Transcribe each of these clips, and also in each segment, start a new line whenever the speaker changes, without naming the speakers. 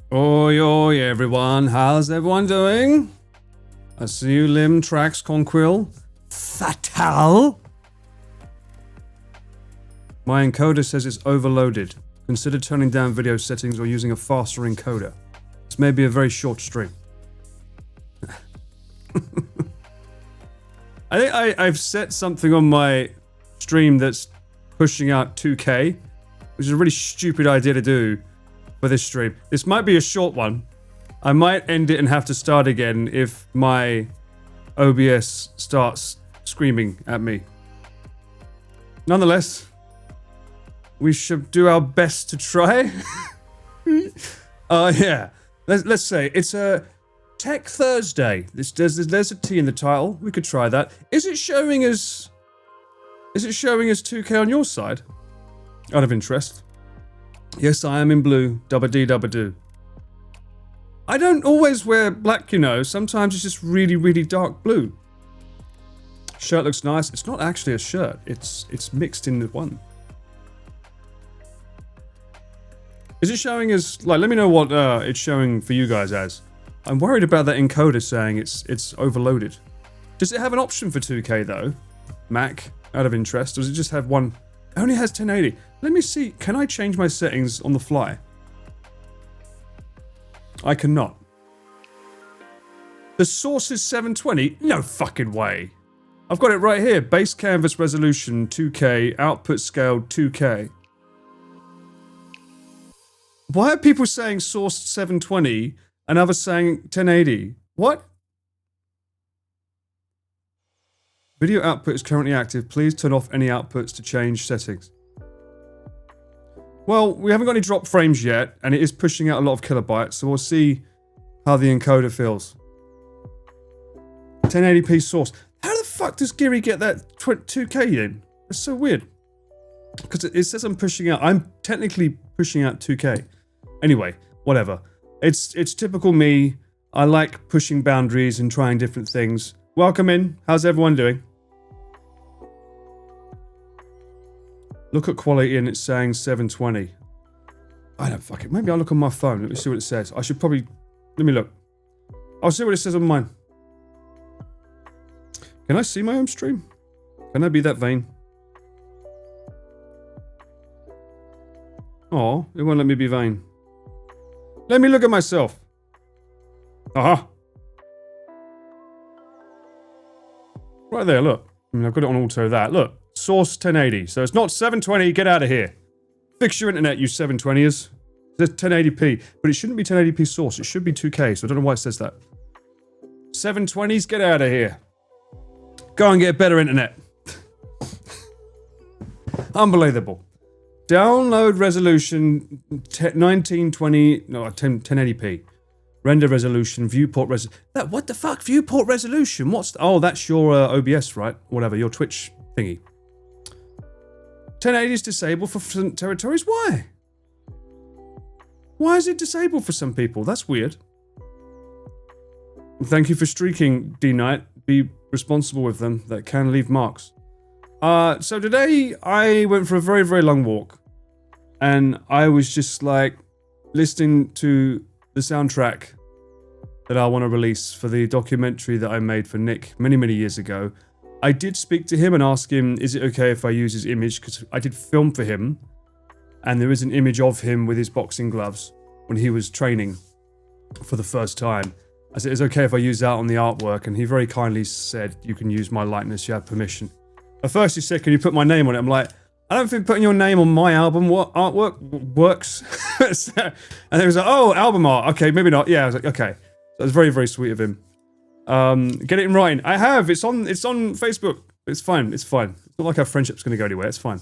Oi, oi, everyone. How's everyone doing? I see you, Lim, Trax, Conquil. Fatal. My encoder says it's overloaded. Consider turning down video settings or using a faster encoder. This may be a very short stream. I think I've set something on my stream that's pushing out 2K, which is a really stupid idea to do for this stream. This might be a short one. I might end it and have to start again if my OBS starts screaming at me. Nonetheless, we should do our best to try. Yeah. Let's say it's a Tech Thursday. There's a T in the title. We could try that. Is it showing as 2K on your side? Out of interest. Yes, I am in blue. Dubba dee dubba doo. I don't always wear black, you know. Sometimes it's just really, really dark blue. Shirt looks nice. It's not actually a shirt. It's mixed in one. Is it showing as, like, let me know what it's showing for you guys as. I'm worried about that encoder saying it's overloaded. Does it have an option for 2K though? Mac, out of interest, or does it just have one? It only has 1080. Let me see, can I change my settings on the fly? I cannot. The source is 720? No fucking way. I've got it right here. Base canvas resolution 2K, output scale 2K. Why are people saying source 720 and others saying 1080? What? Video output is currently active. Please turn off any outputs to change settings. Well, we haven't got any drop frames yet, and it is pushing out a lot of kilobytes, so we'll see how the encoder feels. 1080p source. How the fuck does Geary get that 2K in? It's so weird. Because it says I'm pushing out. I'm technically pushing out 2K. Anyway, whatever. It's typical me. I like pushing boundaries and trying different things. Welcome in. How's everyone doing? Look at quality and it's saying 720. I don't fuck it. Maybe I'll look on my phone. Let me see what it says. I should probably... Let me look. I'll see what it says on mine. Can I see my own stream? Can I be that vain? Oh, it won't let me be vain. Let me look at myself. Aha. Right there, look. I mean, I've got it on auto that. Look. Source 1080. So it's not 720. Get out of here. Fix your internet, you 720ers. It says 1080p. But it shouldn't be 1080p source. It should be 2K. So I don't know why it says that. 720s, get out of here. Go and get better internet. Unbelievable. Download resolution 1920, no, 1080p. Render resolution, viewport resolution. What the fuck? Viewport resolution? Oh, that's your OBS, right? Whatever, your Twitch thingy. 1080 is disabled for some territories? Why? Why is it disabled for some people? That's weird. Thank you for streaking, D-Knight. Be responsible with them. That can leave marks. So today I went for a very, very long walk, and I was just like listening to the soundtrack that I want to release for the documentary that I made for Nick many, many years ago. I did speak to him and ask him, is it okay if I use his image? Because I did film for him, and there is an image of him with his boxing gloves when he was training for the first time. I said, is it okay if I use that on the artwork? And he very kindly said, you can use my likeness, you have permission. At first he said, can you put my name on it? I'm like, I don't think putting your name on my album artwork works. And he was like, oh, album art. Okay, maybe not. Yeah, I was like, okay. That was very, very sweet of him. Get it in writing. I have. It's on Facebook. It's fine. It's fine. It's not like our friendship's going to go anywhere. It's fine.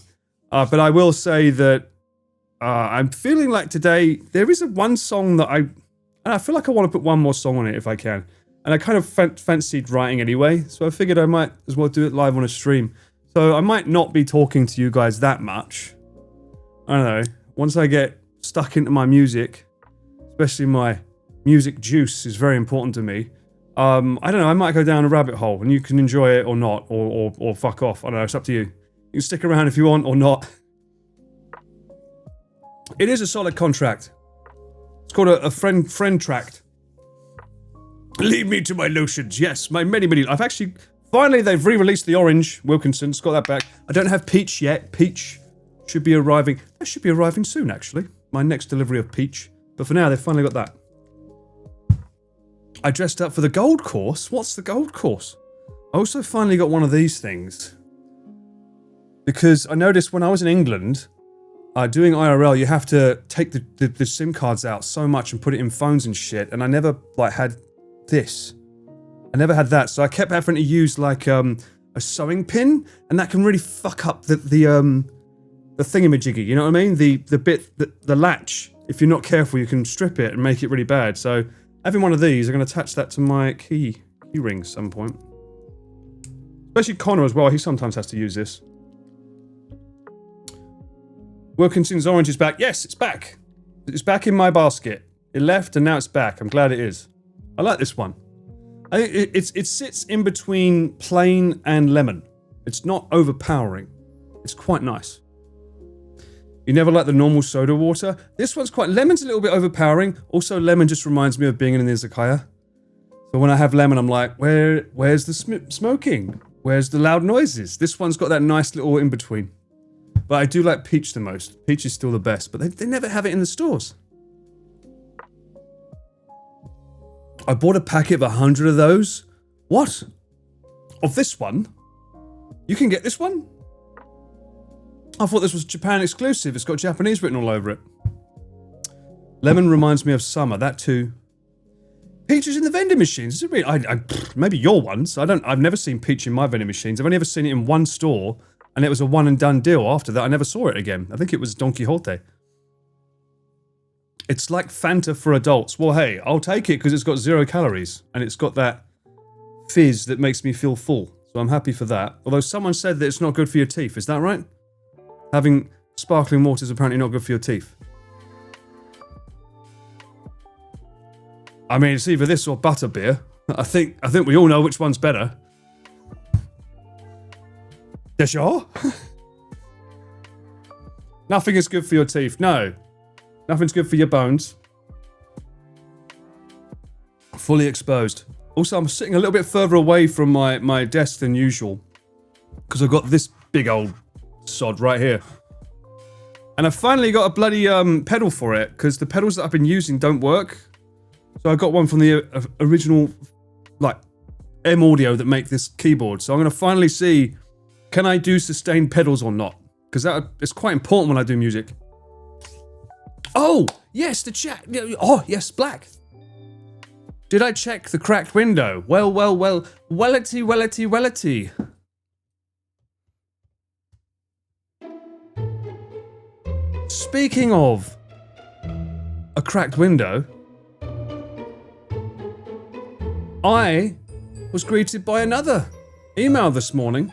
But I will say that I'm feeling like today there is one song that I feel like I want to put one more song on it if I can. And I kind of fancied writing anyway, so I figured I might as well do it live on a stream. So I might not be talking to you guys that much. I don't know. Once I get stuck into my music, especially my music juice is very important to me. I don't know, I might go down a rabbit hole and you can enjoy it or not, or fuck off. I don't know, it's up to you. You can stick around if you want or not. It is a solid contract. It's called a friend tract. Lead me to my lotions. Yes, my many. I've actually... Finally, they've re-released the orange. Wilkinson's got that back. I don't have peach yet. Peach should be arriving. That should be arriving soon, actually. My next delivery of peach. But for now, they've finally got that. I dressed up for the gold course. What's the gold course? I also finally got one of these things. Because I noticed when I was in England, doing IRL, you have to take the SIM cards out so much and put it in phones and shit. And I never, like, had this. I never had that. So I kept having to use, like, a sewing pin. And that can really fuck up the thingamajiggy, you know what I mean? The bit, the latch. If you're not careful, you can strip it and make it really bad. So having one of these, I'm going to attach that to my key ring at some point. Especially Connor as well. He sometimes has to use this. Wilkinson's orange is back. Yes, it's back. It's back in my basket. It left and now it's back. I'm glad it is. I like this one. I think it sits in between plain and lemon. It's not overpowering. It's quite nice. You never like the normal soda water. This one's quite... Lemon's a little bit overpowering. Also, lemon just reminds me of being in an izakaya. So when I have lemon, I'm like, where's the smoking? Where's the loud noises? This one's got that nice little in-between. But I do like peach the most. Peach is still the best, but they never have it in the stores. I bought a packet of 100 of those. What? Of this one? You can get this one? I thought this was Japan exclusive. It's got Japanese written all over it. Lemon reminds me of summer. That too. Peach is in the vending machines. Is it really? Maybe your ones. I've never seen peach in my vending machines. I've only ever seen it in one store, and it was a one and done deal. After that, I never saw it again. I think it was Don Quixote. It's like Fanta for adults. Well, hey, I'll take it because it's got 0 calories, and it's got that fizz that makes me feel full. So I'm happy for that. Although someone said that it's not good for your teeth. Is that right? Having sparkling water is apparently not good for your teeth. I mean, it's either this or butterbeer. I think we all know which one's better. You sure? Nothing is good for your teeth. No. Nothing's good for your bones. Fully exposed. Also, I'm sitting a little bit further away from my desk than usual. Because I've got this big old sod right here. And I finally got a bloody pedal for it. Because the pedals that I've been using don't work. So I got one from the original, like, M Audio that make this keyboard. So I'm going to finally see, can I do sustained pedals or not? Because it's quite important when I do music. Oh, yes, the chat. Oh, yes, Black. Did I check the cracked window? Well. Wellity. Speaking of a cracked window, I was greeted by another email this morning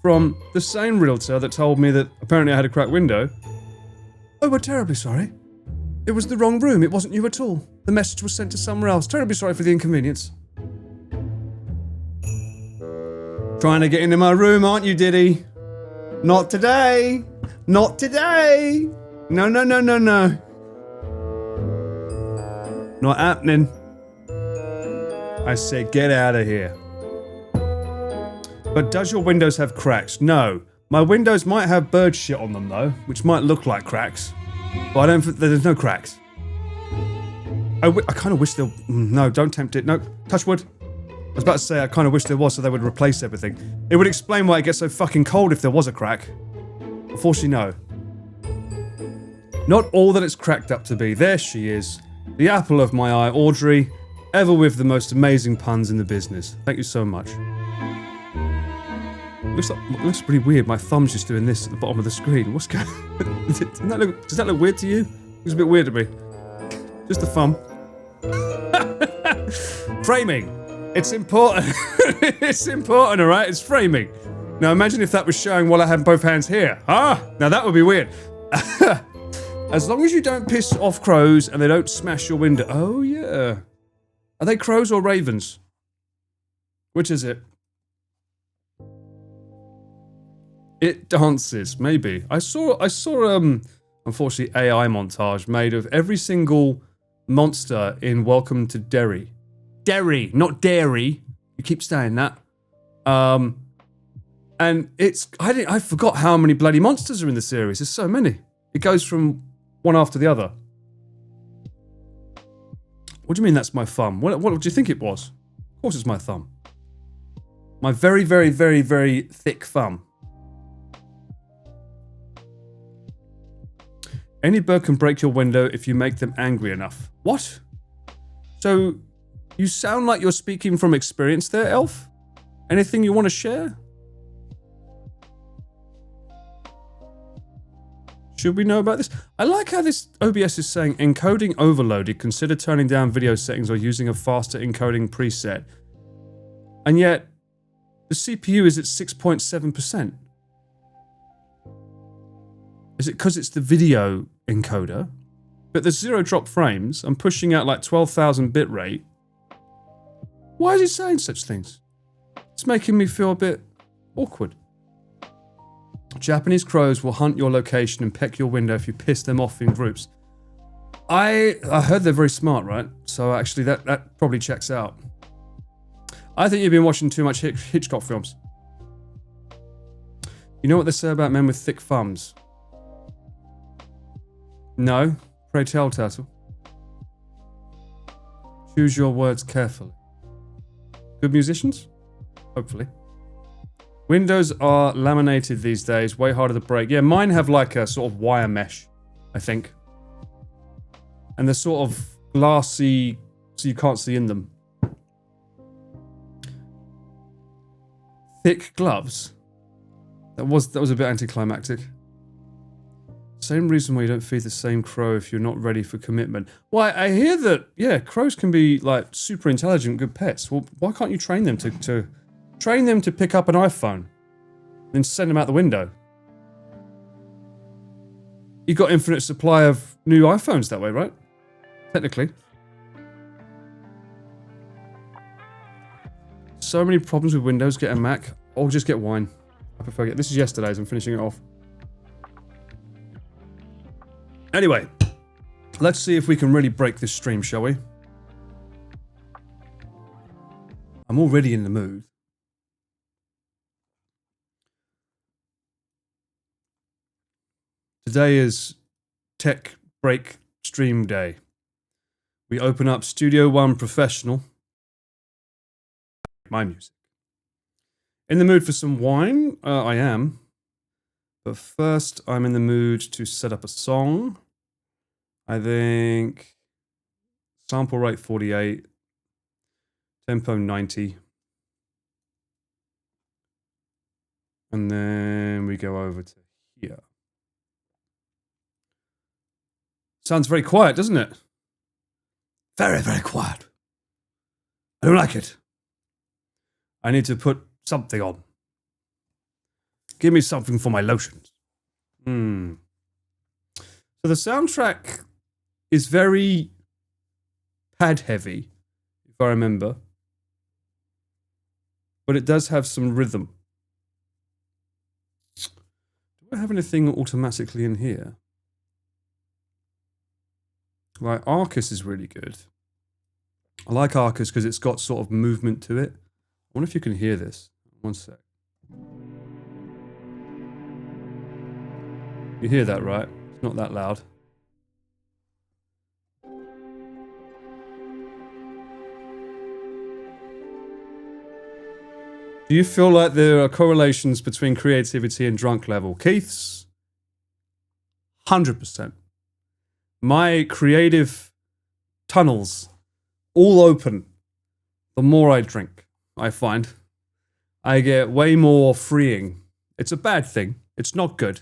from the same realtor that told me that apparently I had a cracked window. Oh, we're terribly sorry. It was the wrong room. It wasn't you at all. The message was sent to somewhere else. Terribly sorry for the inconvenience. Trying to get into my room, aren't you, Diddy? Not today. Not today. No. Not happening. I said, get out of here. But does your windows have cracks? No. My windows might have bird shit on them, though, which might look like cracks. But I don't think there's no cracks. I kind of wish there... No, don't tempt it. No, touch wood. I was about to say I kind of wish there was so they would replace everything. It would explain why it gets so fucking cold if there was a crack. Unfortunately, no. Not all that it's cracked up to be. There she is. The apple of my eye, Audrey. Ever with the most amazing puns in the business. Thank you so much. Looks pretty weird. My thumb's just doing this at the bottom of the screen. What's going on? Does that look weird to you? Looks a bit weird to me. Just a thumb. Framing. It's important. It's important, alright? It's framing. Now imagine if that was showing while I had both hands here. Now that would be weird. As long as you don't piss off crows and they don't smash your window. Oh yeah. Are they crows or ravens? Which is it? It dances, maybe. I saw unfortunately, AI montage made of every single monster in Welcome to Derry. Derry, not dairy. You keep saying that. And it's I forgot how many bloody monsters are in the series. There's so many. It goes from one after the other. What do you mean that's my thumb? What do you think it was? Of course it's my thumb. My very, very, very, very thick thumb. Any bird can break your window if you make them angry enough. What? So, you sound like you're speaking from experience there, Elf? Anything you want to share? Should we know about this? I like how this OBS is saying encoding overloaded. Consider turning down video settings or using a faster encoding preset. And yet, the CPU is at 6.7%. Is it because it's the video encoder? But there's 0 drop frames. I'm pushing out like 12,000 bit rate. Why is he saying such things? It's making me feel a bit awkward. Japanese crows will hunt your location and peck your window if you piss them off in groups. I heard they're very smart, right? So actually that probably checks out. I think you've been watching too much Hitchcock films. You know what they say about men with thick thumbs? No? Pray tell, Turtle. Choose your words carefully. Good musicians? Hopefully. Windows are laminated these days, way harder to break. Yeah, mine have like a sort of wire mesh, I think. And they're sort of glassy, so you can't see in them. Thick gloves? That was a bit anticlimactic. Same reason why you don't feed the same crow if you're not ready for commitment. Well, I hear that, yeah, crows can be like super intelligent, good pets. Well, why can't you train them to train them to pick up an iPhone, then send them out the window? You've got infinite supply of new iPhones that way, right? Technically. So many problems with Windows. Get a Mac. Or just get wine. I prefer get. This is yesterday's. I'm finishing it off. Anyway, let's see if we can really break this stream, shall we? I'm already in the mood. Today is Tech Break Stream Day. We open up Studio One Professional. My music. In the mood for some wine? I am. But first, I'm in the mood to set up a song. I think sample rate 48, tempo 90. And then we go over to here. Sounds very quiet, doesn't it? Very, very quiet. I don't like it. I need to put something on. Give me something for my lotions. So the soundtrack is very pad heavy, if I remember. But it does have some rhythm. Do I have anything automatically in here? Like, Arcus is really good. I like Arcus because it's got sort of movement to it. I wonder if you can hear this. One sec. You hear that, right? It's not that loud. Do you feel like there are correlations between creativity and drunk level? Keith's 100%. My creative tunnels all open the more I drink, I find. I get way more freeing. It's a bad thing. It's not good.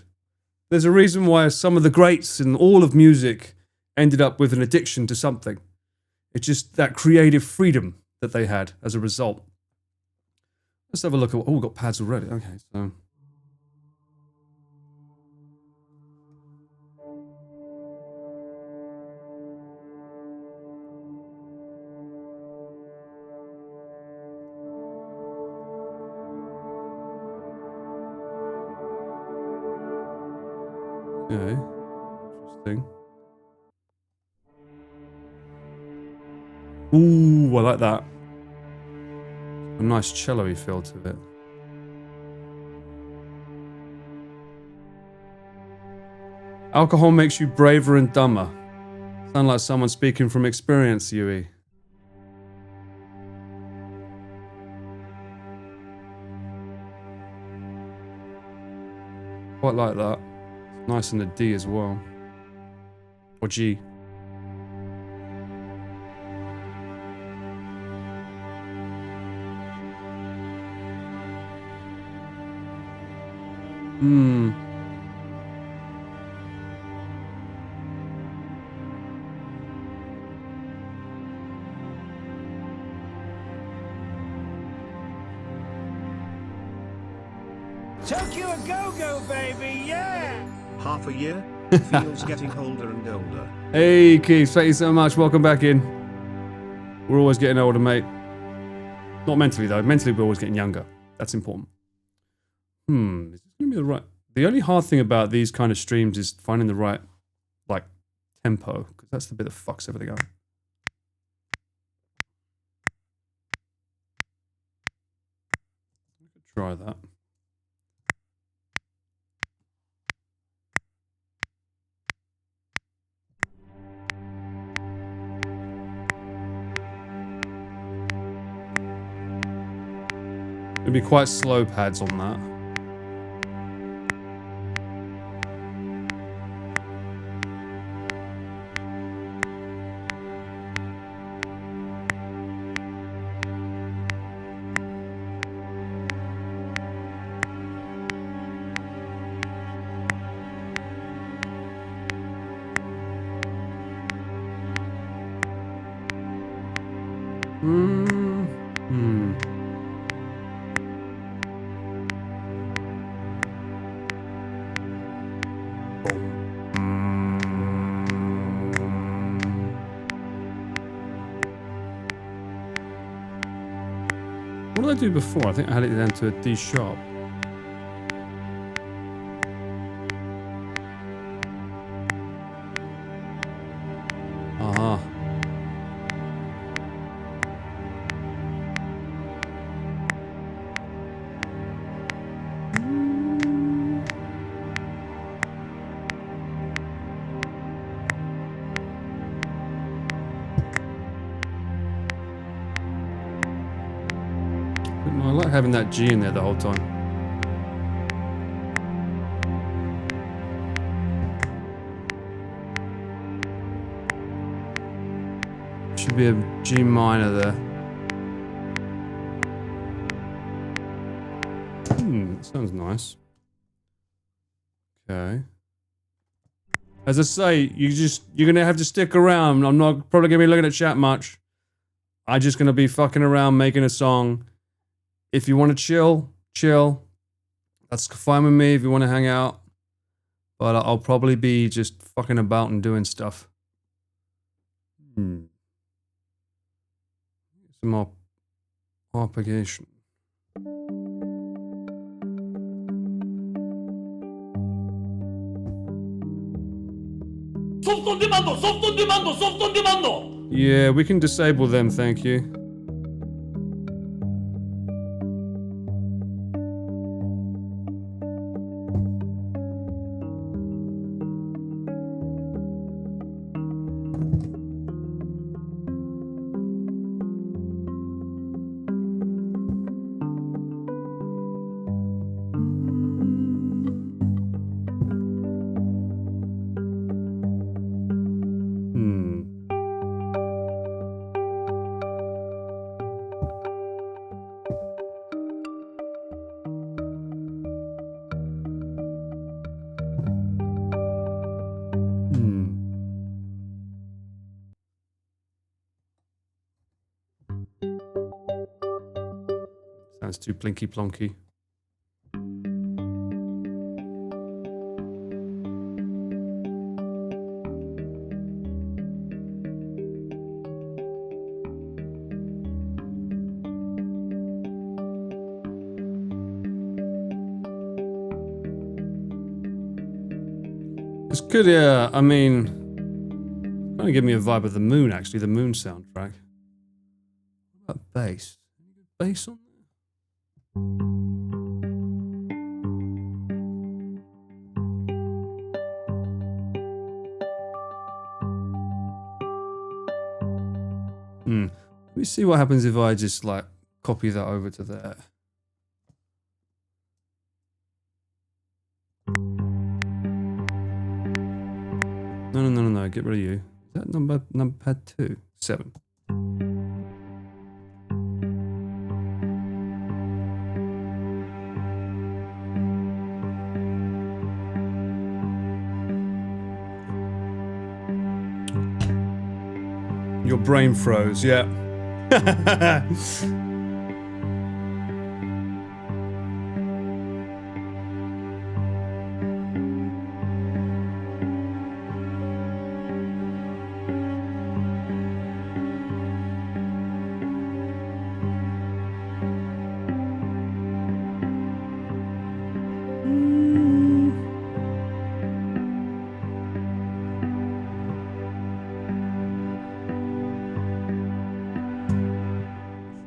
There's a reason why some of the greats in all of music ended up with an addiction to something. It's just that creative freedom that they had as a result. Let's have a look at what... Oh, we've got pads already. Okay, so... Okay. interesting. Ooh, I like that. A nice cello-y feel to it. Alcohol makes you braver and dumber. Sound like someone speaking from experience, Yui. Quite like that. It's nice in the D as well. Or G. Hmm.
Tokyo a go-go, baby, yeah!
Half a year? Feels getting older and older.
Hey, Keith, thank you so much. Welcome back in. We're always getting older, mate. Not mentally, though. Mentally, we're always getting younger. That's important. Is this going to be the right... The only hard thing about these kind of streams is finding the right, like, tempo. Because that's the bit that fucks everything up. Try that. It'll be quite slow pads on that. What did I do before? I think I had it down to a D sharp. Aha. I like having that G in there the whole time. Should be a G minor there. That sounds nice. Okay. As I say, you're gonna have to stick around. I'm not probably gonna be looking at chat much. I'm just gonna be fucking around making a song. If you want to chill, chill. That's fine with me if you want to hang out. But I'll probably be just fucking about and doing stuff. Some more propagation.
Soft on demand, soft on demand, soft on demand.
Yeah, we can disable them, thank you. Sounds too plinky plonky. It's good, yeah. I mean, kind of give me a vibe of the moon, actually, the moon soundtrack. What about bass? Bass on there? Let me see what happens if I just, like, copy that over to there. No. Get rid of you. Is that number pad 2? 7. Your brain froze, yeah.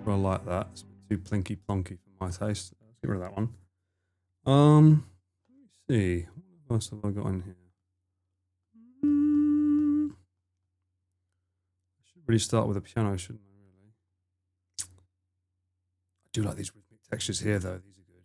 I like that. It's too plinky plonky for my taste. Let's get rid of that one. Let me see. What else have I got in here? I should really start with a piano, shouldn't I, really? I do like these rhythmic textures here, though. These are good.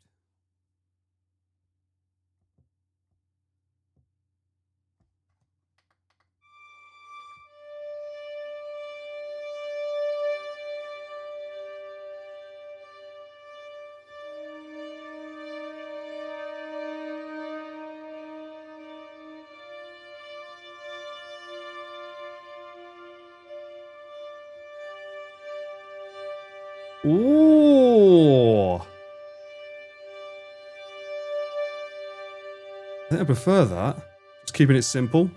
Ooh. I think I prefer that. Just keeping it simple.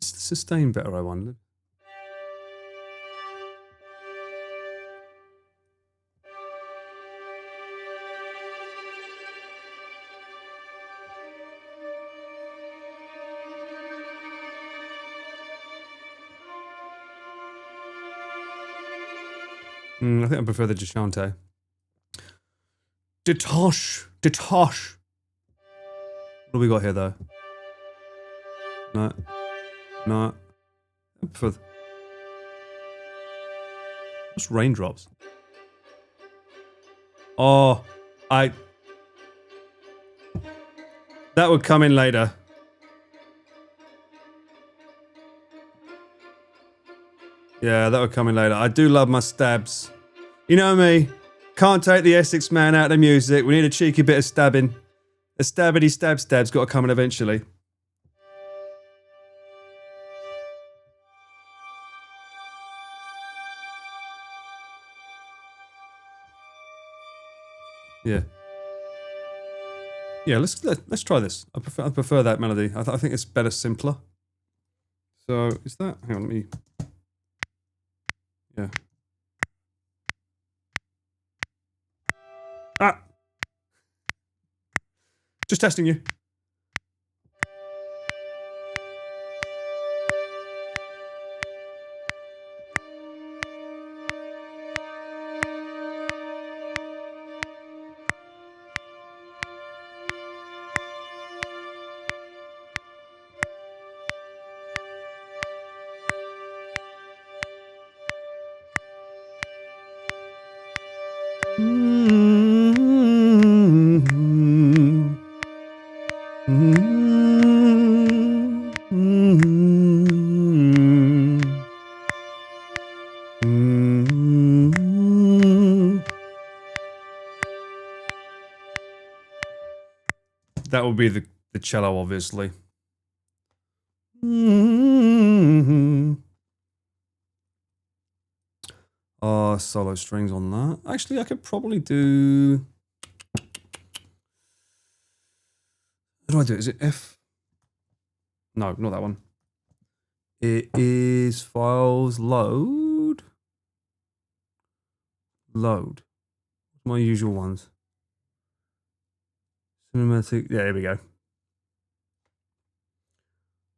Is the sustain better, I wondered? I think I prefer the Deshante. Detosh. What do we got here, though? No. I prefer... Just raindrops. Oh, that would come in later. Yeah, that would come in later. I do love my stabs. You know me. Can't take the Essex man out of the music. We need a cheeky bit of stabbing. A stabbity stab's got to come in eventually. Yeah. Yeah, let's try this. I prefer that melody. I think it's better, simpler. So is that? Hang on, let me. Yeah. Ah. Just testing you. That would be the cello, obviously. Solo strings on that. Actually, I could probably do... How do I do it? Is it F? No, not that one. It is files load. Load. My usual ones. Cinematic. Yeah, there we go.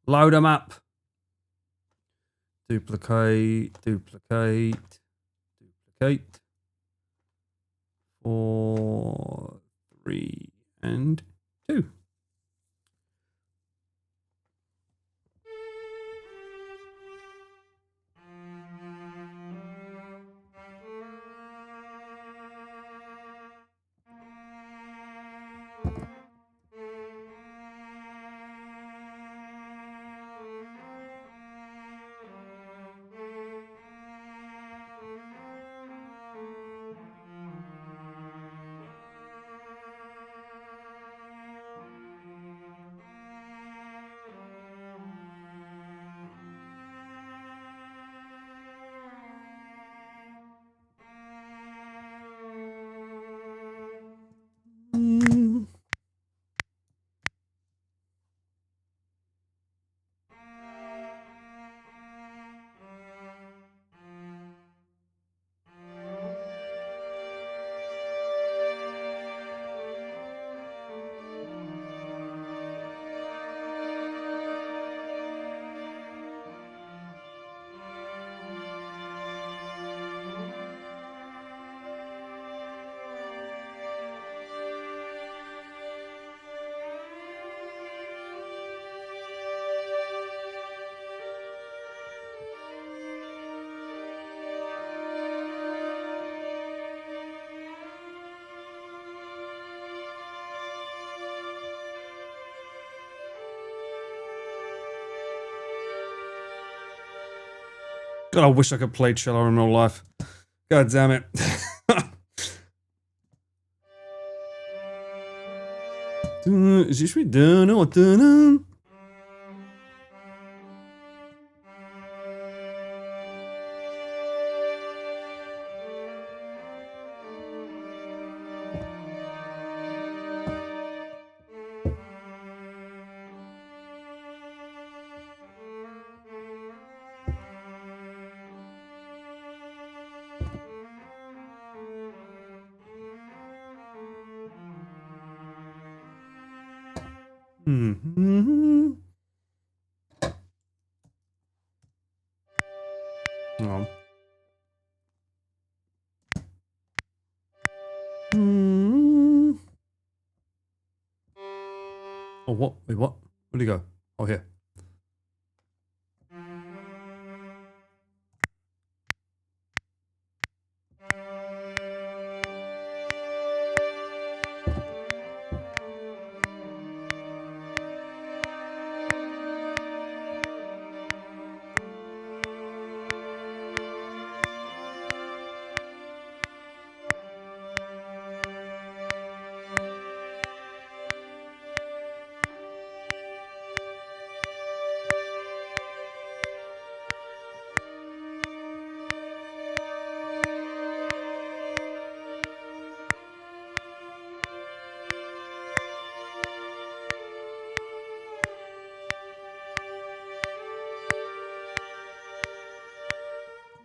Load them up. Duplicate. 4, 3, and 2. God, I wish I could play cello in real life. God damn it. Is this we done or done? Mm-hmm. Oh. Mm. Oh, what? Wait, what? Where'd he go? Oh, here.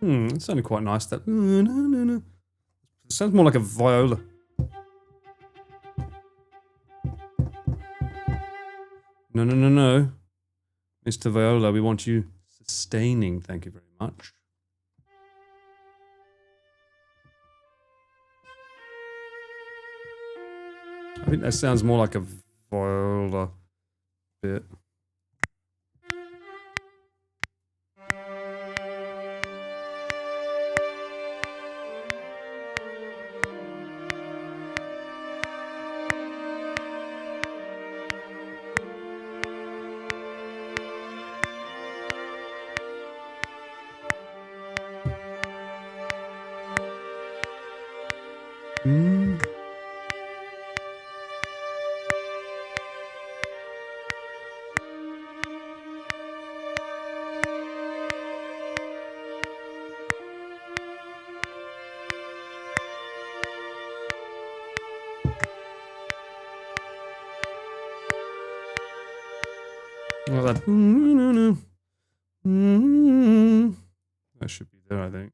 It sounded quite nice. That. It sounds more like a viola. No, no, no, no. Mr. Viola, we want you sustaining. Thank you very much. I think that sounds more like a viola bit. Like that. That should be there, I think.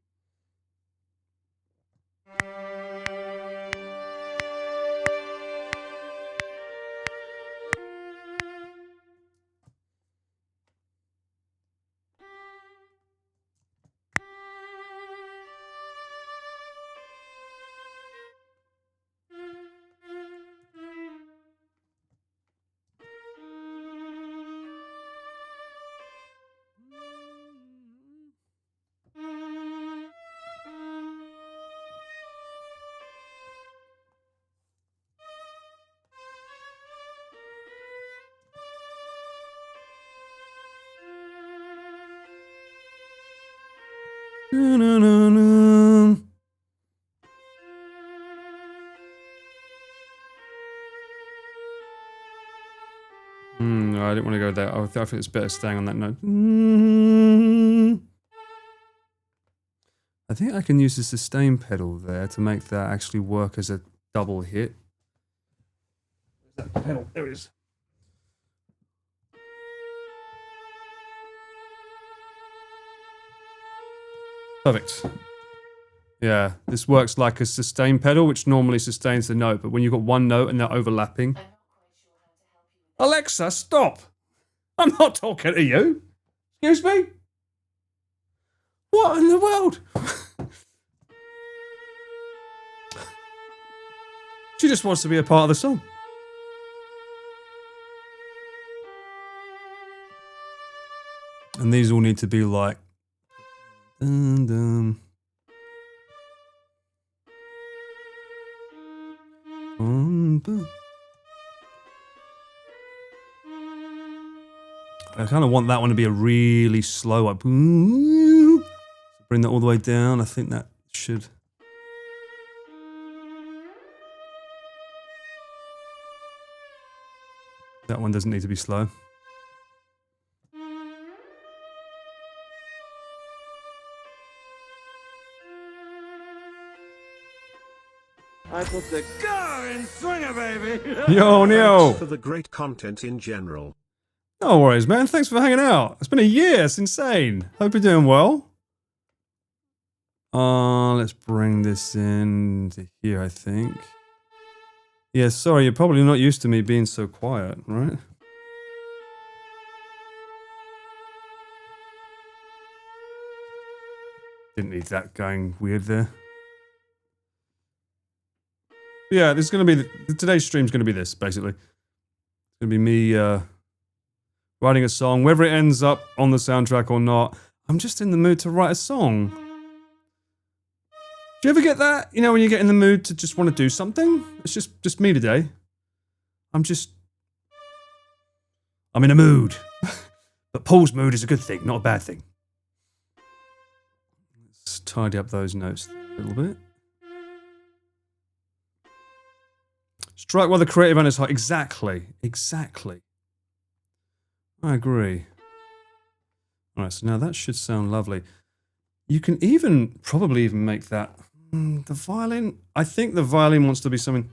No, I didn't want to go there. I think it's better staying on that note. I think I can use the sustain pedal there to make that actually work as a double hit. Where's that pedal? There it is. Perfect. Yeah, this works like a sustain pedal, which normally sustains the note, but when you've got one note and they're overlapping... Alexa, stop! I'm not talking to you! Excuse me? What in the world? She just wants to be a part of the song. And these all need to be like... Dun, dun. I kind of want that one to be a really slow one. Bring that all the way down. I think that should... That one doesn't need to be slow.
I put the car in swinger, baby.
Yo, Neo.
Thanks for the great content in general.
No worries, man. Thanks for hanging out. It's been a year. It's insane. Hope you're doing well. Let's bring this in to here, I think. Yeah, sorry, you're probably not used to me being so quiet, right? Didn't need that going weird there. Yeah, this is going to be... Today's stream's going to be this, basically. It's going to be me writing a song. Whether it ends up on the soundtrack or not, I'm just in the mood to write a song. Do you ever get that? You know, when you get in the mood to just want to do something? It's just me today. I'm in a mood. But Paul's mood is a good thing, not a bad thing. Let's tidy up those notes a little bit. Strike while the creative end is hot. Exactly. Exactly. I agree. Alright, so now that should sound lovely. You can probably even make that... the violin... I think the violin wants to be something...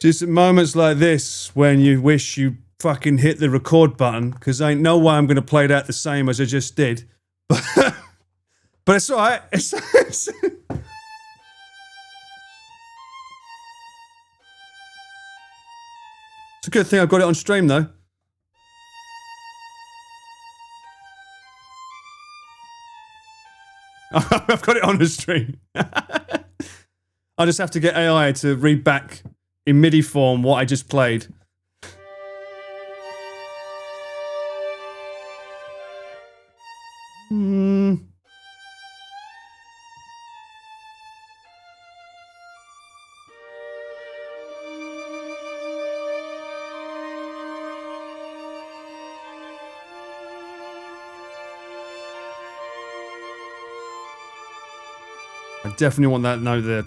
Just at moments like this when you wish you fucking hit the record button, because ain't no way I'm going to play that the same as I just did. But it's alright. It's a good thing I've got it on stream though. I've got it on the stream. I just have to get AI to read back in MIDI form what I just played. I definitely want that note there.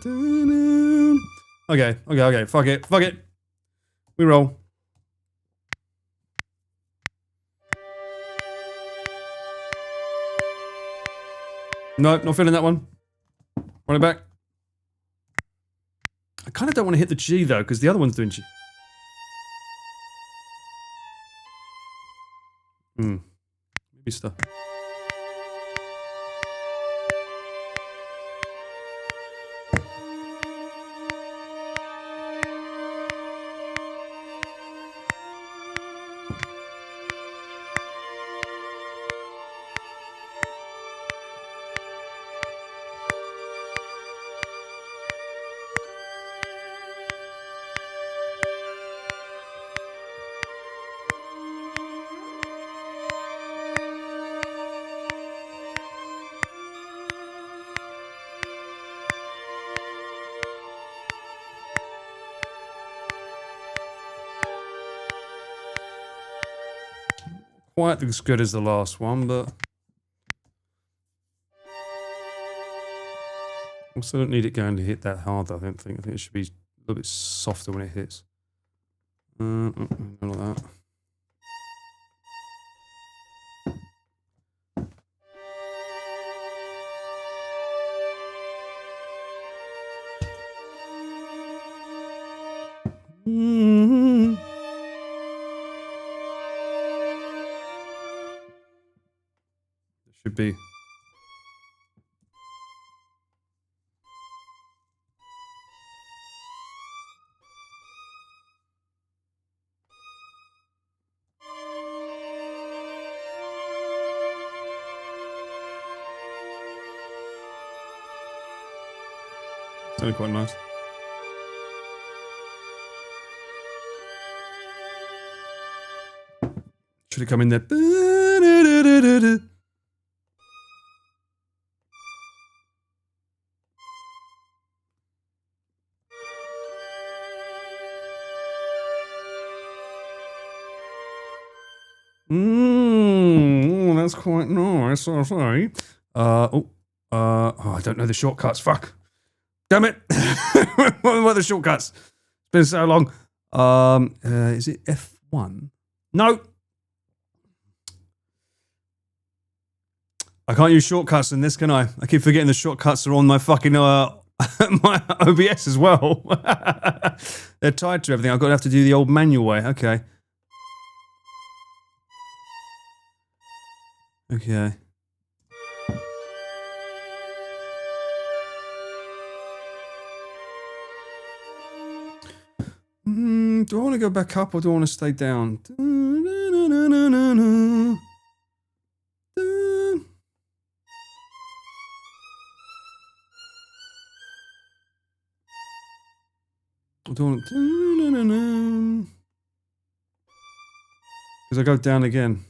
Okay. Fuck it. We roll. Nope, not feeling that one. Run it back. I kind of don't want to hit the G though, because the other one's doing G. Maybe stuff. Quite as good as the last one, but also don't need it going to hit that hard. I think it should be a little bit softer when it hits. Not like that. Should be. Sounded quite nice. Should have come in there. That's quite nice. Oh, sorry. I don't know the shortcuts. Fuck. Damn it. What are the shortcuts? It's been so long. Is it F1? No. I can't use shortcuts in this, can I? I keep forgetting the shortcuts are on my fucking my OBS as well. They're tied to everything. I've got to have to do the old manual way. Okay. Okay. Do I want to go back up or do I want to stay down? Because I go down again.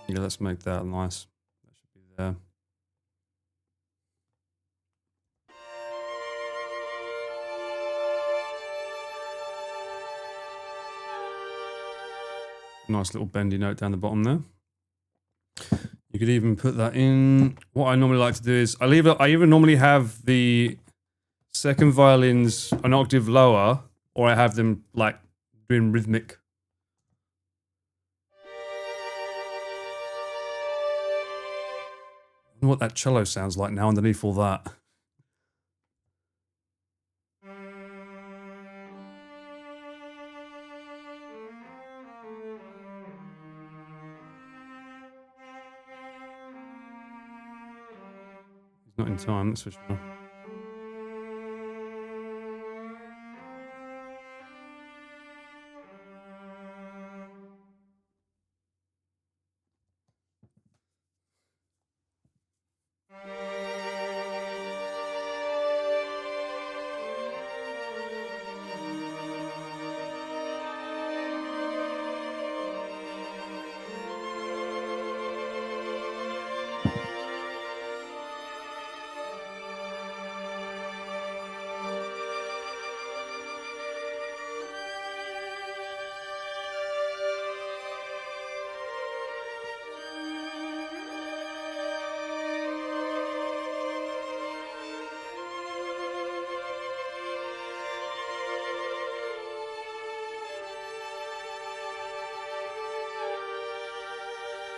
Yeah, let's make that nice. That should be there. Nice little bendy note down the bottom there. You could even put that in. What I normally like to do is I either normally have the second violins an octave lower, or I have them like doing rhythmic. I wonder what that cello sounds like now underneath all that. He's not in time, that's for sure.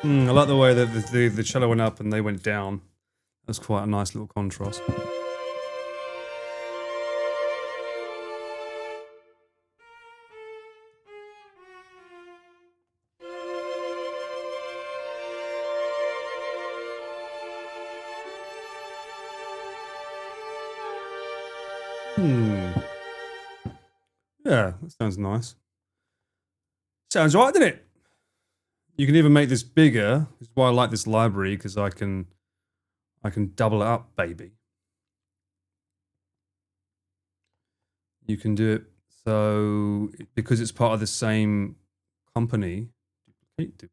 I like the way that the cello went up and they went down. That's quite a nice little contrast. Yeah, that sounds nice. Sounds right, doesn't it? You can even make this bigger. This is why I like this library, because I can double it up, baby. You can do it so because it's part of the same company. Duplicate.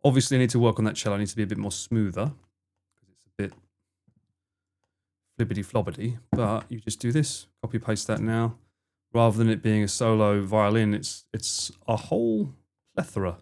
Obviously, I need to work on that cello. I need to be a bit more smoother because it's a bit flibbity flobbity. But you just do this, copy paste that now. Rather than it being a solo violin, it's a whole plethora.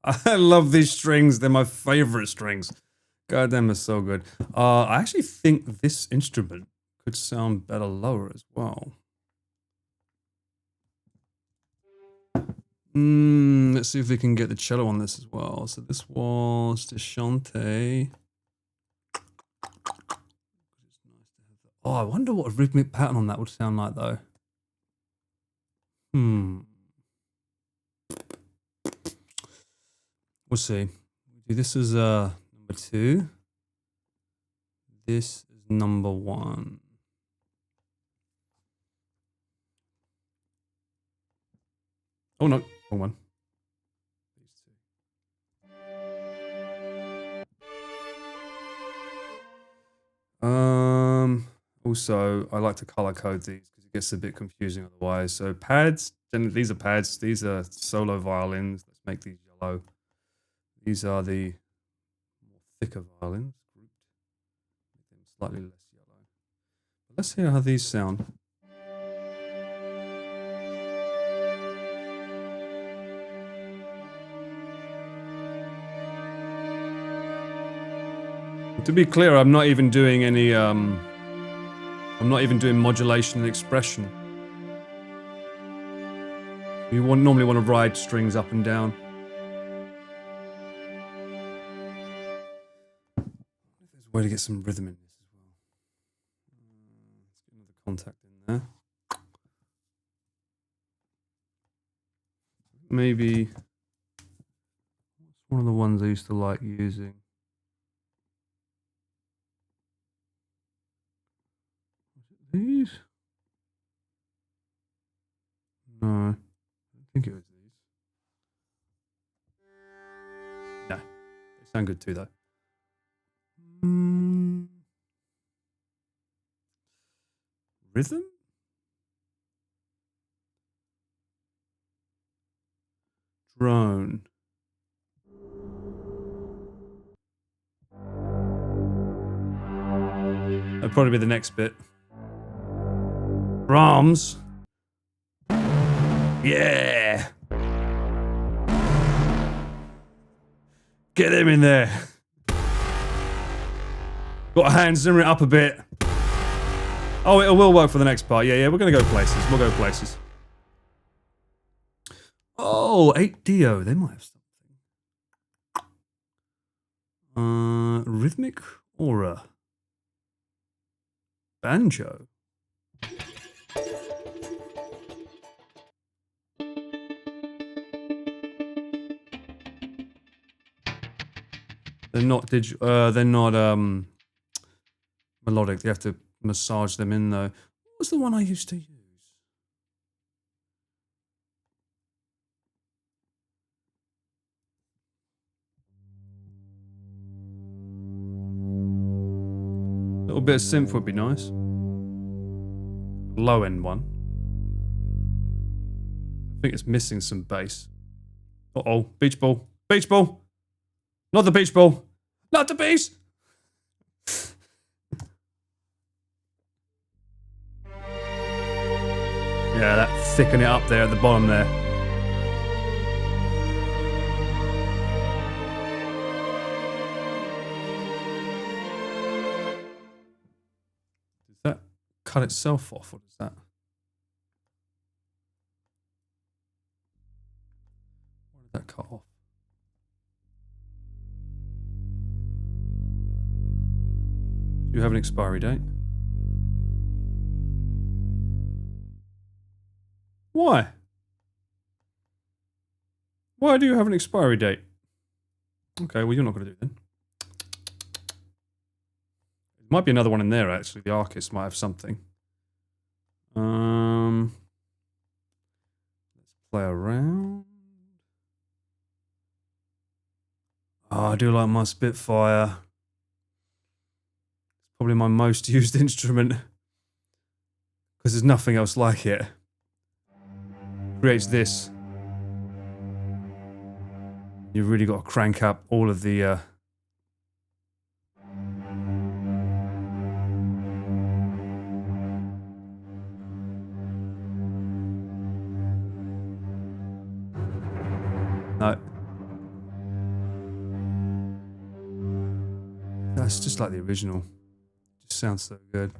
I love these strings. They're my favorite strings. God damn, they're so good. I actually think this instrument could sound better lower as well. Let's see if we can get the cello on this as well. So this was Deshante. Oh, I wonder what a rhythmic pattern on that would sound like, though. We'll see. We'll do this as number 2. This is number 1. Oh no, wrong one. Also, I like to color code these because it gets a bit confusing otherwise. So pads, generally these are pads. These are solo violins. Let's make these yellow. These are the more thicker violins, grouped. Make them slightly less yellow. But let's hear how these sound. To be clear, I'm not even doing any, I'm not even doing modulation and expression. You normally want to ride strings up and down. There's a way to get some rhythm in this as well. contact in there. Maybe one of the ones I used to like using. These? No, I don't think it was these. No, they sound good too, though. Rhythm? Drone. That'll probably be the next bit. Rams. Yeah. Get them in there. Got to hand zimmer it up a bit. Oh, it will work for the next part. Yeah, we're going to go places. We'll go places. Oh, 8Dio. They might have something. Rhythmic aura. Banjo. They're not melodic. You have to massage them in though. What was the one I used to use? A little bit of synth would be nice. Low end one. I think it's missing some bass. Uh-oh, beach ball. Beach ball! Not the beach ball! Not the beach! Yeah, that thicken it up there at the bottom there. Does that cut itself off, or does that? Why did that cut off? Do you have an expiry date? Why? Why do you have an expiry date? Okay, well, you're not going to do it then. There might be another one in there, actually. The Arcus might have something. Let's play around. Oh, I do like my Spitfire. It's probably my most used instrument. Because there's nothing else like it. Creates this. You've really got to crank up all of the no. That's just like the original. Just sounds so good.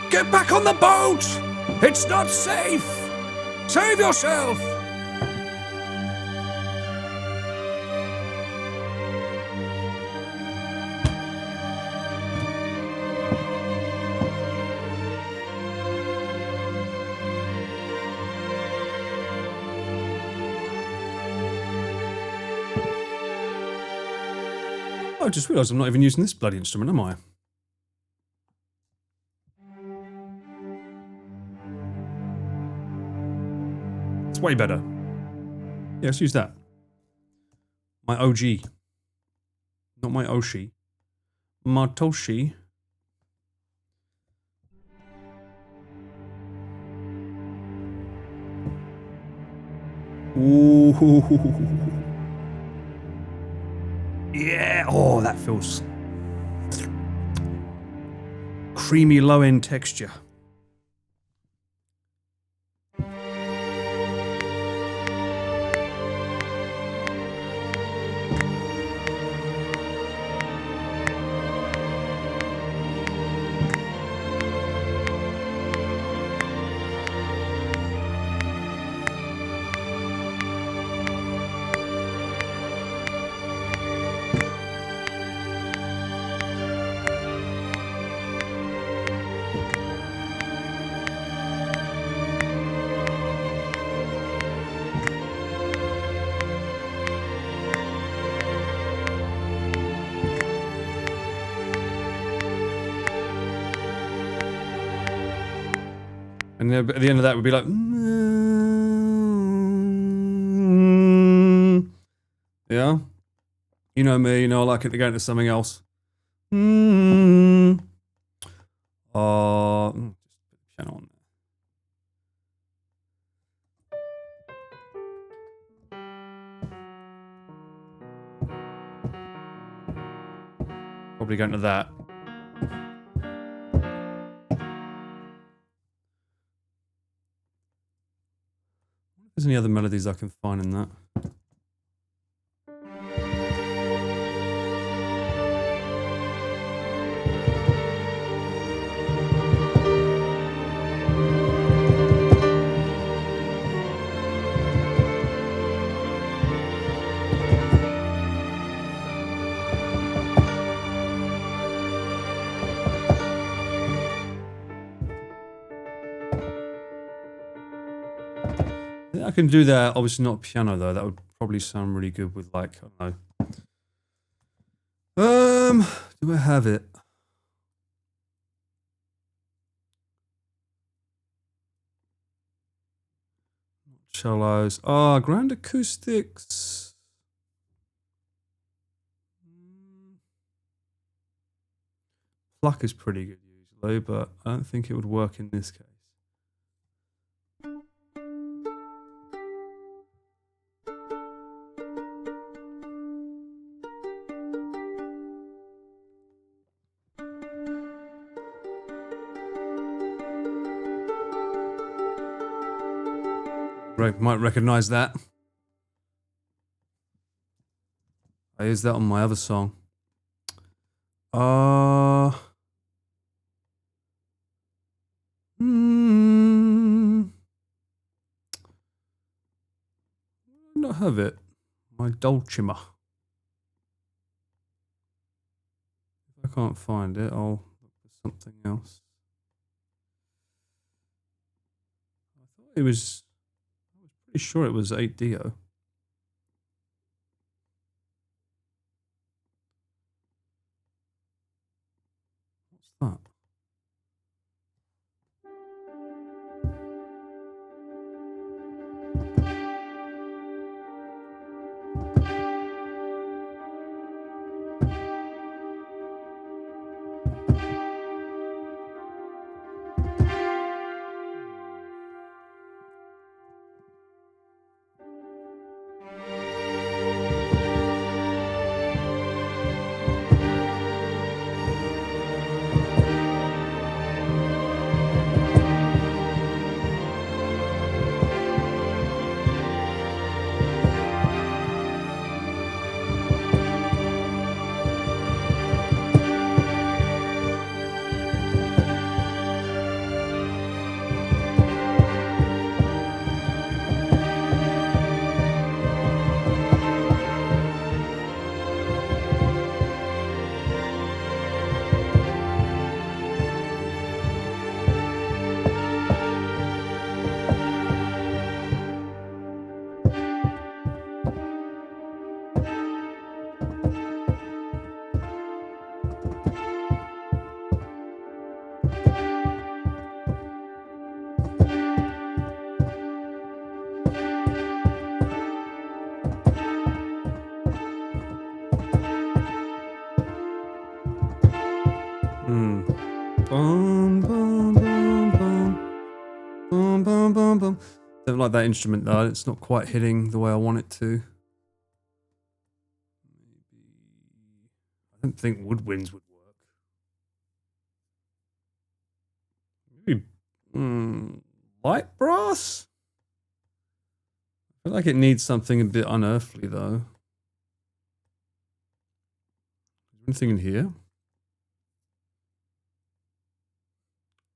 Get back on the boat! It's not safe! Save yourself! I just realised I'm not even using this bloody instrument, am I? Way better. Yeah, let's use that. My OG. Not my Oshi. Matoshi. Ooh. Yeah. Oh, that feels creamy low-end texture. And then at the end of that, we'd be like, yeah. You know me, you know I like it to go into something else. Just piano on there. Probably go into that. If there's any other melodies I can find in that. I can do that, obviously not piano though, that would probably sound really good with like, I don't know. Do I have it? Cellos. Ah, grand acoustics. Pluck is pretty good usually, but I don't think it would work in this case. Might recognize that. I used that on my other song. Not have it. My Dulcimer. If I can't find it, I'll look for something else. I thought it was. Pretty sure it was 8-Dio. What's that? Bum, bum, bum, bum. Bum, bum, bum, bum. Don't like that instrument though, it's not quite hitting the way I want it to. I don't think woodwinds would work. Maybe light brass? I feel like it needs something a bit unearthly though. Is there anything in here?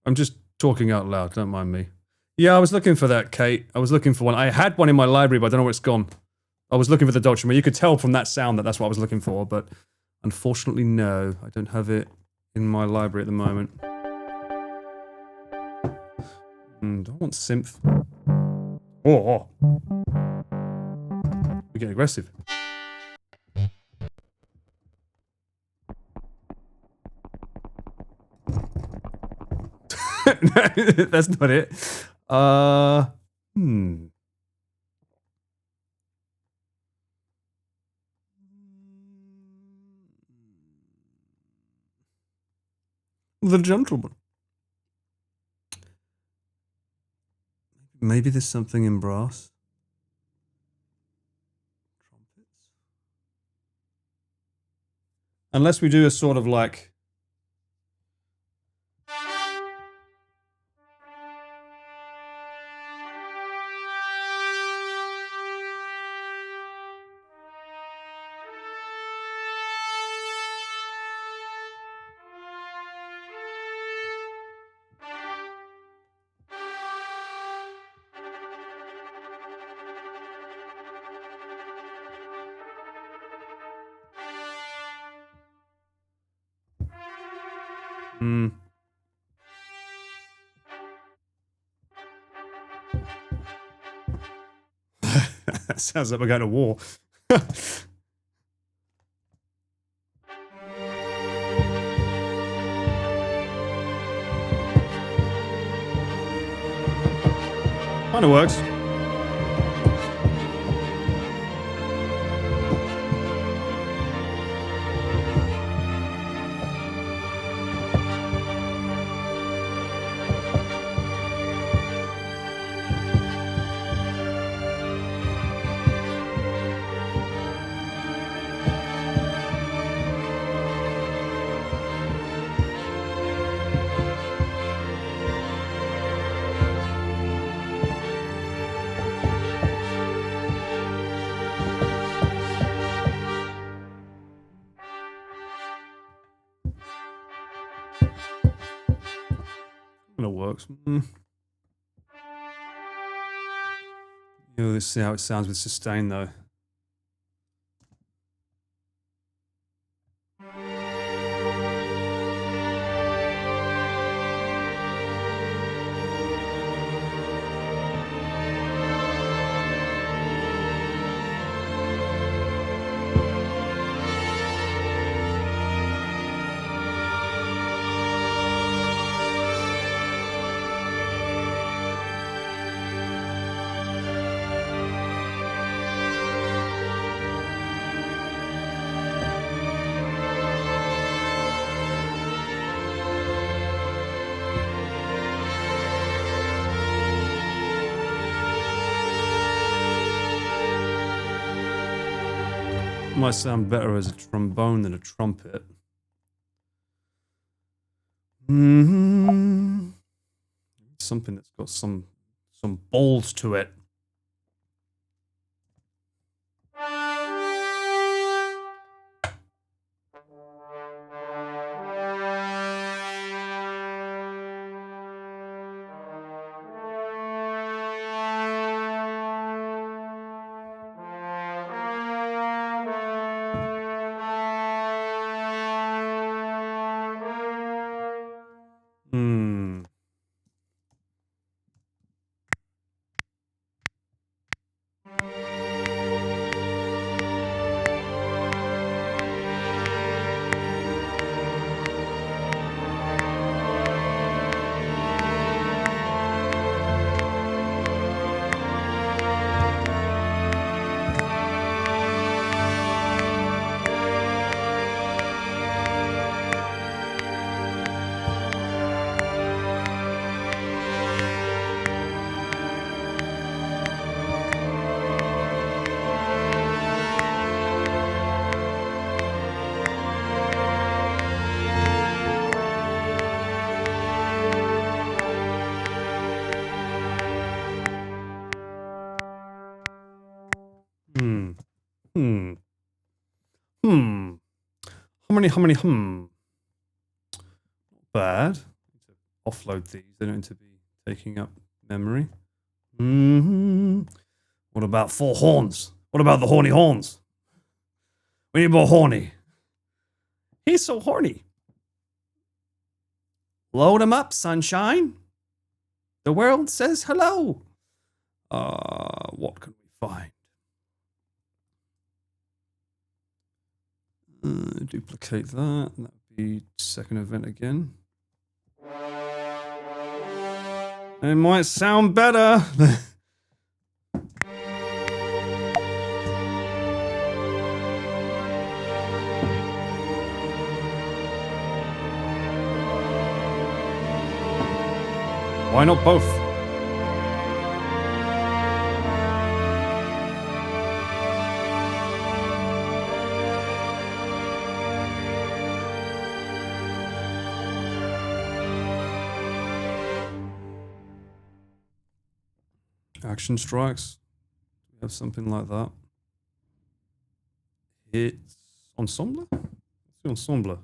I'm just talking out loud, don't mind me. Yeah, I was looking for that, Kate. I was looking for one. I had one in my library, but I don't know where it's gone. I was looking for the Dulcimer. You could tell from that sound that that's what I was looking for, but unfortunately, no. I don't have it in my library at the moment. Do I want synth? Oh. We're getting aggressive. that's not it. The gentleman. Maybe there's something in brass. Trumpets. Unless we do a sort of like. That sounds like we're going to war. Kind of works. Kind of works. Let's see how it sounds with sustain though. Might sound better as a trombone than a trumpet. Something that's got some balls to it. How many? Bad. Offload these. They don't need to be taking up memory. What about 4 horns? What about the horny horns? We need more horny. He's so horny. Load him up, sunshine. The world says hello. What can we find? Duplicate that. That would be second event again. It might sound better. Why not both? Action strikes. We have something like that. It's ensemble? C'est ensemble.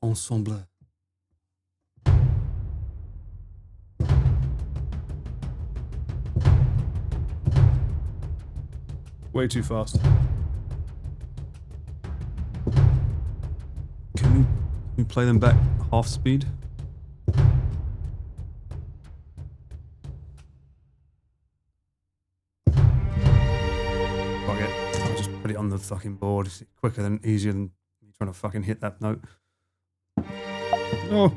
Ensemble. Way too fast. Can we play them back half speed? Fuck it. I'll just put it on the fucking board. It's quicker than easier than me trying to fucking hit that note. Oh.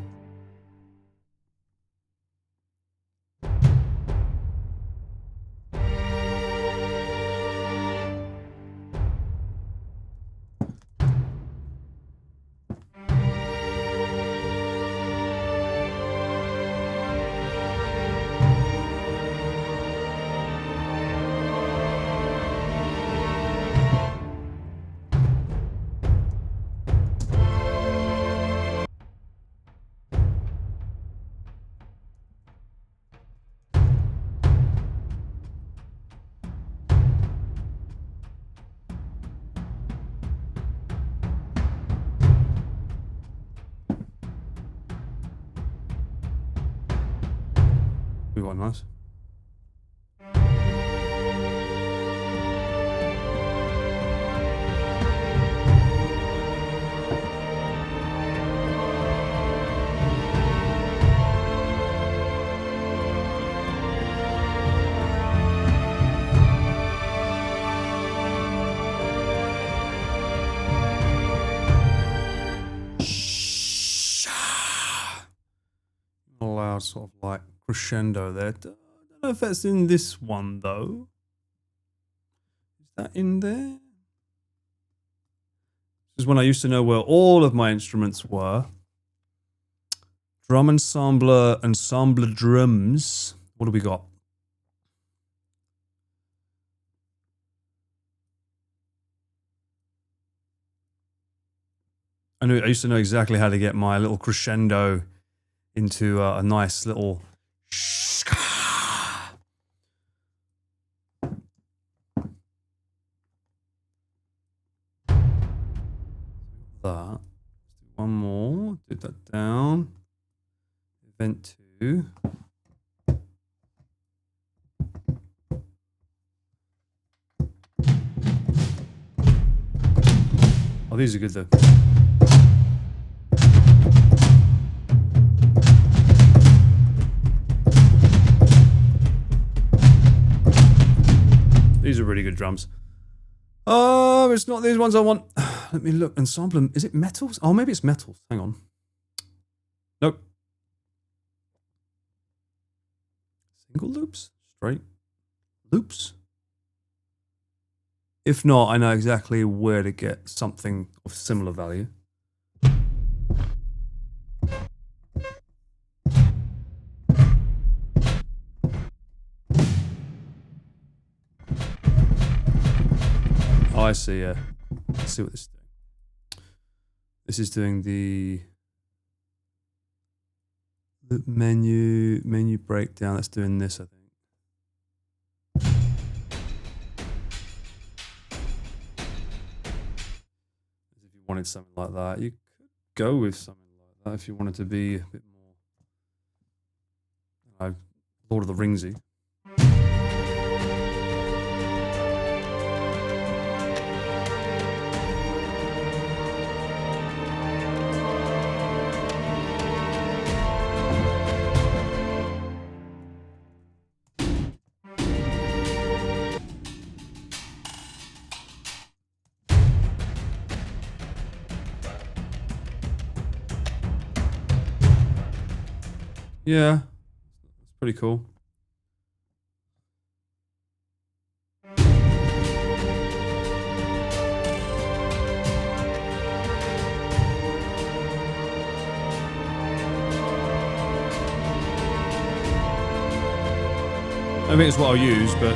We got nice. Loud sort of like crescendo there. Don't know if that's in this one though. Is that in there? This is when I used to know where all of my instruments were. Drum ensemble drums. What do we got? I used to know exactly how to get my little crescendo into a nice little that. One more. Did that down. Event 2. Oh, these are good though. These are really good drums. Oh, it's not these ones I want. Let me look. Ensemble. Is it metals? Oh, maybe it's metals. Hang on. Nope. Single loops? Straight loops? If not, I know exactly where to get something of similar value. Oh, I see, yeah. Let's see what this is doing. This is doing the menu breakdown. That's doing this, I think. If you wanted something like that, you could go with something like that if you wanted to be a bit more Lord of the Ringsy. Yeah, it's pretty cool. I think it's what I'll use, but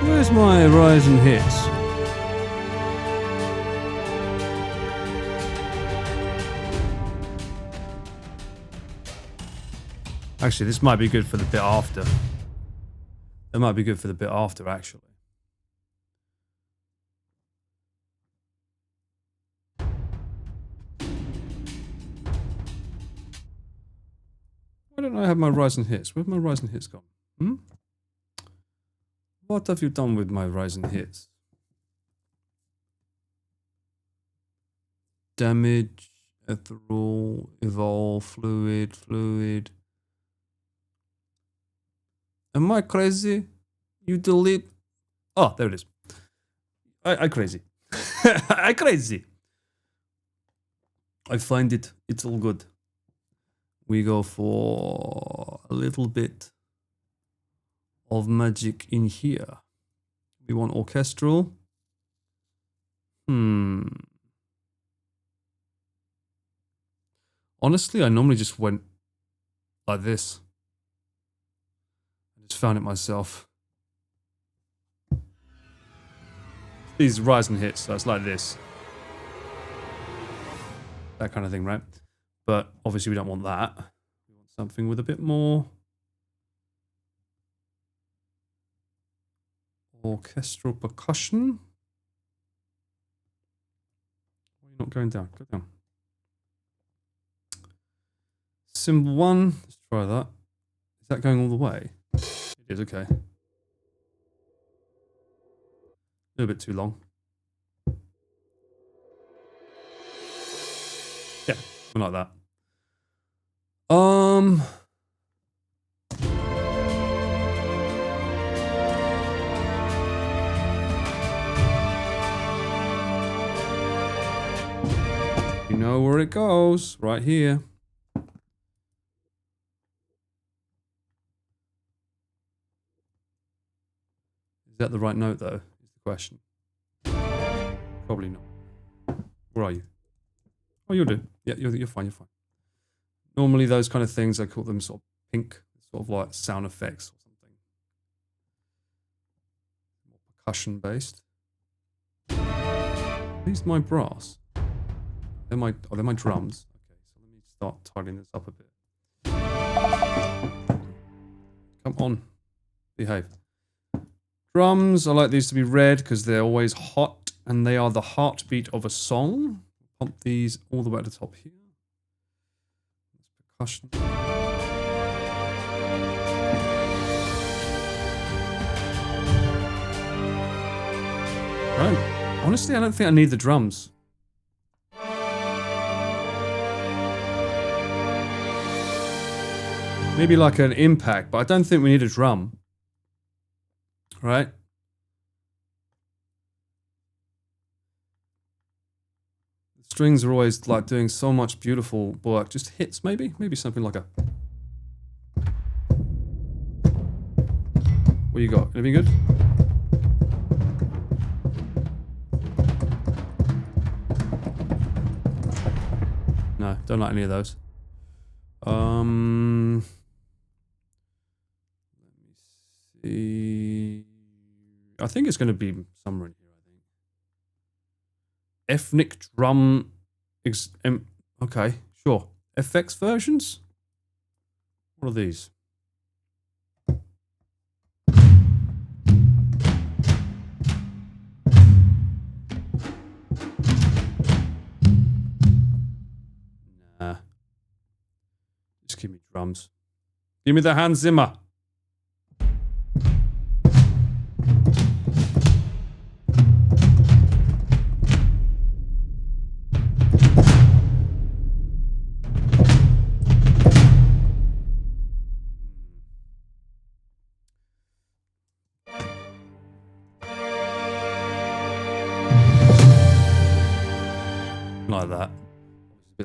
where's my rise and hits? Actually, this might be good for the bit after. It might be good for the bit after, actually. Why don't I have my rise and hits? Where've my rise and hits gone? Hmm? What have you done with my rise and hits? Damage, ethereal, evolve, fluid. Am I crazy? You delete. Oh, there it is. I crazy. I crazy. I find it. It's all good. We go for a little bit of magic in here. We want orchestral. Honestly, I normally just went like this. I just found it myself. These rise and hits, so it's like this. That kind of thing, right? But obviously we don't want that. We want something with a bit more orchestral percussion. Why are you not going down? Go down. Symbol 1. Let's try that. Is that going all the way? It is, okay. A little bit too long. Yeah, something like that. You know where it goes, right here. Is that the right note, though? Is the question. Probably not. Where are you? Oh, you'll do. Yeah, you're fine. You're fine. Normally, those kind of things, I call them sort of pink, sort of like sound effects or something. More percussion based. These my brass. They're my drums. Okay, so let me start tidying this up a bit. Come on, behave. Drums, I like these to be red because they're always hot and they are the heartbeat of a song. Pump these all the way to the top here. Percussion. Right. Honestly, I don't think I need the drums. Maybe like an impact, but I don't think we need a drum. Right? The strings are always like doing so much beautiful work. Just hits, maybe? Maybe something like a... What you got? Anything good? No, don't like any of those. Let me see. I think it's going to be somewhere in here, I think. Ethnic drum. Okay, sure. FX versions? What are these? Nah. Just give me drums. Give me the Hans Zimmer.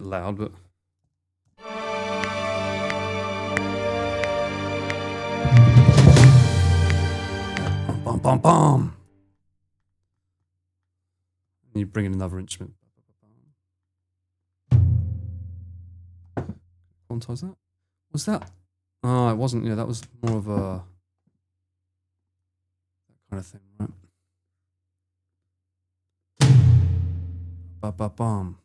bit loud, but. Bum, bum, bum. And you bring in another instrument. Quantize that? What's that? Oh, it wasn't. Yeah, that was more of a that kind of thing, right? Ba ba bum.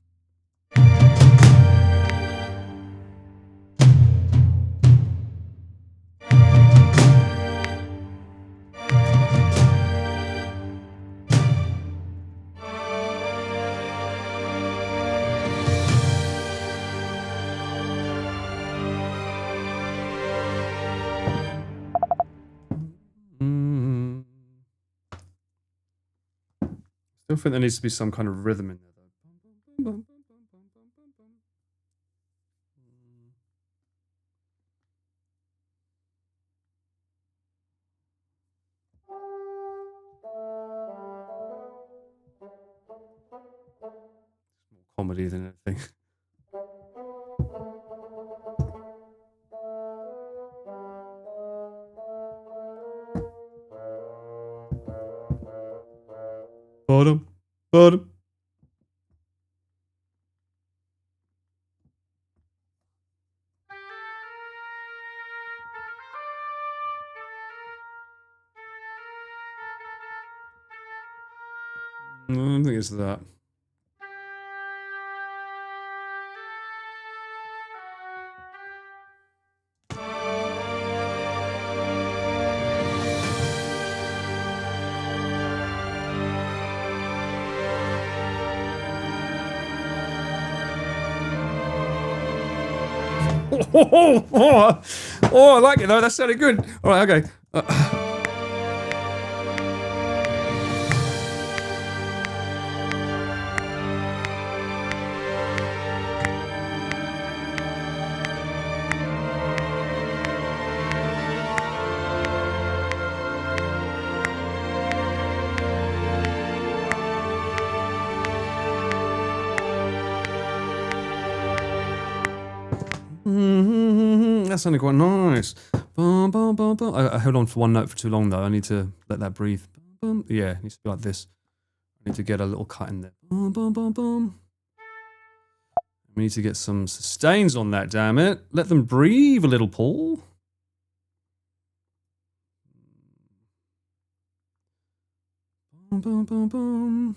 Still think there needs to be some kind of rhythm in there, though. More comedy than anything. Bottom, bottom. I don't think it's that. Oh, I like it though. That sounded good. All right, okay. That sounded quite nice. Bum, bum, bum, bum. I held on for one note for too long though. I need to let that breathe. Bum, bum. Yeah, it needs to be like this. I need to get a little cut in there. Bum, bum, bum, bum. We need to get some sustains on that, damn it. Let them breathe a little, Paul. Bum, bum, bum, bum.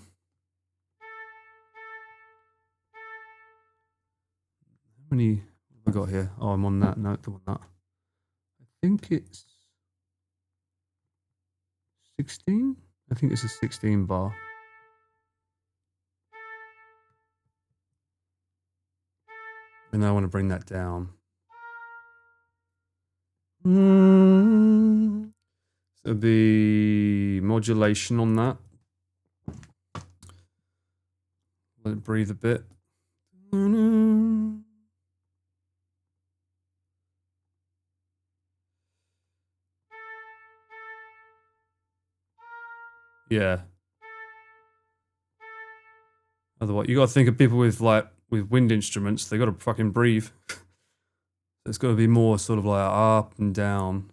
How many have I got here? Oh, I'm on that note, the one that. I think it's 16? I think it's a 16 bar. And I want to bring that down. So the modulation on that. Let it breathe a bit. Yeah. Otherwise, you got to think of people with wind instruments. They got to fucking breathe. So it's got to be more sort of like up and down.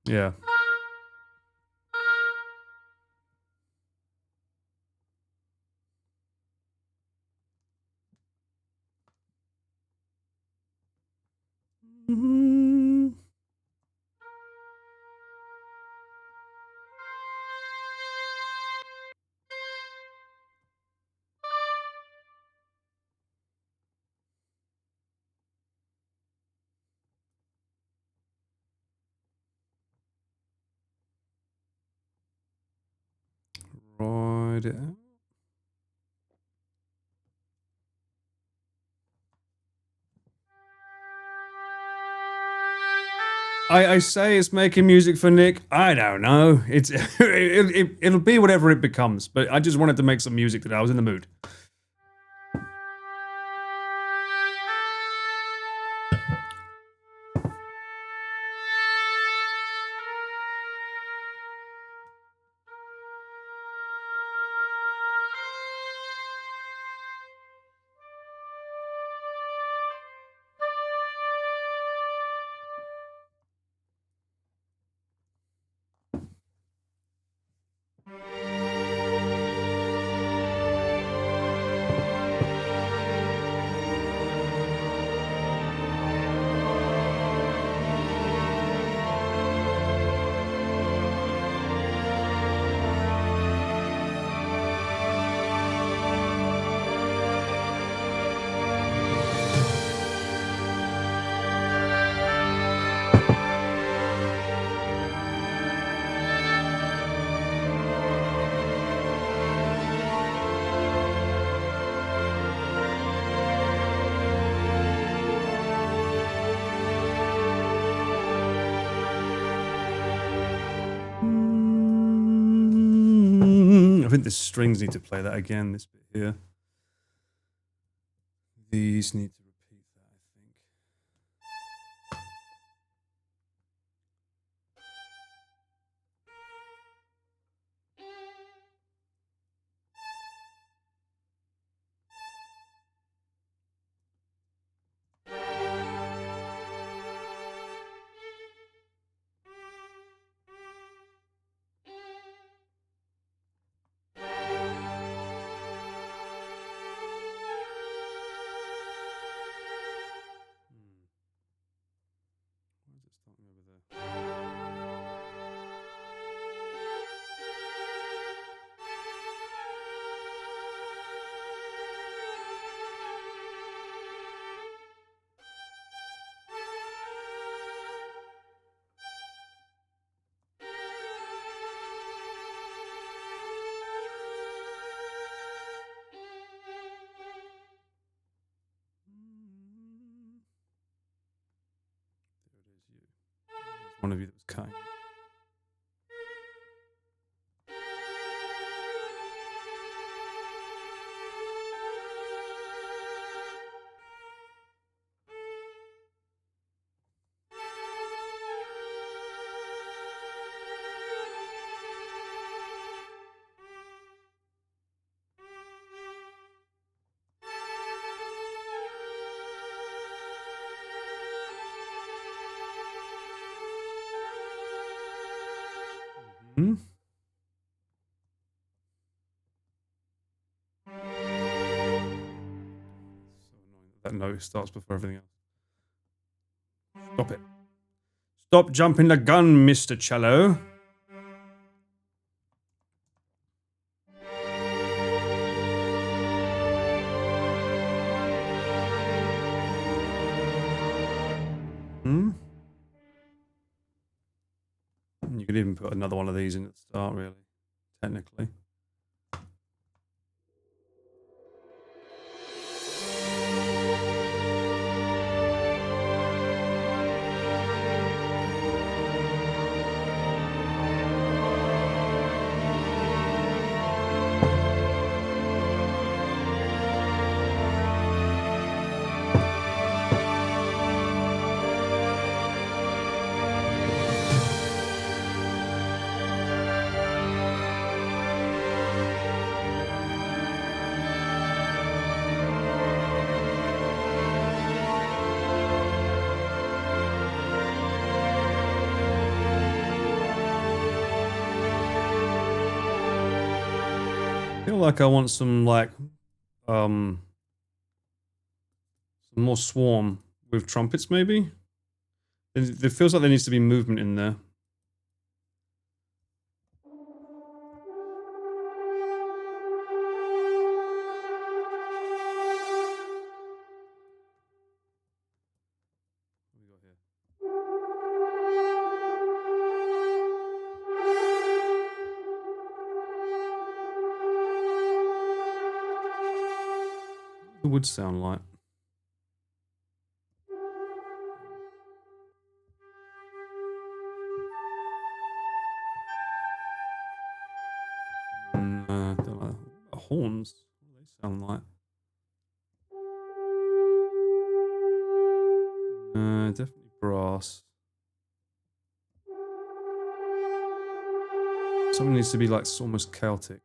Yeah. Ride it out. I say it's making music for Nick. I don't know. It'll be whatever it becomes. But I just wanted to make some music today. I was in the mood. think the strings need to play that again, this bit here. These need to repeat that, I think. Why is it starting over there? There it is, you. There's one of you that was cutting. Hmm? So annoying that note starts before everything else. Stop it. Stop jumping the gun, Mr. Cello. Hmm? You could even put another one of these in at the start, really, technically. I feel like I want some some more swarm with trumpets, maybe. It feels like there needs to be movement in there. What do we got here? What does the wood sound like? Don't know. Horns. What do they sound like? Definitely brass. Something needs to be like almost Celtic.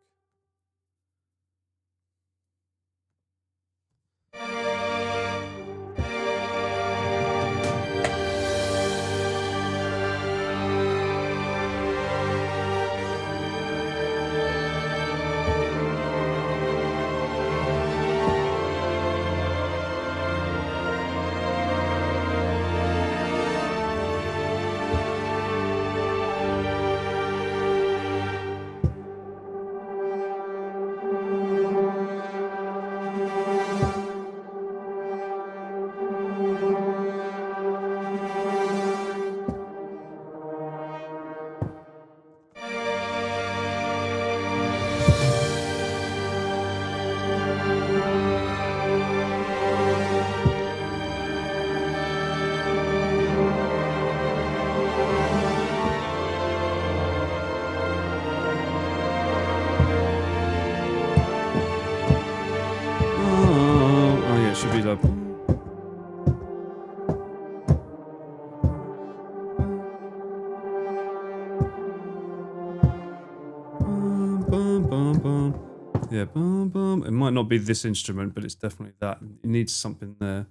Yeah, boom, boom. It might not be this instrument, but it's definitely that. It needs something there.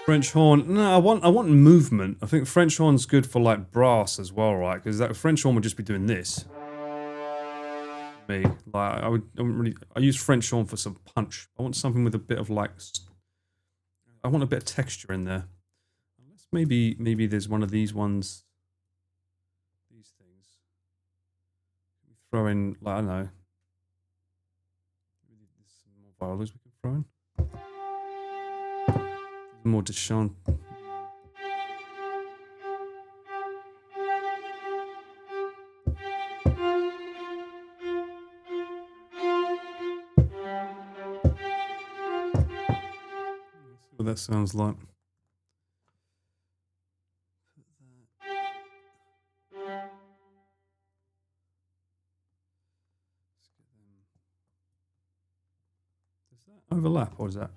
French horn. No, I want movement. I think French horn's good for like brass as well, right? Because that French horn would just be doing this. Me, like I wouldn't really. I use French horn for some punch. I want something with a bit of like. I want a bit of texture in there. Unless maybe there's one of these ones. These things. Throw in like I don't know. There's some more violas we can throw in. More Deschamps. Let's see what that sounds like. Does that overlap or is that?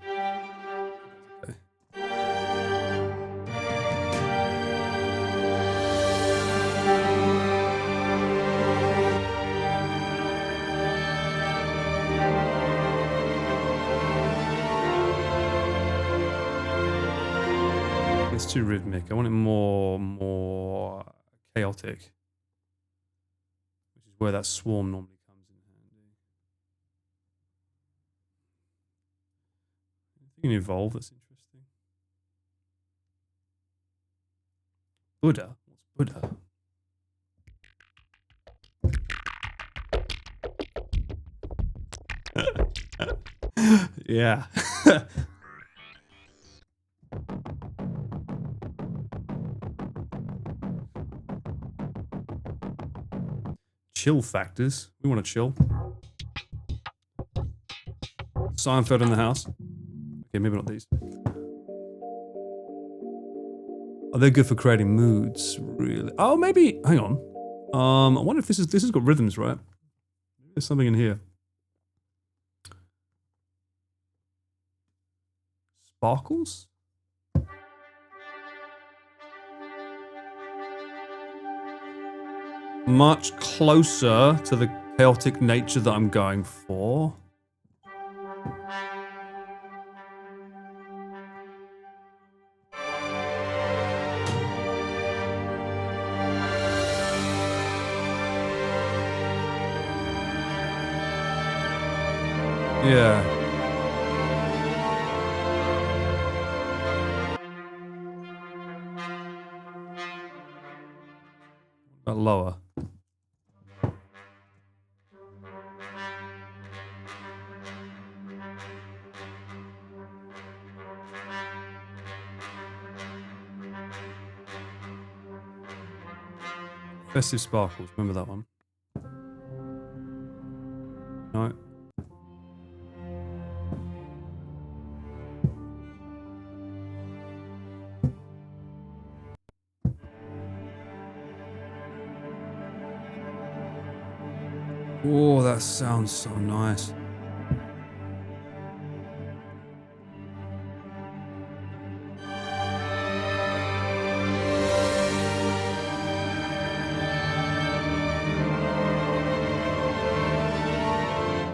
Okay. It's too rhythmic. I want it more chaotic, which is where that swarm normally comes in handy. Anything in Evolve that's interesting? Buddha? What's Buddha? Yeah. Chill factors. We want to chill. Seinfeld in the house. Okay, maybe not these. Oh, they're good for creating moods, really. Oh, maybe. Hang on. I wonder if this has got rhythms, right? There's something in here. Sparkles? Much closer to the chaotic nature that I'm going for. Yeah. But lower. Festive Sparkles, remember that one? No. Oh, that sounds so nice.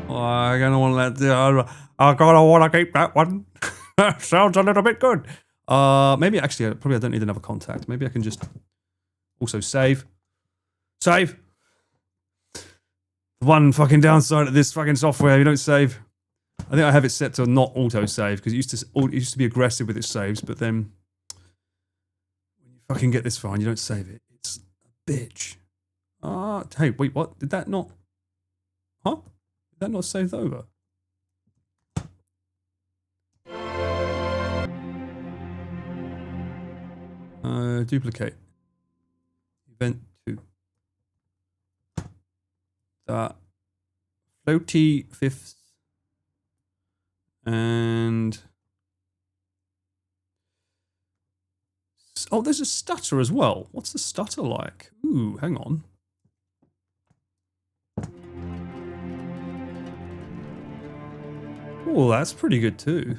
I kind of want to I kind of want to keep that one. That sounds a little bit good. Maybe actually, I don't need another contact. Maybe I can just also save. Save. One fucking downside of this fucking software, you don't save. I think I have it set to not auto save because it used to be aggressive with its saves, but then when you fucking get this far and you don't save it, it's a bitch. Hey, wait, what? Did that not? Huh? Did that not save over? Duplicate. Event 2. Floaty fifths. And Oh, there's a stutter as well. What's the stutter like? Ooh, hang on. Oh, that's pretty good too.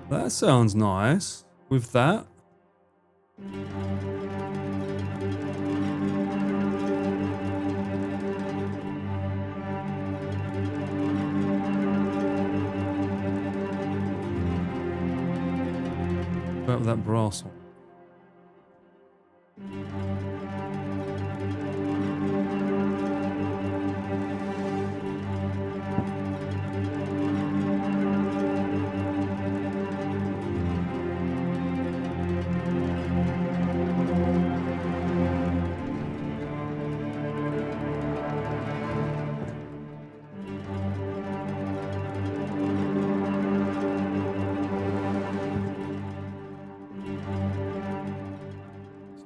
That sounds nice with that. About that brass one.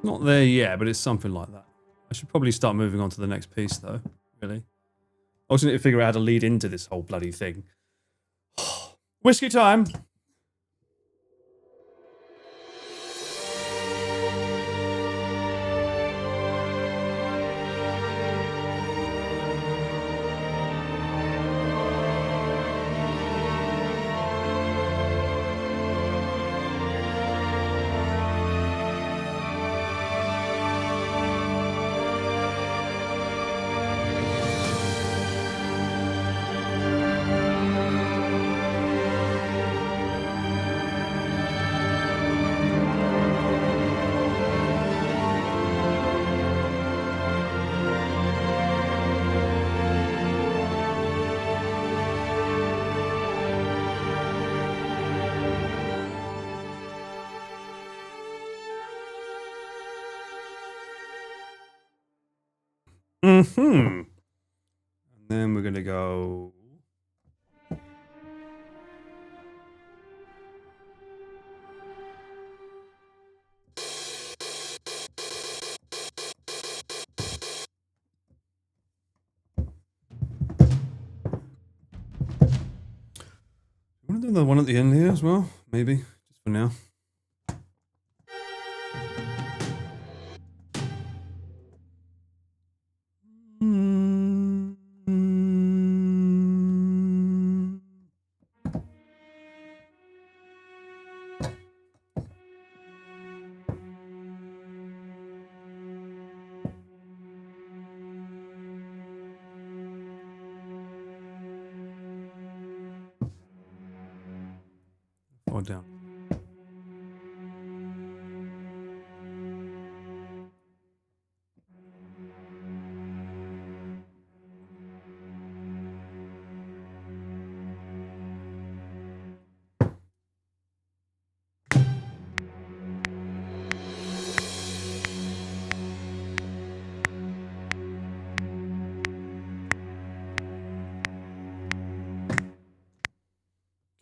Not there yet, but it's something like that. I should probably start moving on to the next piece, though. Really. I also need to figure out how to lead into this whole bloody thing. Whiskey time! And then we're going to go... Want to do the one at the end here as well? Maybe, just for now. Or down.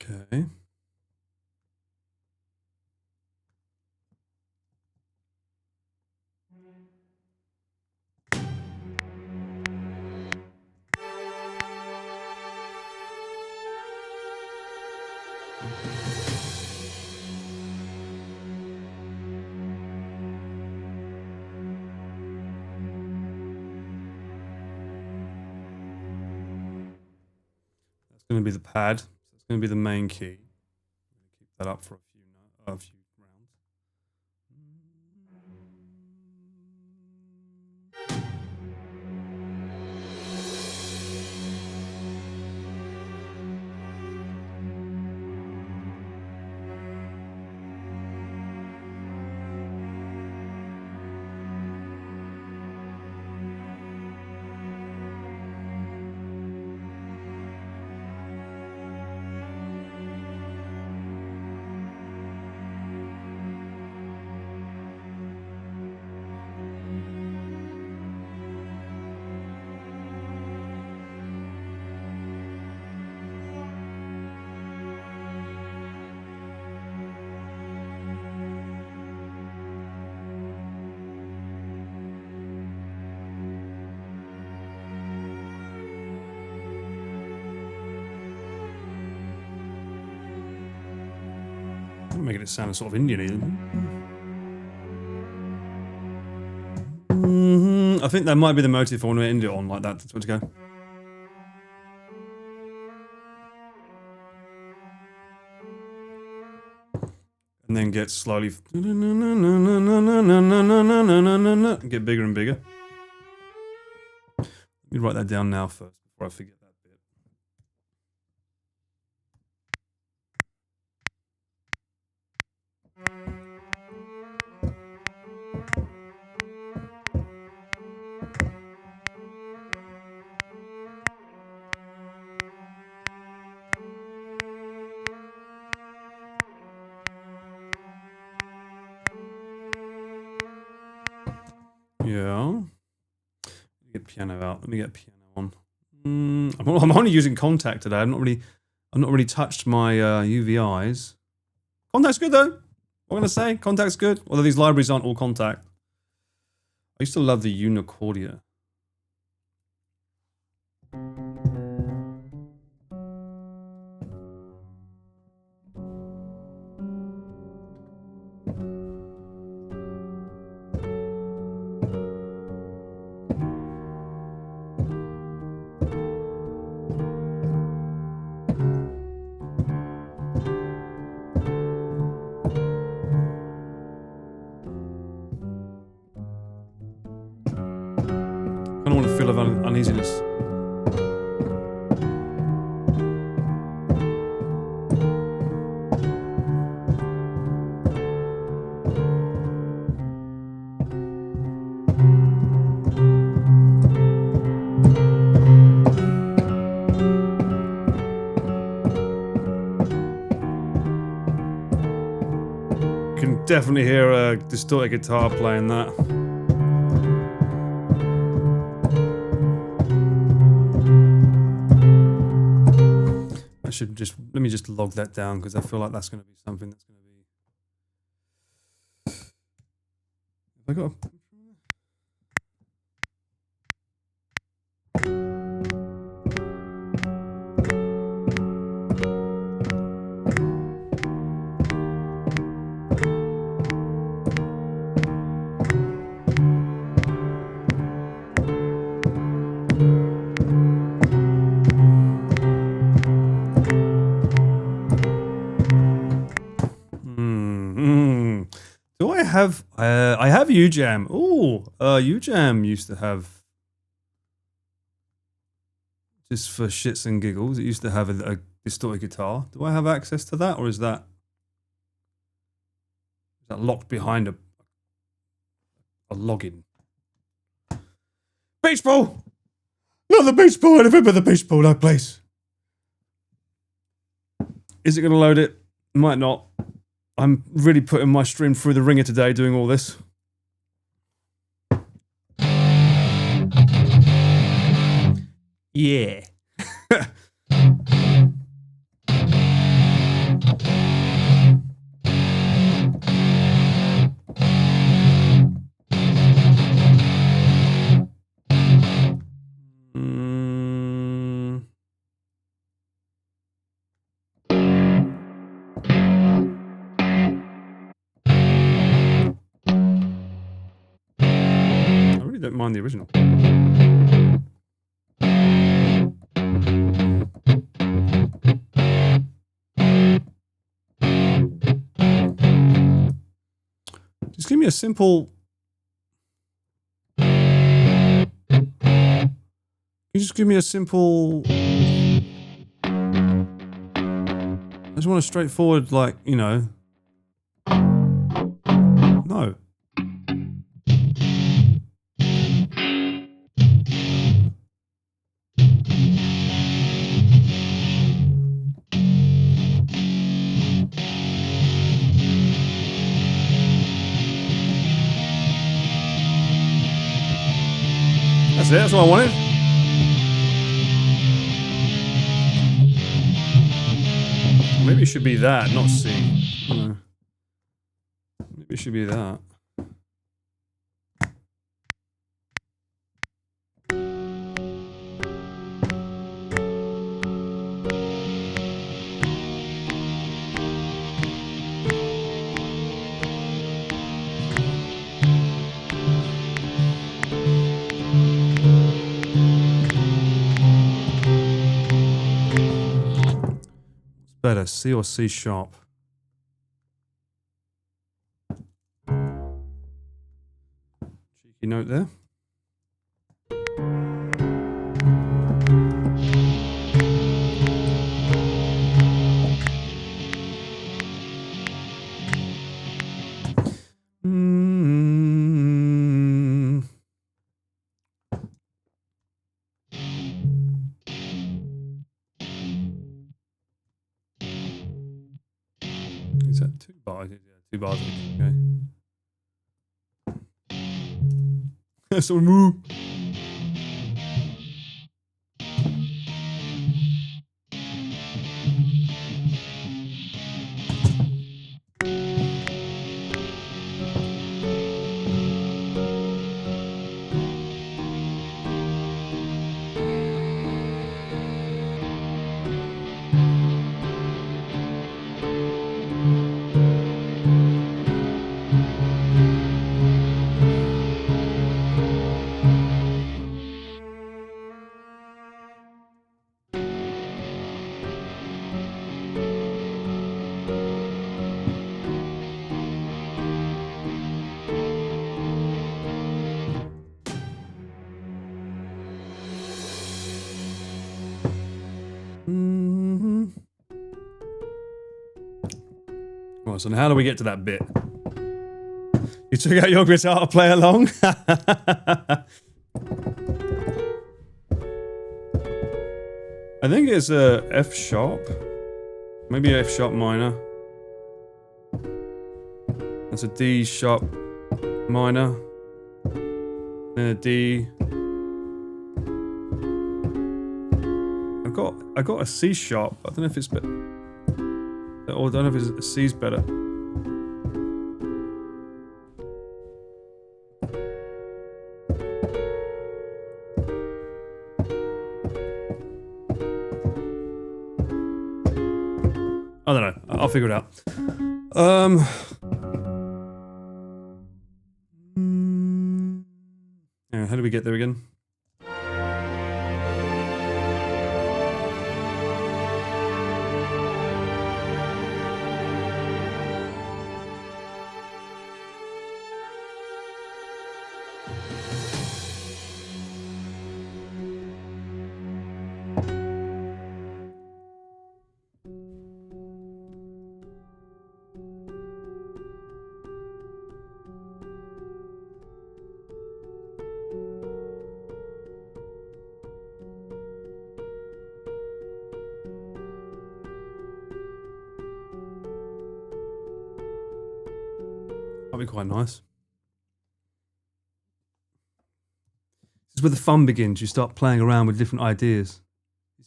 Okay. That's going to be the pad. So it's going to be the main key. I'm going to keep that up for a few rounds. I'm making it sound sort of Indian. I think that might be the motive I want to end it on, like that. That's where to go. And then get slowly... get bigger and bigger. Let me write that down now first, before I forget that bit. Yeah. Let me get piano out. Let me get piano on. I'm only using contact today. I've not really touched my UVIs. Contact's good though. What am I gonna say? Contact's good. Although these libraries aren't all contact. I used to love the Unicordia. I don't want to feel of uneasiness. You can definitely hear a distorted guitar playing that. Let me just log that down because I feel like that's going to be something that's going to be. Have I got Do I have? I have UJam. Ooh, UJam used to have, just for shits and giggles, it used to have a distorted guitar. Do I have access to that, or is that locked behind a login? Baseball! Not the baseball! I remember the baseball, that place. Is it going to load it? Might not. I'm really putting my stream through the ringer today doing all this. Yeah. Don't mind the original. Just give me a simple. Can you just give me a simple. I just want a straightforward, like, you know. No. That's it, that's what I wanted. Maybe it should be that, not C. No. Maybe it should be that. better, C or C sharp? Cheeky note there. Is that 2 bars? Yeah, 2 bars. Okay. So move. Right, so now how do we get to that bit? You took out your guitar to play along? I think it's a F sharp. Maybe F sharp minor. That's a D sharp minor. Then a D. I got a C sharp. I don't know if it's better. Or I don't know if a C's better. I don't know. I'll figure it out. Yeah, how do we get there again? That'd be quite nice. This is where the fun begins. You start playing around with different ideas.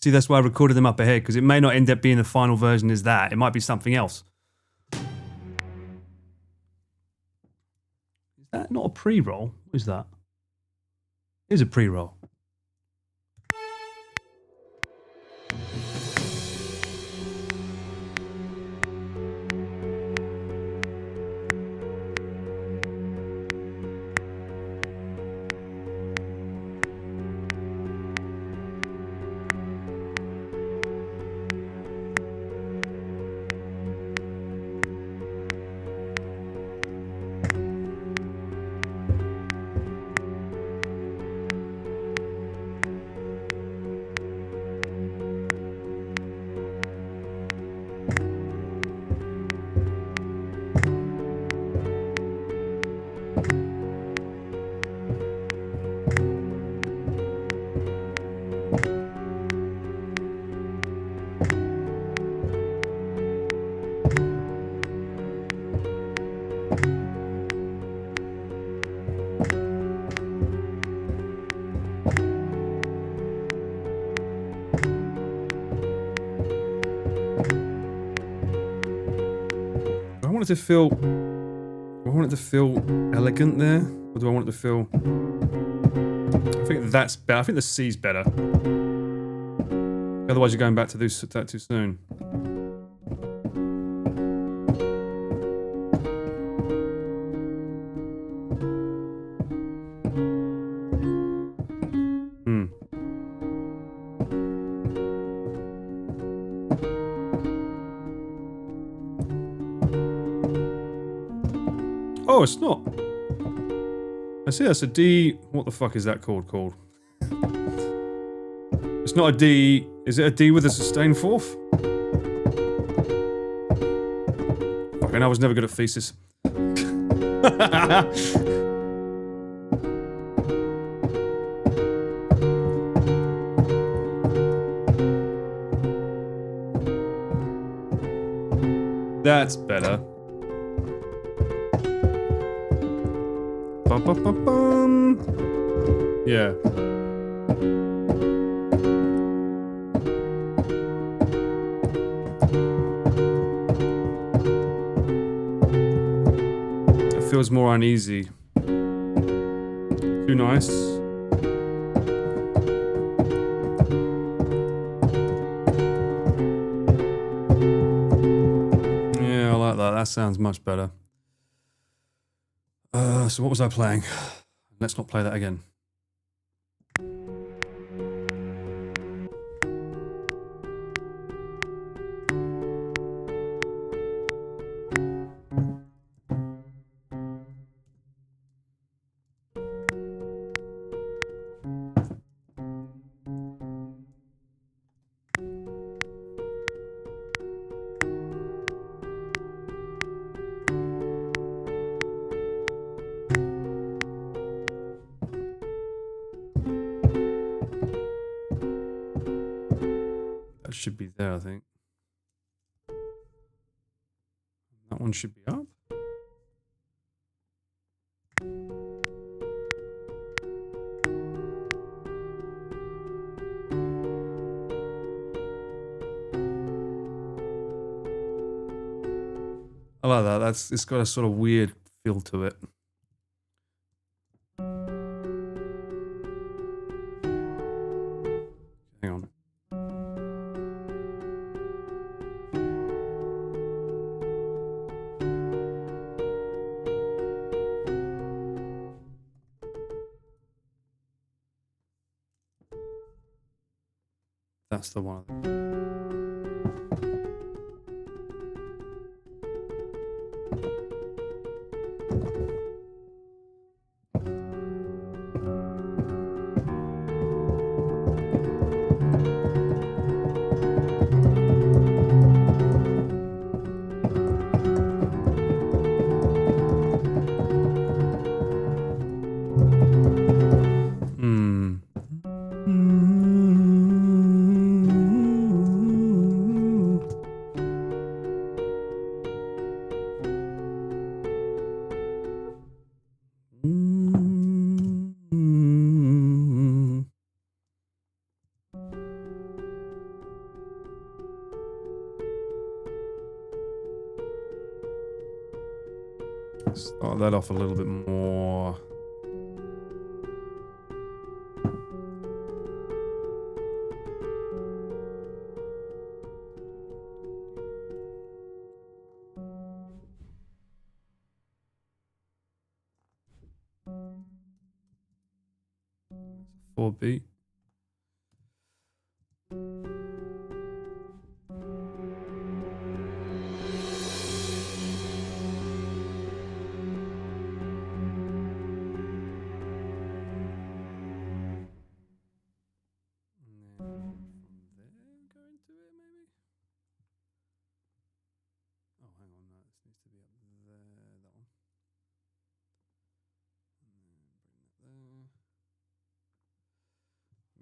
See, that's why I recorded them up ahead, because it may not end up being the final version is that. It might be something else. Is that not a pre-roll? What is that? It is a pre-roll. Want it to feel? Do I want it to feel elegant there, or do I want it to feel? I think that's better. I think the C's better. Otherwise, you're going back to that too soon. Oh, it's not. I see that's a D. What the fuck is that called? It's not a D. Is it a D with a sustained fourth? Fucking I was never good at thesis. That's better. Bum, bum, bum, bum. Yeah. It feels more uneasy. Too nice. Yeah, I like that. That sounds much better. So what was I playing? Let's not play that again. That should be there, I think. That one should be up. I like that. It's got a sort of weird feel to it. Hang on. That's the one. Start that off a little bit more. Four beat.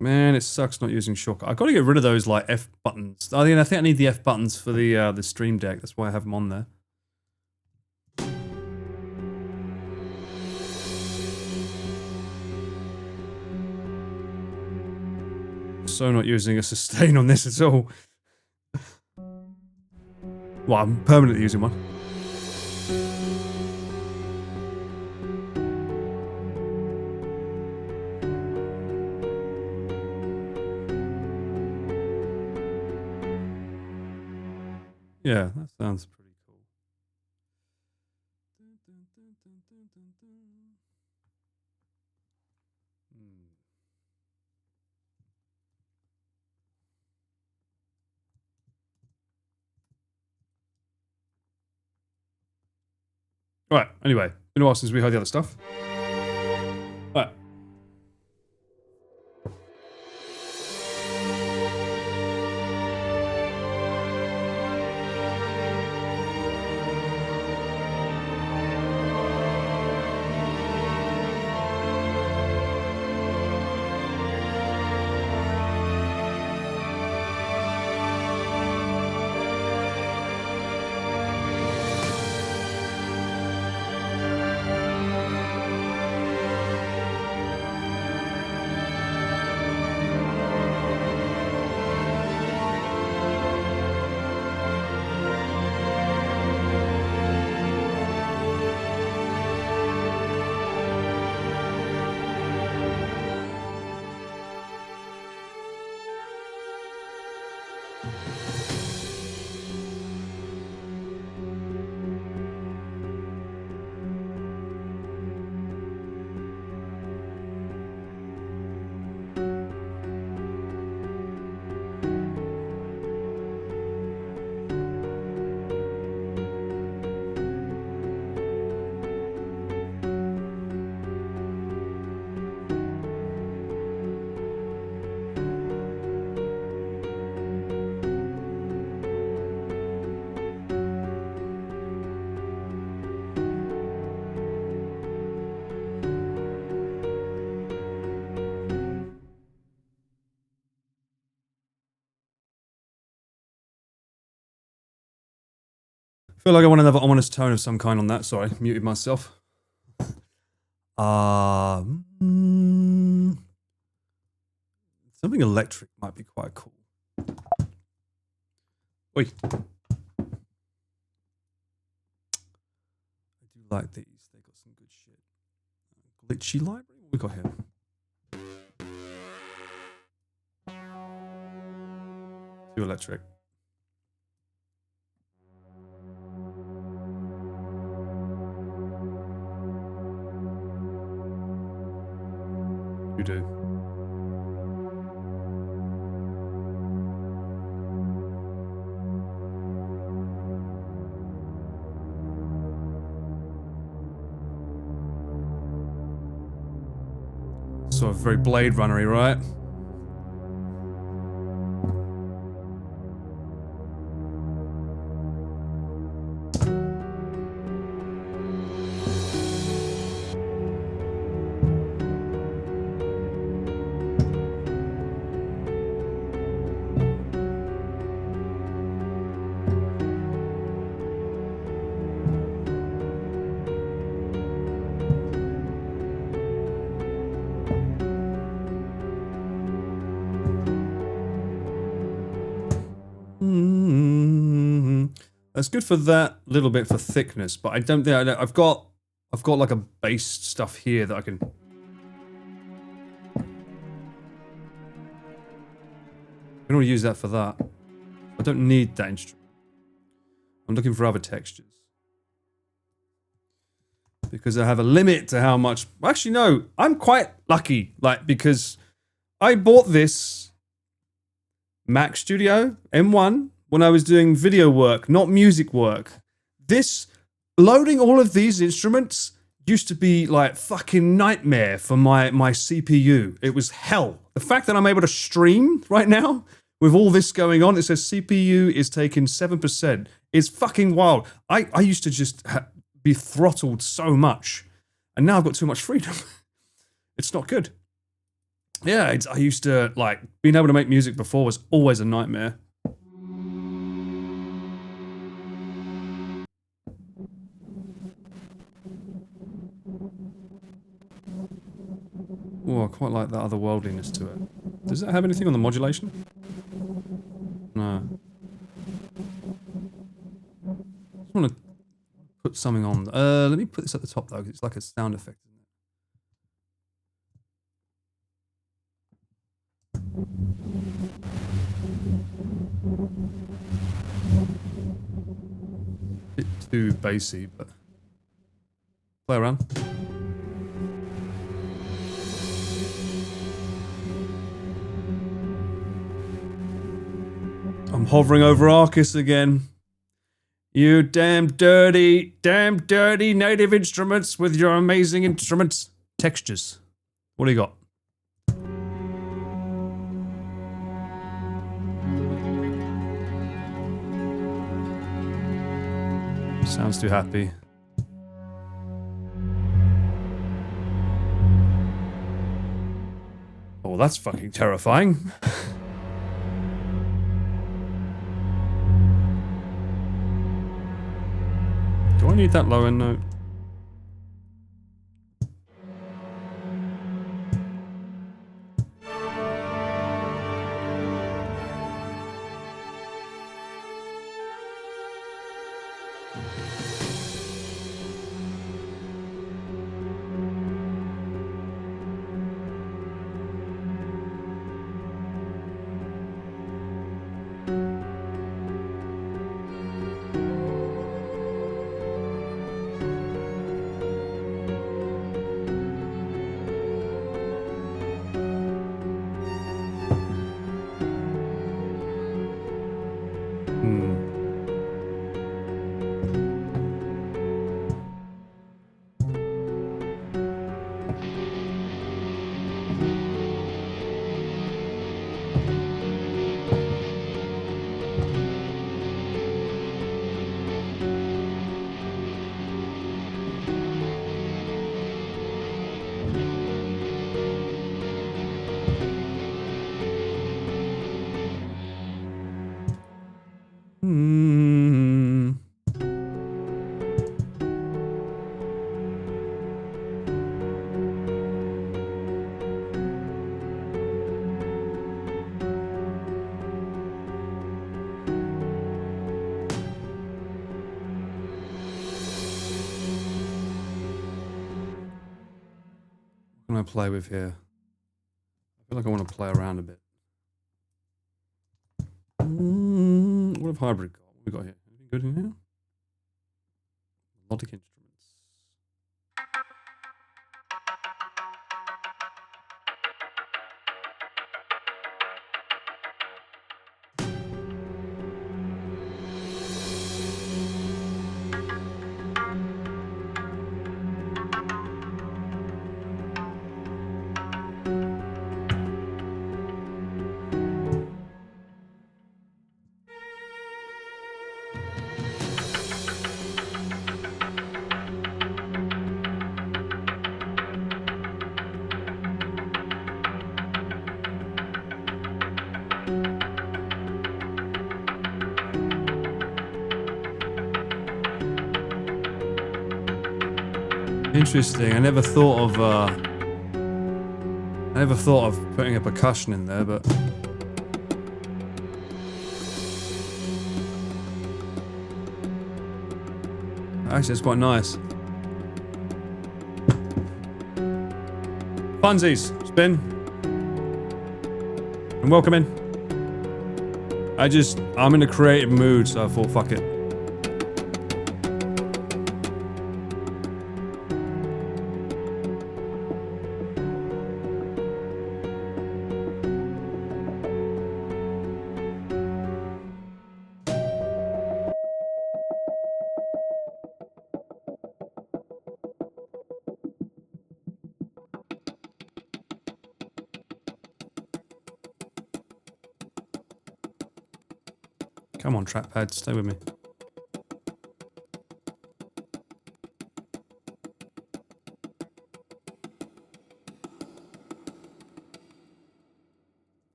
Man, it sucks not using shortcut. I've got to get rid of those like F buttons. I think I need the F buttons for the Stream Deck. That's why I have them on there. So not using a sustain on this at all. Well, I'm permanently using one. Yeah, that sounds pretty cool. Right, anyway, Been a while since we heard the other stuff. Right. Feel like I want another ominous tone of some kind on that. Sorry, muted myself. Something electric might be quite cool. Oi. I do like these. They got some good shit. Glitchy library? What we got here? Too electric. You do. Sort of very Blade Runner-y, right? That's good for that little bit for thickness, but I don't think I've got like a bass stuff here that I can. I don't want to use that for that. I don't need that instrument. I'm looking for other textures because I have a limit to how much. Actually, no, I'm quite lucky, like because I bought this Mac Studio M1. When I was doing video work, not music work. This, loading all of these instruments used to be like fucking nightmare for my CPU. It was hell. The fact that I'm able to stream right now with all this going on, it says CPU is taking 7%. It's fucking wild. I used to just be throttled so much. And now I've got too much freedom. It's not good. Yeah, I used to, like, being able to make music before was always a nightmare. Oh, I quite like that otherworldliness to it. Does that have anything on the modulation? No. I just want to put something on. Let me put this at the top though, because it's like a sound effect, isn't it? Bit too bassy, but play around. I'm hovering over Arcus again. You damn dirty native instruments with your amazing instruments. Textures. What do you got? Sounds too happy. Oh, that's fucking terrifying. Do I need that low end note? What can I play with here? I feel like I want to play around a bit. What have hybrid got? What have we got here? Anything good in here? Melodic instruments. Interesting. I never thought of putting a percussion in there, but actually it's quite nice. Funsies, spin. And welcome in. I'm in a creative mood, so I thought fuck it. Come on, trackpad, stay with me.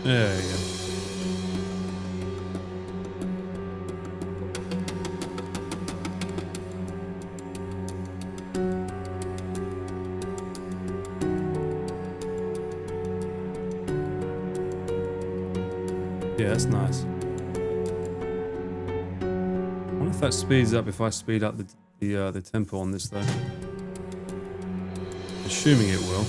There you go. Yeah, that's nice. I wonder if that speeds up if I speed up the tempo on this though. Assuming it will.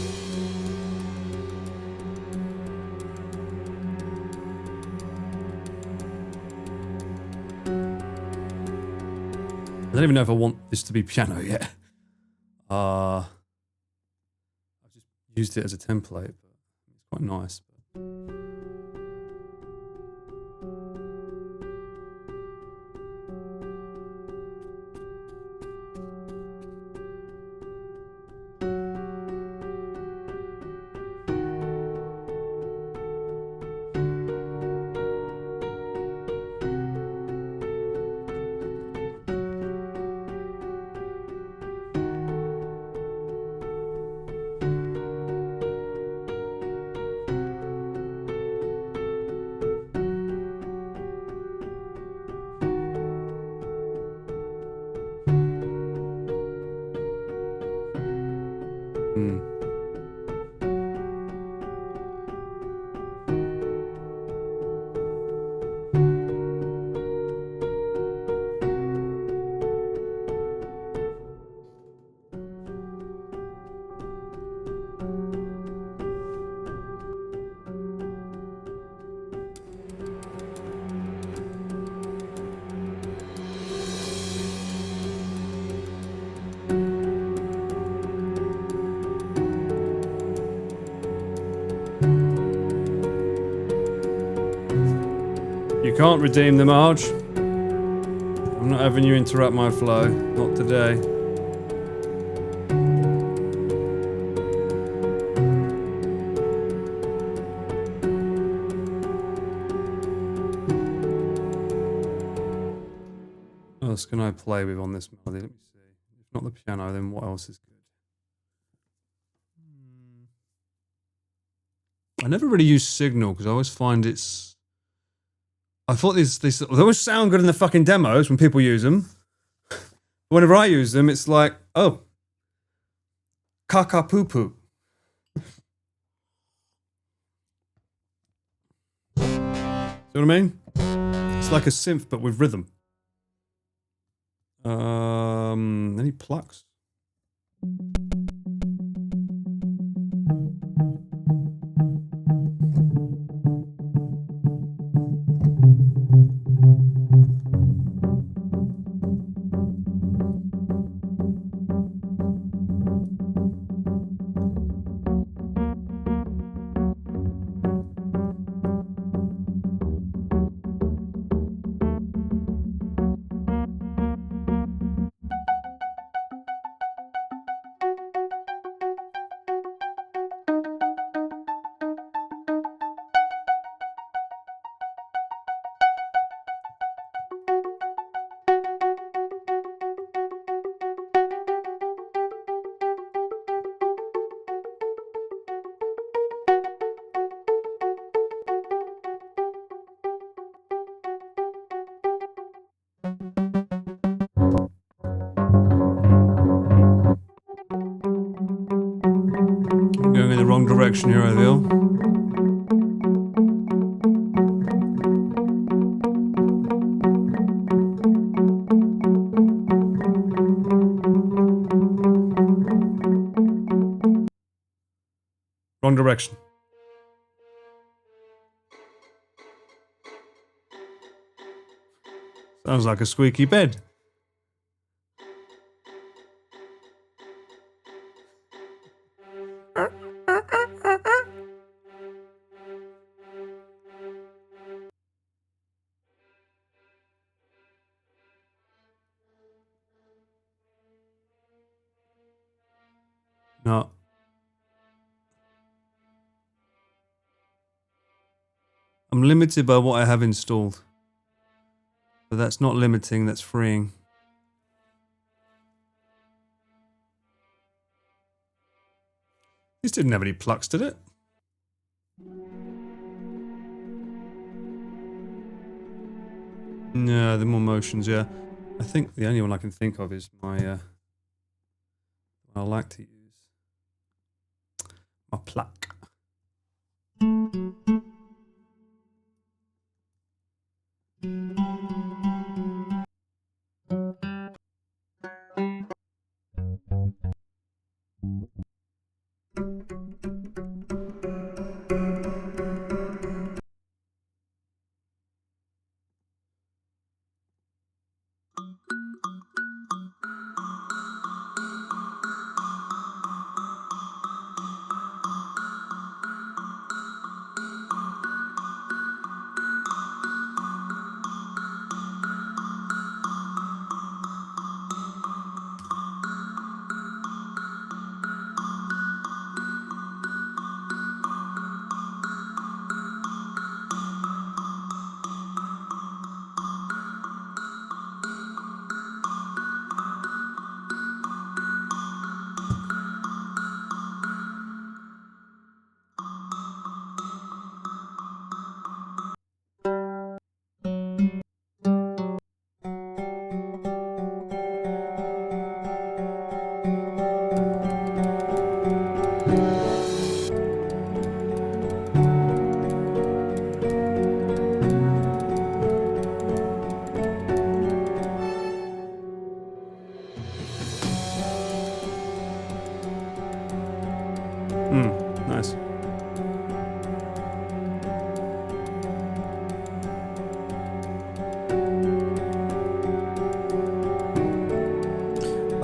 I don't even know if I want this to be piano yet. I've just used it as a template, but it's quite nice. Hmm. You can't redeem the Marge. I'm not having you interrupt my flow. Not today. What else can I play with on this melody? Let me see. If not the piano, then what else is good? I never really use Signal because I always find it's... I thought they always sound good in the fucking demos when people use them. Whenever I use them, it's like, oh, caca poo poo. See what I mean? It's like a synth but with rhythm. Any plucks? I'm going in the wrong direction here, I feel. Wrong direction. Sounds like a squeaky bed. No. I'm limited by what I have installed. But that's not limiting, that's freeing. This didn't have any plucks, did it? No, the more motions, yeah. I think the only one I can think of is my, I like to use. My pluck.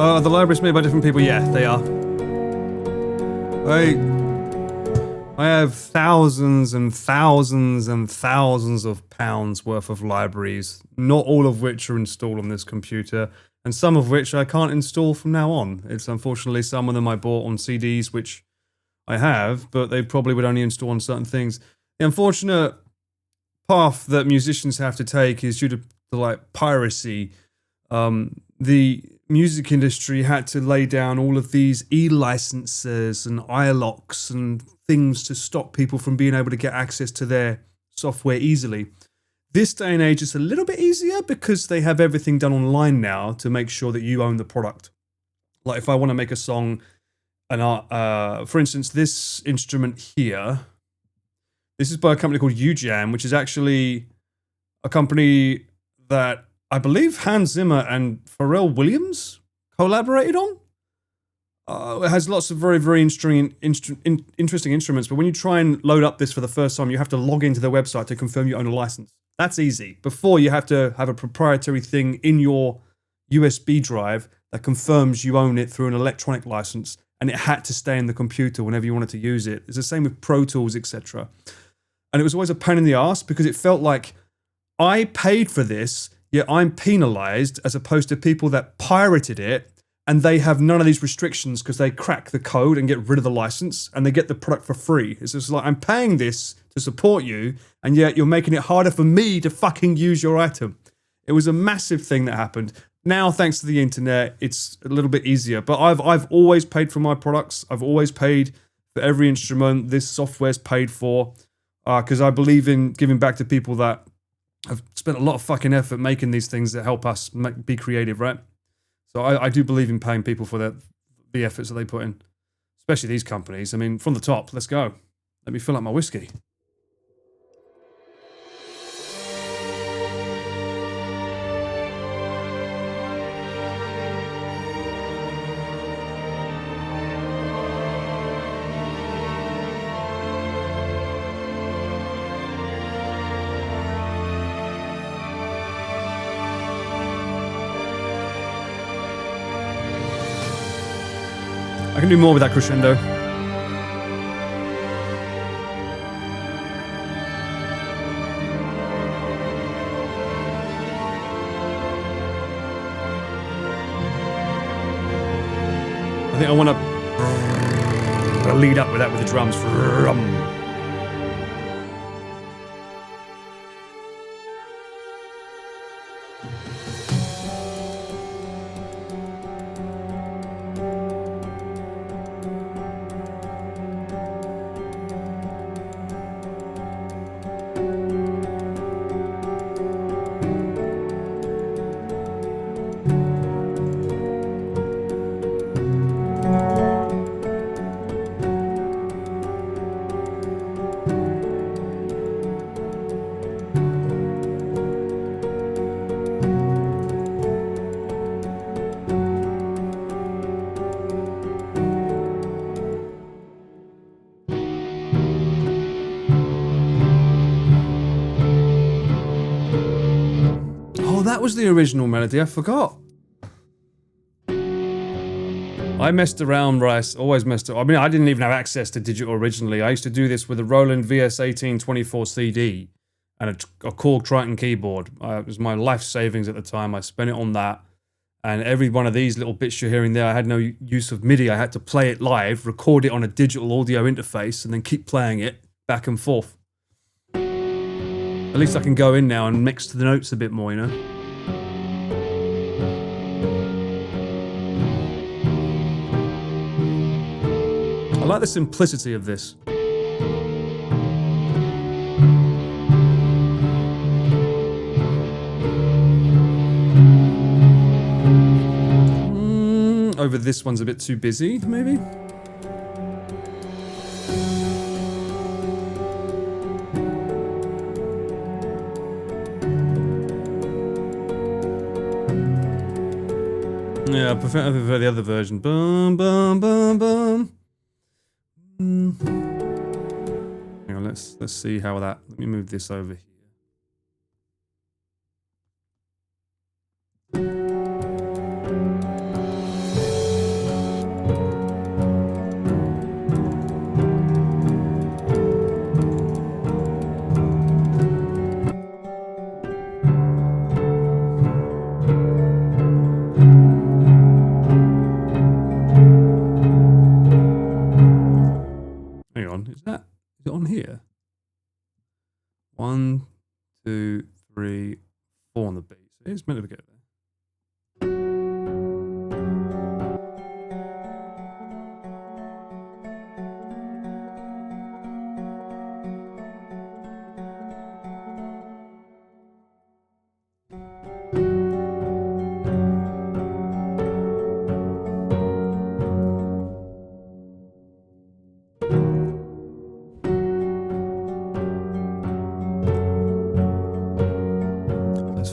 The library's made by different people. Yeah, they are. I have thousands and thousands and thousands of pounds worth of libraries, not all of which are installed on this computer, and some of which I can't install from now on. It's unfortunately some of them I bought on CDs, which I have, but they probably would only install on certain things. The unfortunate path that musicians have to take is due to like piracy. The music industry had to lay down all of these e-licenses and iLocks and things to stop people from being able to get access to their software easily. This day and age, it's a little bit easier because they have everything done online now to make sure that you own the product. Like if I want to make a song, and for instance, this instrument here, this is by a company called UJam, which is actually a company that I believe Hans Zimmer and Pharrell Williams collaborated on. It has lots of very, very interesting instruments, but when you try and load up this for the first time, you have to log into their website to confirm you own a license. That's easy. Before, you have to have a proprietary thing in your USB drive that confirms you own it through an electronic license, and it had to stay in the computer whenever you wanted to use it. It's the same with Pro Tools, etc. And it was always a pain in the ass because it felt like I paid for this, yet I'm penalized, as opposed to people that pirated it and they have none of these restrictions because they crack the code and get rid of the license and they get the product for free. It's just like, I'm paying this to support you, and yet you're making it harder for me to fucking use your item. It was a massive thing that happened. Now, thanks to the internet, it's a little bit easier. But I've always paid for my products. I've always paid for every instrument. This software's paid for because I believe in giving back to people that have spent a lot of fucking effort making these things that help us be creative, right? So I do believe in paying people for the efforts that they put in, especially these companies. I mean, from the top, let's go. Let me fill up my whiskey. I can do more with that crescendo. I think I want to lead up with that with the drums. That was the original melody, I forgot. I messed around, Rice, always messed around. I mean, I didn't even have access to digital originally. I used to do this with a Roland VS1824 CD and a Korg Triton keyboard. It was my life savings at the time. I spent it on that. And every one of these little bits you're hearing there, I had no use of MIDI. I had to play it live, record it on a digital audio interface, and then keep playing it back and forth. At least I can go in now and mix to the notes a bit more, you know? I like the simplicity of this. Over this one's a bit too busy, maybe? Yeah, I prefer the other version. Boom, boom, boom, boom. Hang on, let's see how that. Let me move this over here.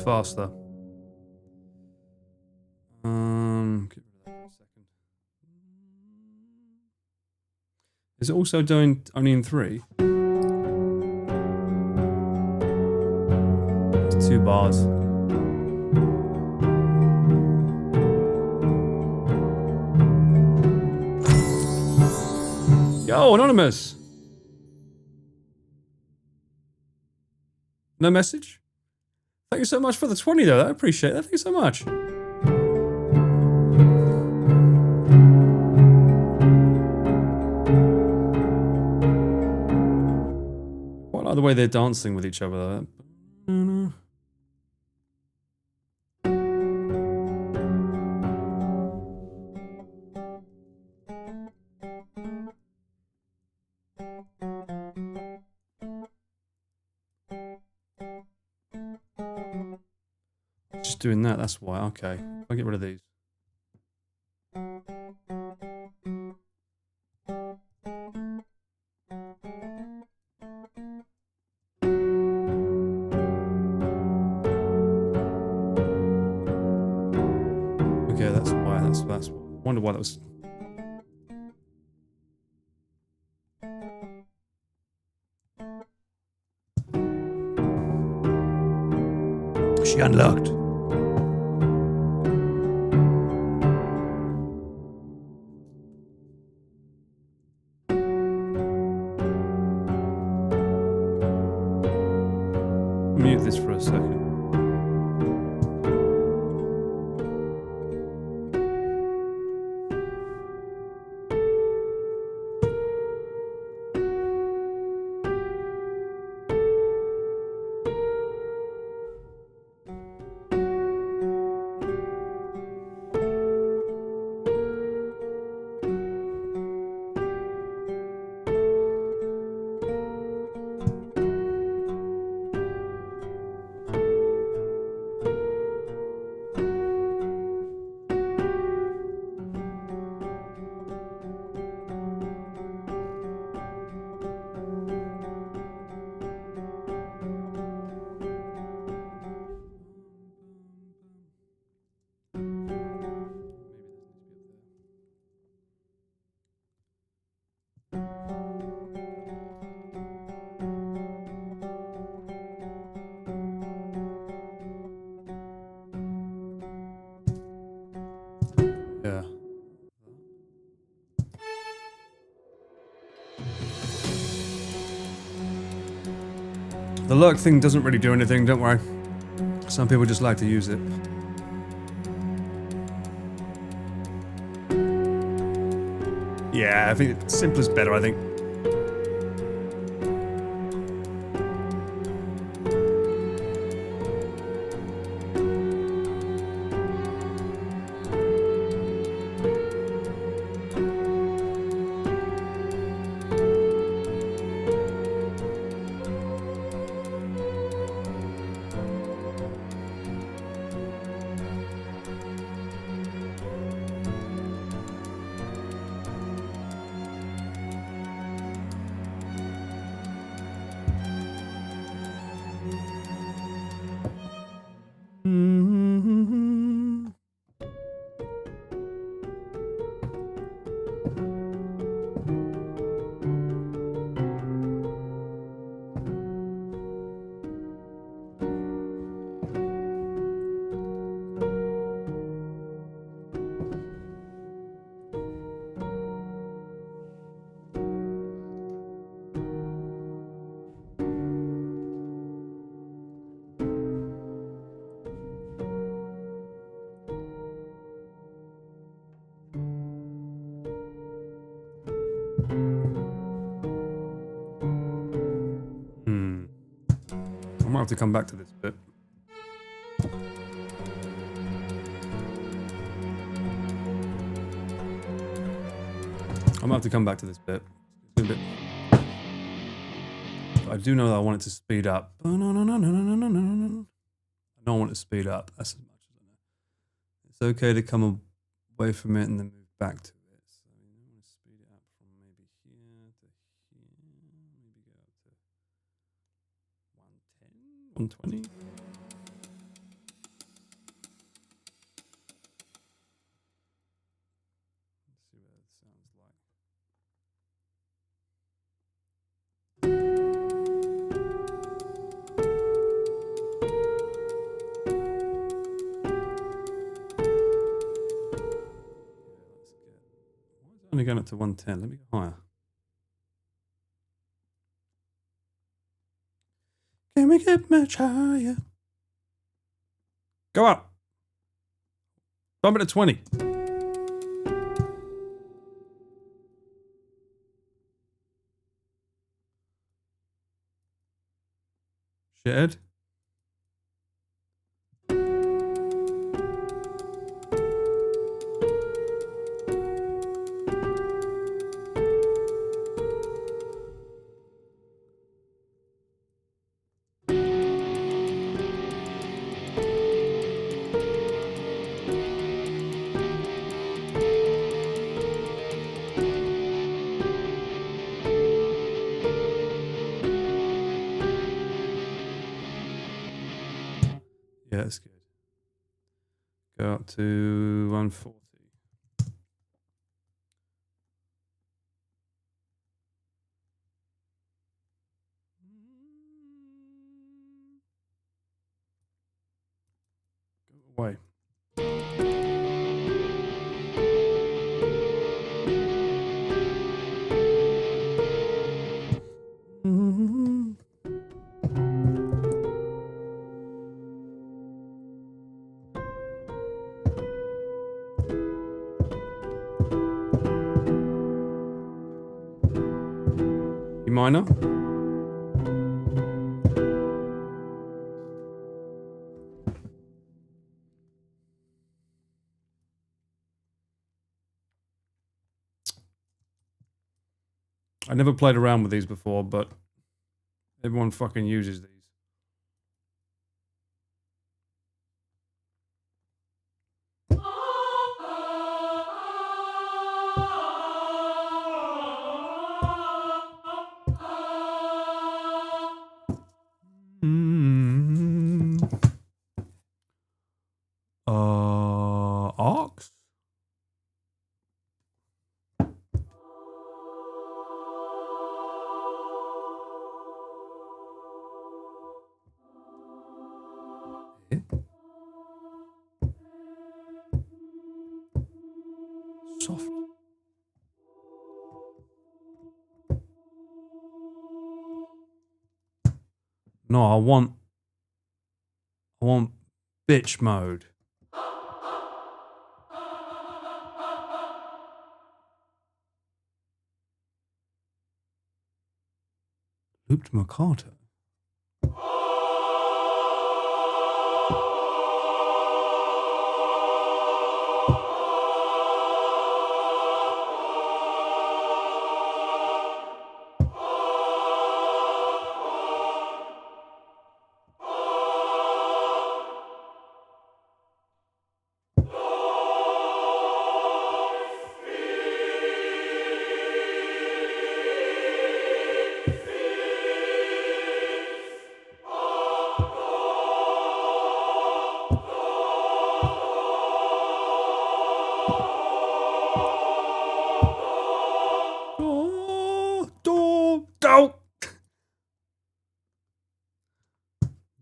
faster. Get rid of that for a second. Is it also doing only in 3? It's 2 bars. Yo, anonymous. No message? Thank you so much for the 20 though. I appreciate that. Thank you so much. Quite like the way they're dancing with each other. Just doing that, that's why. Okay. I'll get rid of these. Okay, that's why. That's why. I wonder why that was. She unlocked. Mute this for a second. Yeah. The lurk thing doesn't really do anything, don't worry. Some people just like to use it. Yeah, I think simpler is better, I think. I might have to come back to this bit. I might have to come back to this bit. It's a bit. But I do know that I want it to speed up. I don't want it to speed up. That's as much as I know. It's okay to come away from it and then move back to it. So you want to speed it up from maybe here to here. Maybe go up to 110, 120. sounds like. Only going up to 110. Let me go higher. Can we get much higher? Go up. Bump it to 20. Shithead. Yeah, that's good. Go up to 140. Go away. E minor. I never played around with these before, but everyone fucking uses these. Arcs? Soft. No, I want bitch mode. Looped Mercato.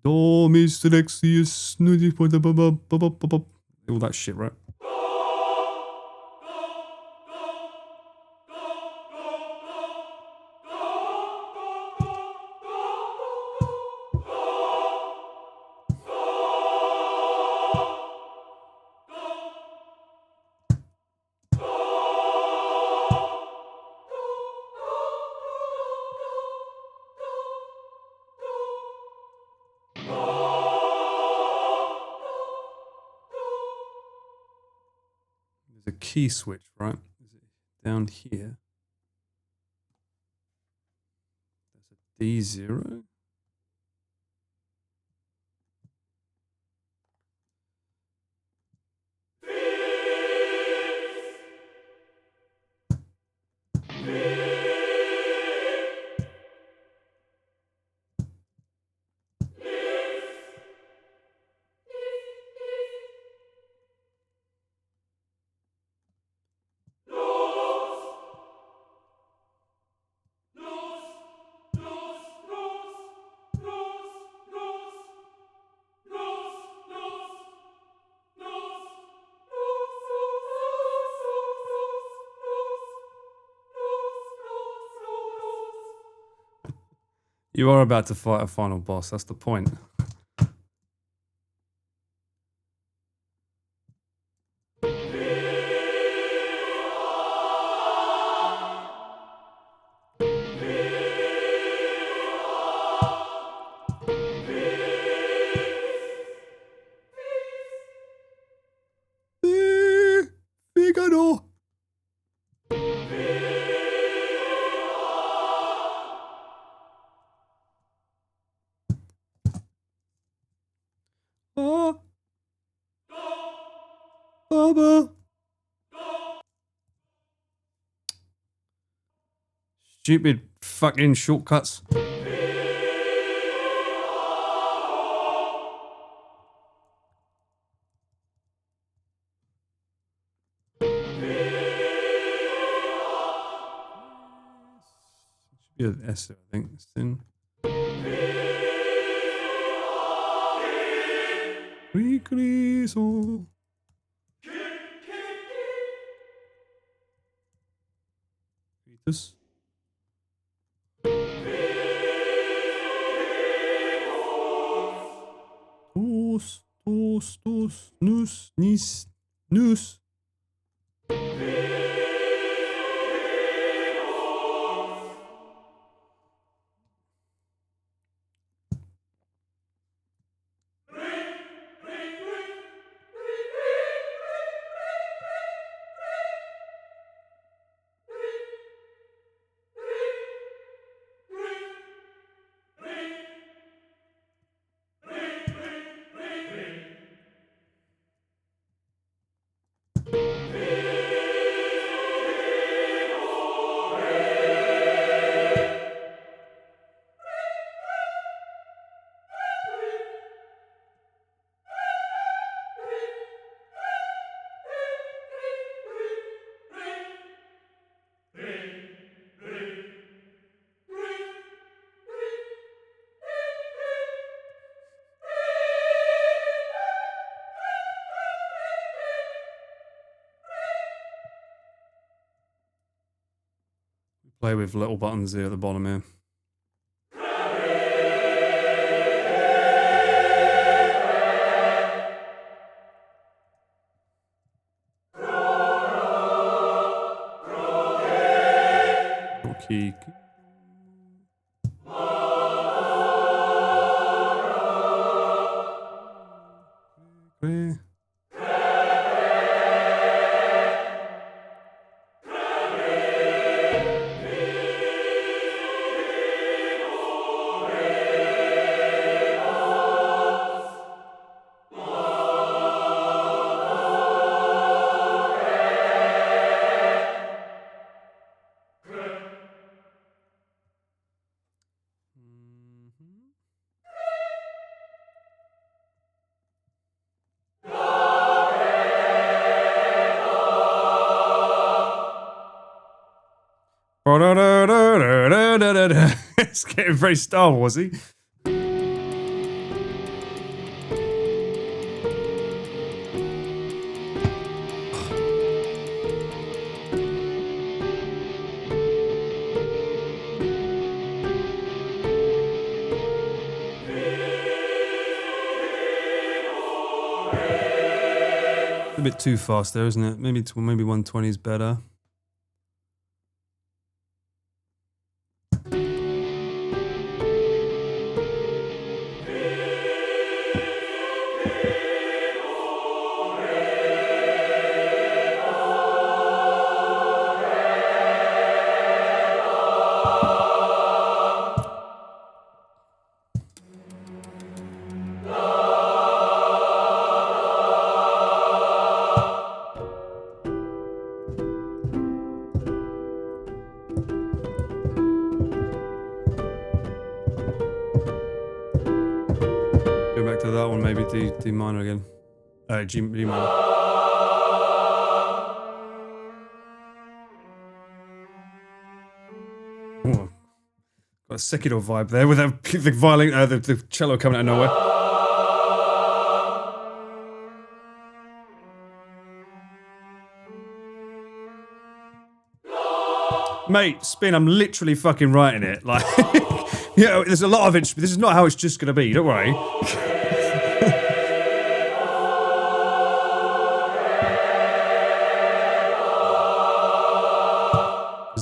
Do, Mr. Lexius, all that shit, right? There's a key switch, right? Is it down here? There's a D0. You are about to fight a final boss, that's the point. Figaro. Oh. Baba. Stupid fucking shortcuts. Should be an S, I think. Sin. Regreso. Vitus. Tos, nus, nis, nus. Play with little buttons here at the bottom here. Okay. It's getting very Star Warsy. A bit too fast there, isn't it? Maybe 120 is better. To that one, maybe D minor again. G minor. Ooh. Got a Sekiro vibe there with the violin, the cello coming out of nowhere. Mate, Spin, I'm literally fucking writing it. Like, Yeah, there's a lot of it. This is not how it's just going to be. Don't worry.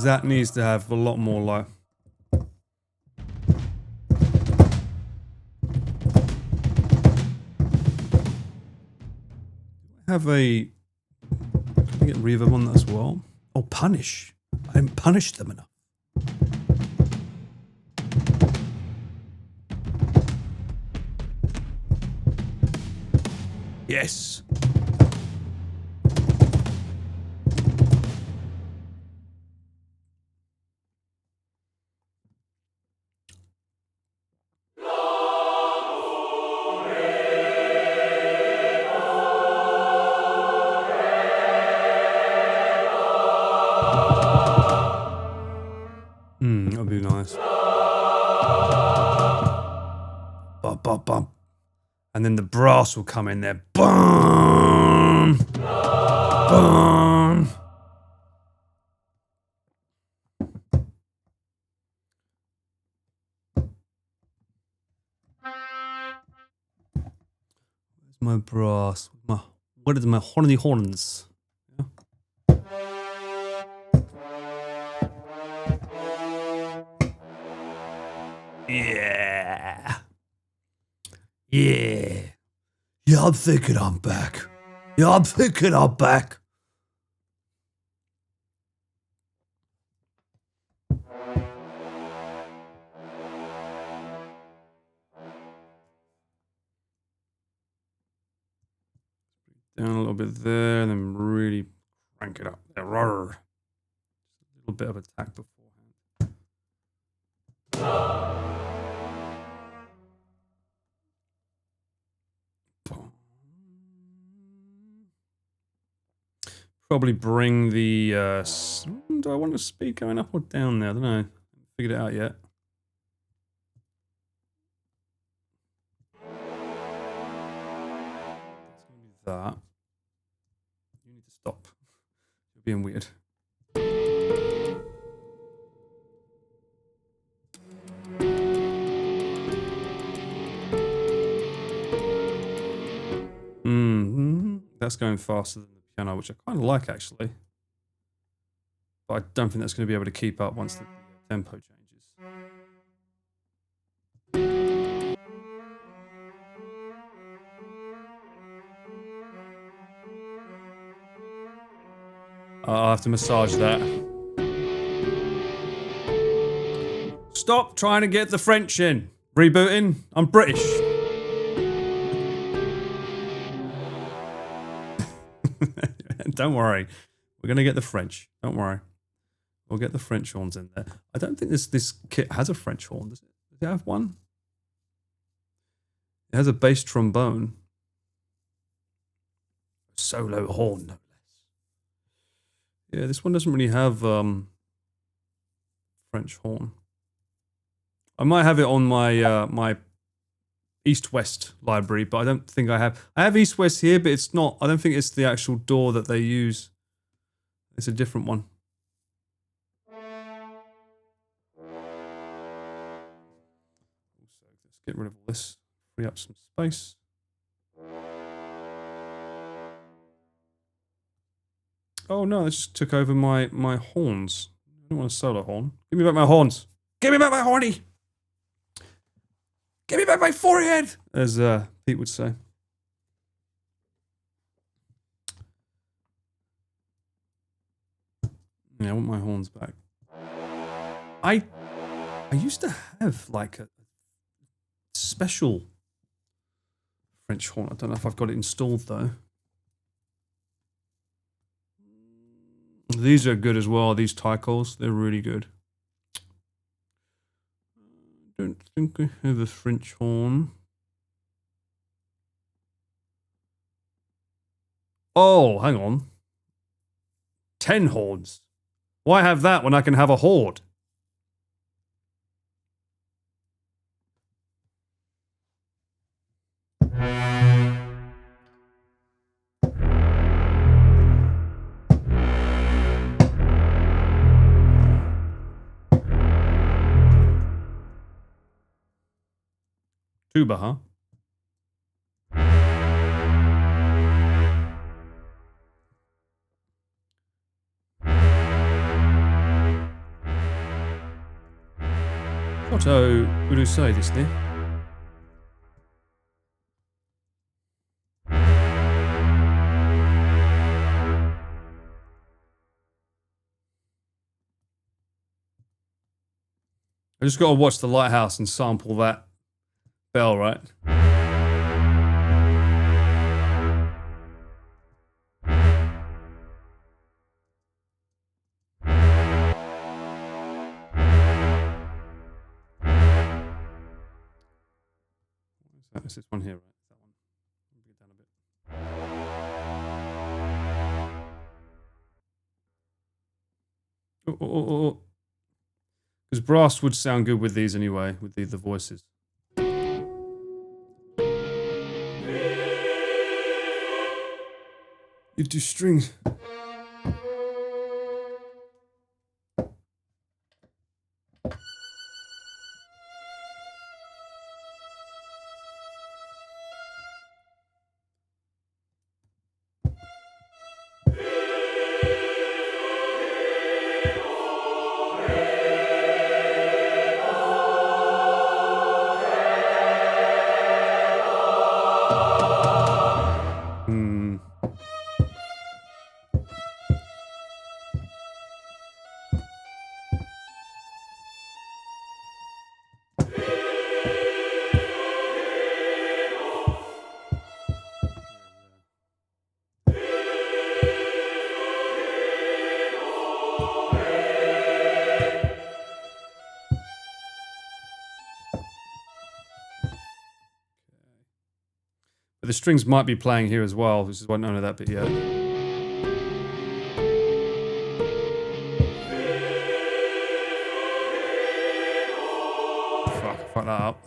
That needs to have a lot more life. Have a... Can I get reverb on that as well? Oh, punish. I didn't punish them enough. Yes. That would be nice. Bum, bum, bum. And then the brass will come in there. Boom! Boom! Where's my brass? What is my horny horns? Yeah. Yeah. Yeah, I'm thinking I'm back. Yeah, I'm thinking I'm back. Down a little bit there, and then really crank it up. A little bit of attack beforehand. Probably bring the... do I want the speed going up or down there? I don't know. I haven't figured it out yet. That. You need to stop. You're being weird. That's going faster than the piano, which I kind of like actually. But I don't think that's going to be able to keep up once the tempo changes. I'll have to massage that. Stop trying to get the French in. Rebooting. I'm British. Don't worry. We're going to get the French. Don't worry. We'll get the French horns in there. I don't think this kit has a French horn, does it? Does it have one? It has a bass trombone. Solo horn, no less. Yeah, this one doesn't really have French horn. I might have it on my my East-West library, but I don't think I have. I have East-West here, but it's not. I don't think it's the actual door that they use. It's a different one. Also, let's get rid of all this. Free up some space. Oh no, that just took over my horns. I don't want a solo horn. Give me back my horns. Give me back my horny. Give me back my forehead, as Pete would say. Yeah, I want my horns back. I used to have like a special French horn. I don't know if I've got it installed though. These are good as well. These Tycos, they're really good. I don't think I have a French horn. Oh, hang on. 10 horns. Why have that when I can have a horde? Tuba, huh? Otto Urusai desu ne. I just got to watch The Lighthouse and sample that bell, right? It's this one here, right? That one. Bring it down a bit. Oh. Because brass would sound good with these anyway, with the voices. You do strings. But the strings might be playing here as well. This is why I don't know that bit yet. Fuck that up.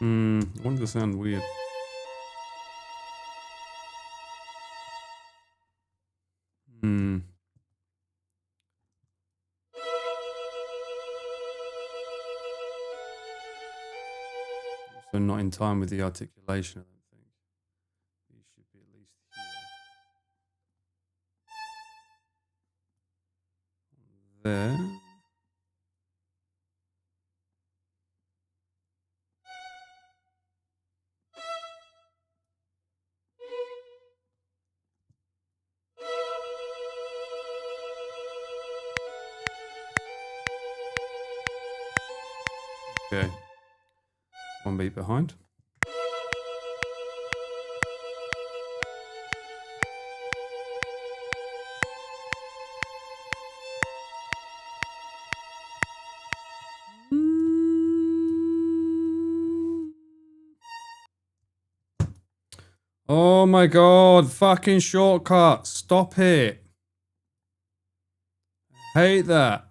I want it to sound weird. So not in time with the articulation, I don't think. You should be at least here. There. Okay. One beat behind. Oh my god, fucking shortcut. Stop it. Hate that.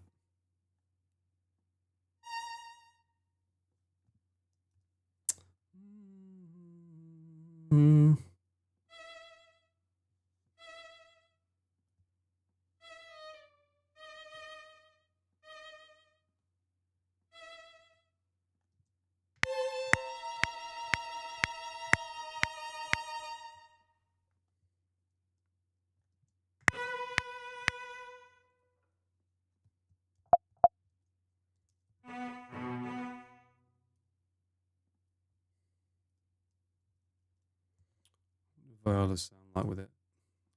viola sound like with it?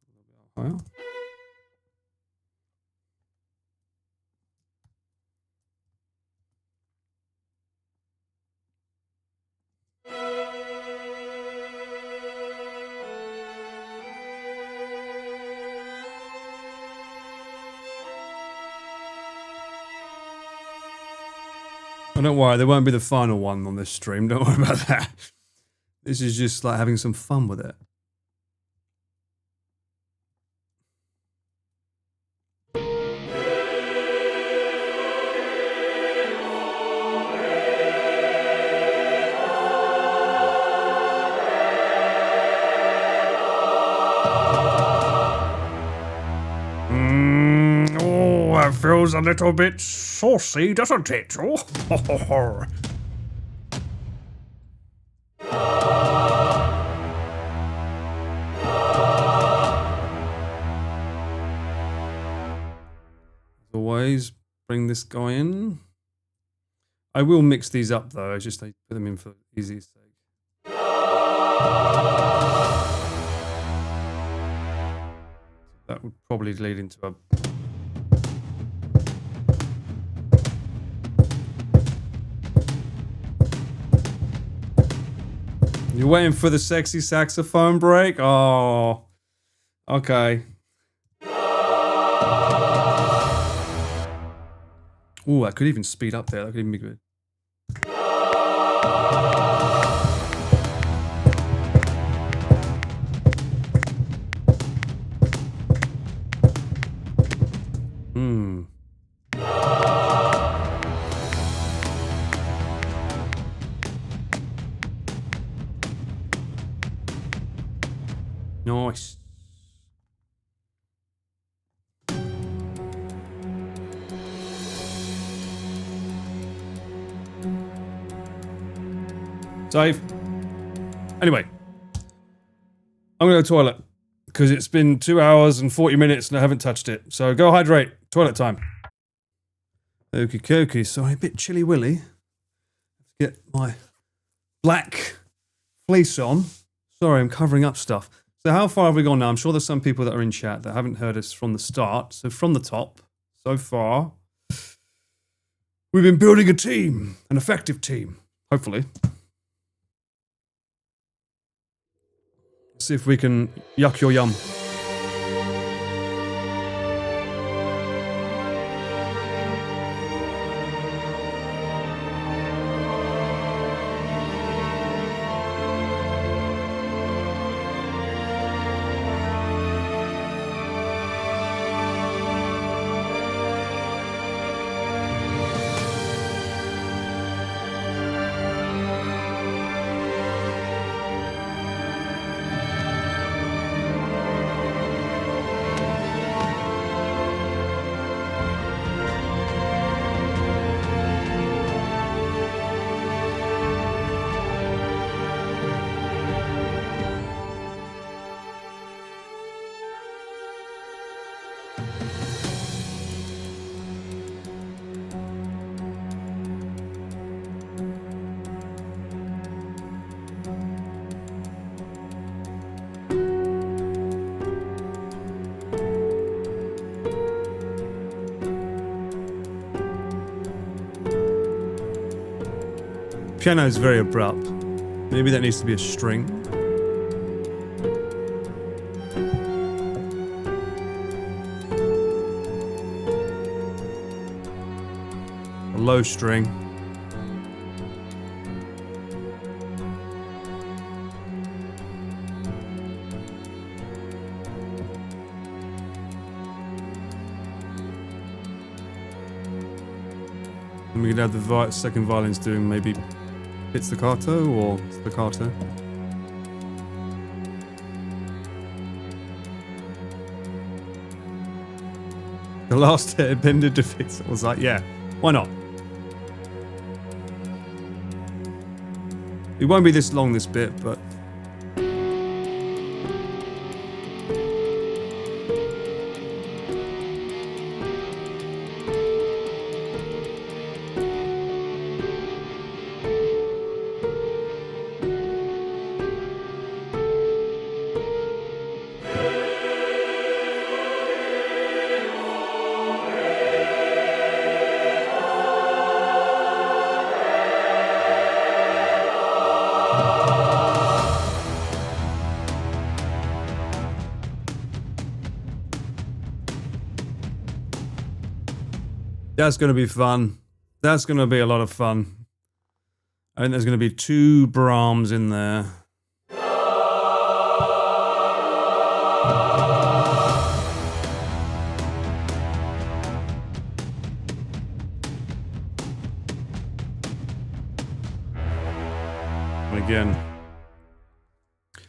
A little bit higher. Oh, don't worry, there won't be the final one on this stream. Don't worry about that. This is just like having some fun with it. Oh, that feels a little bit saucy, doesn't it? Oh, ho, ho, ho. Always bring this guy in. I will mix these up though. I just put them in for easiest sake. That would probably lead into a. You're waiting for the sexy saxophone break? Oh, okay. Oh, I could even speed up there. That could even be good. Nice. Save. Anyway, I'm gonna go to the toilet because it's been 2 hours and 40 minutes and I haven't touched it. So go hydrate. Toilet time. Okie dokie. Sorry, a bit chilly willy. Get my black fleece on. Sorry, I'm covering up stuff. So how far have we gone now? I'm sure there's some people that are in chat that haven't heard us from the start. So from the top, so far, we've been building a team, an effective team, hopefully. See if we can yuck your yum. Piano is very abrupt. Maybe that needs to be a string. A low string. And we could have the second violins doing maybe pizzicato or staccato. The last airbender defeats. I was like, yeah, why not? It won't be this long, this bit, but That's going to be fun. That's going to be a lot of fun. I think there's going to be 2 Brahms in there. And again, oh,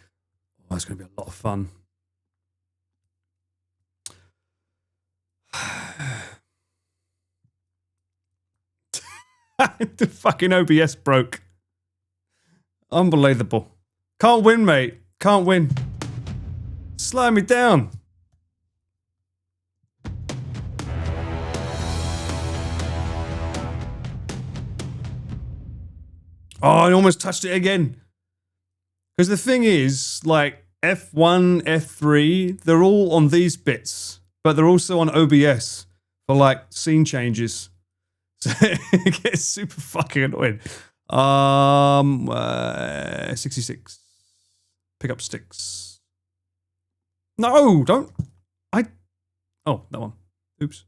that's going to be a lot of fun. The fucking OBS broke. Unbelievable. Can't win, mate. Can't win. Slow me down. Oh, I almost touched it again. Because the thing is, like, F1, F3, they're all on these bits. But they're also on OBS for, like, scene changes. So it gets super fucking annoying. 66. Pick up sticks. No, don't. Oh, that one. Oops.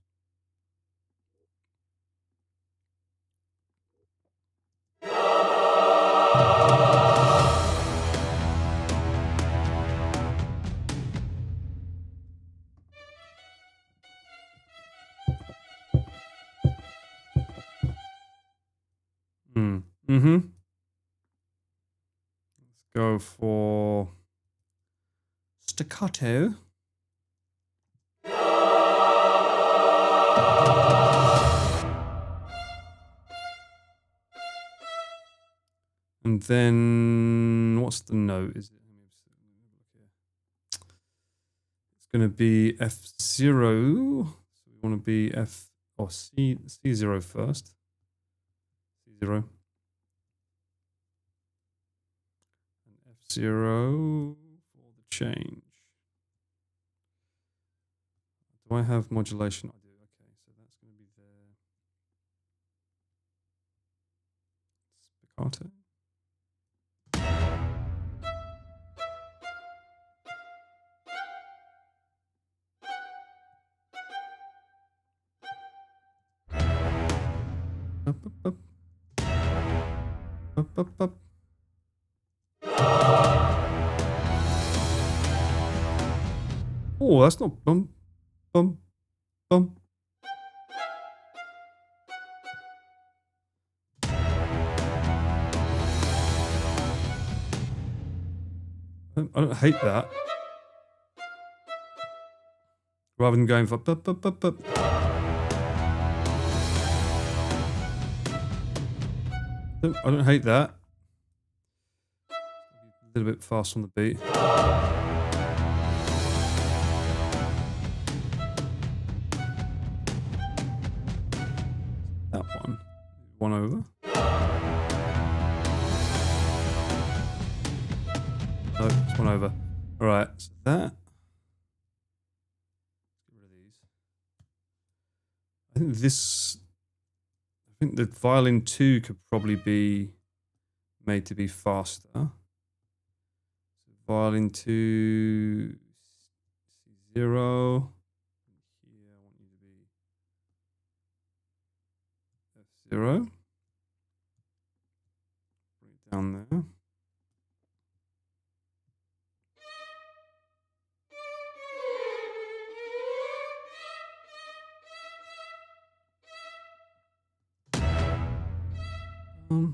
Mm-hmm. Let's go for staccato. And then what's the note? Is it? It's going to be F0. So we want to be F or C0 first. C0. F0 for the change. Do I have modulation? I do. Okay, so that's going to be there. Spiccato. Up, up, up. Up, up, up. Oh, that's not bum, bum, bum. I don't hate that. Rather than going for bup, bup, bup, bup. I don't hate that. A little bit fast on the beat. That one. One over. No, it's one over. Alright, so that. Get rid of these. I think this. I think the violin 2 could probably be made to be faster. Violin 2, C0. Here, I want you to be F0. Bring it down there. Hmm.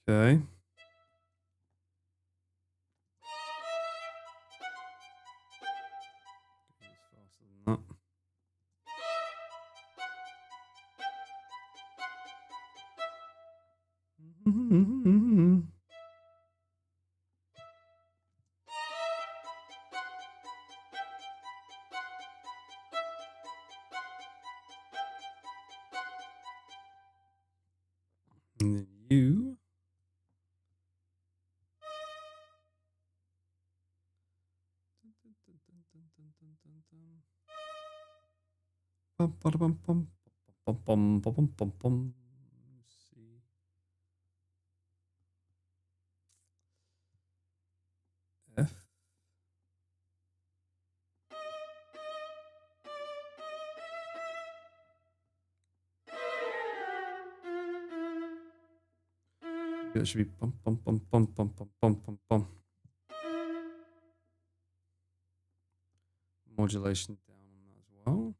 Okay. And then you. Bum, bada, bum, bum, bum, bum, bum, bum, bum, bum. Let's see. F. That should be bum, bum, bum, bum, bum, bum, bum, bum, bum. Modulation down on that as well.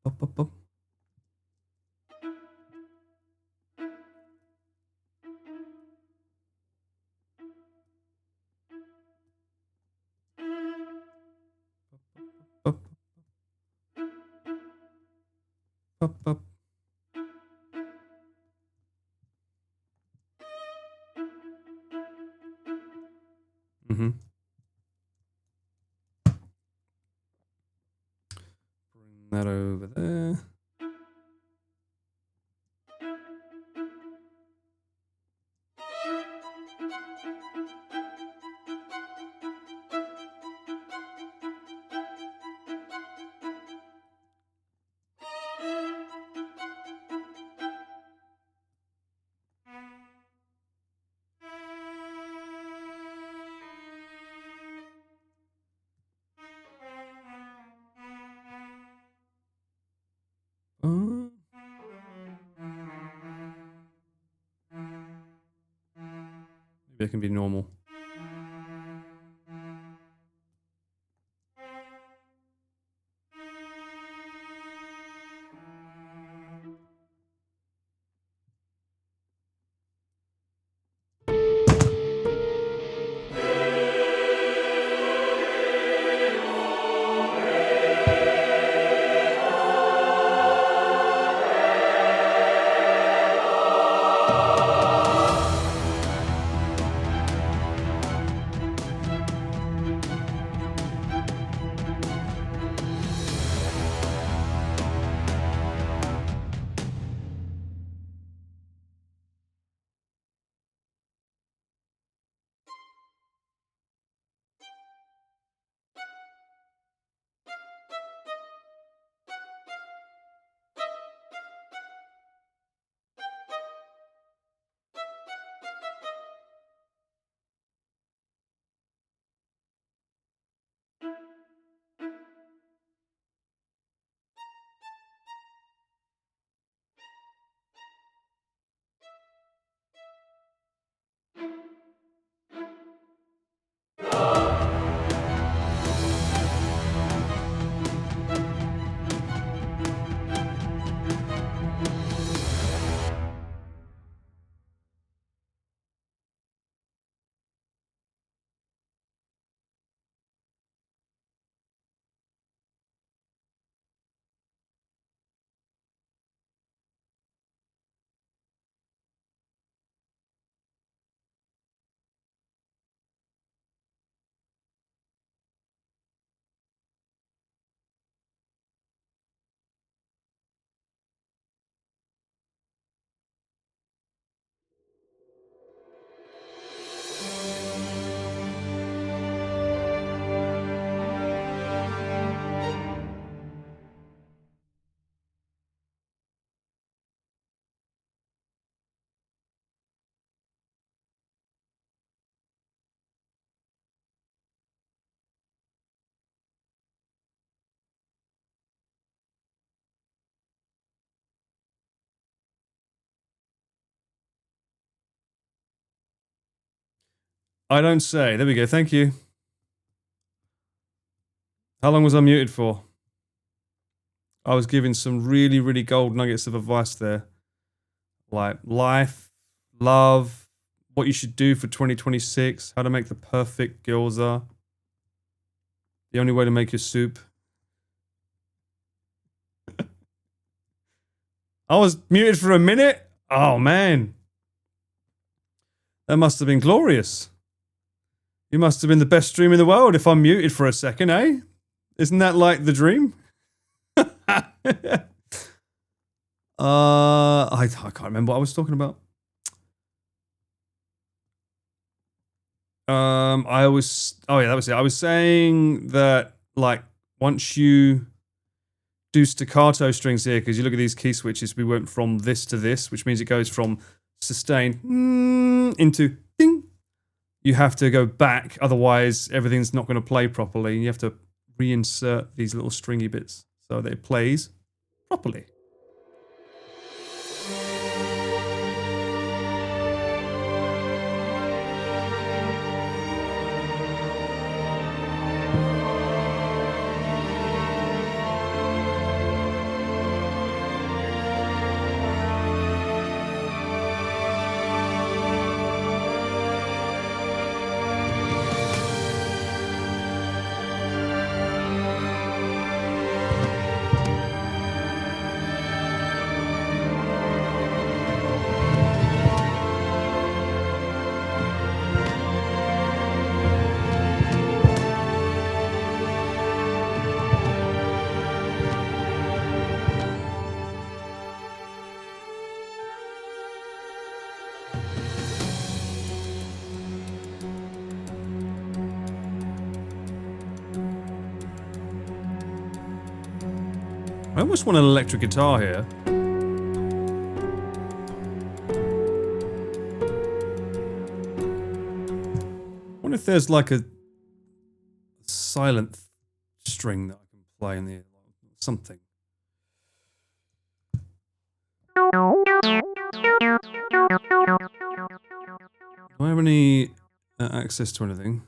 Up, up, up. Up, up, up. Mm-hmm. Bring that over there. Maybe it can be normal. I don't say. There we go. Thank you. How long was I muted for? I was giving some really, really gold nuggets of advice there. Like life, love, what you should do for 2026, how to make the perfect gyoza, the only way to make your soup. I was muted for a minute. Oh, man. That must have been glorious. You must have been the best stream in the world if I'm muted for a second, eh? Isn't that like the dream? I can't remember what I was talking about. I was, oh yeah, that was it. I was saying that, like, once you do staccato strings here, because you look at these key switches, we went from this to this, which means it goes from sustain into ding. You have to go back, otherwise everything's not going to play properly. You have to reinsert these little stringy bits so that it plays properly. I almost want an electric guitar here. I wonder if there's like a silent string that I can play in the something. Do I have any access to anything?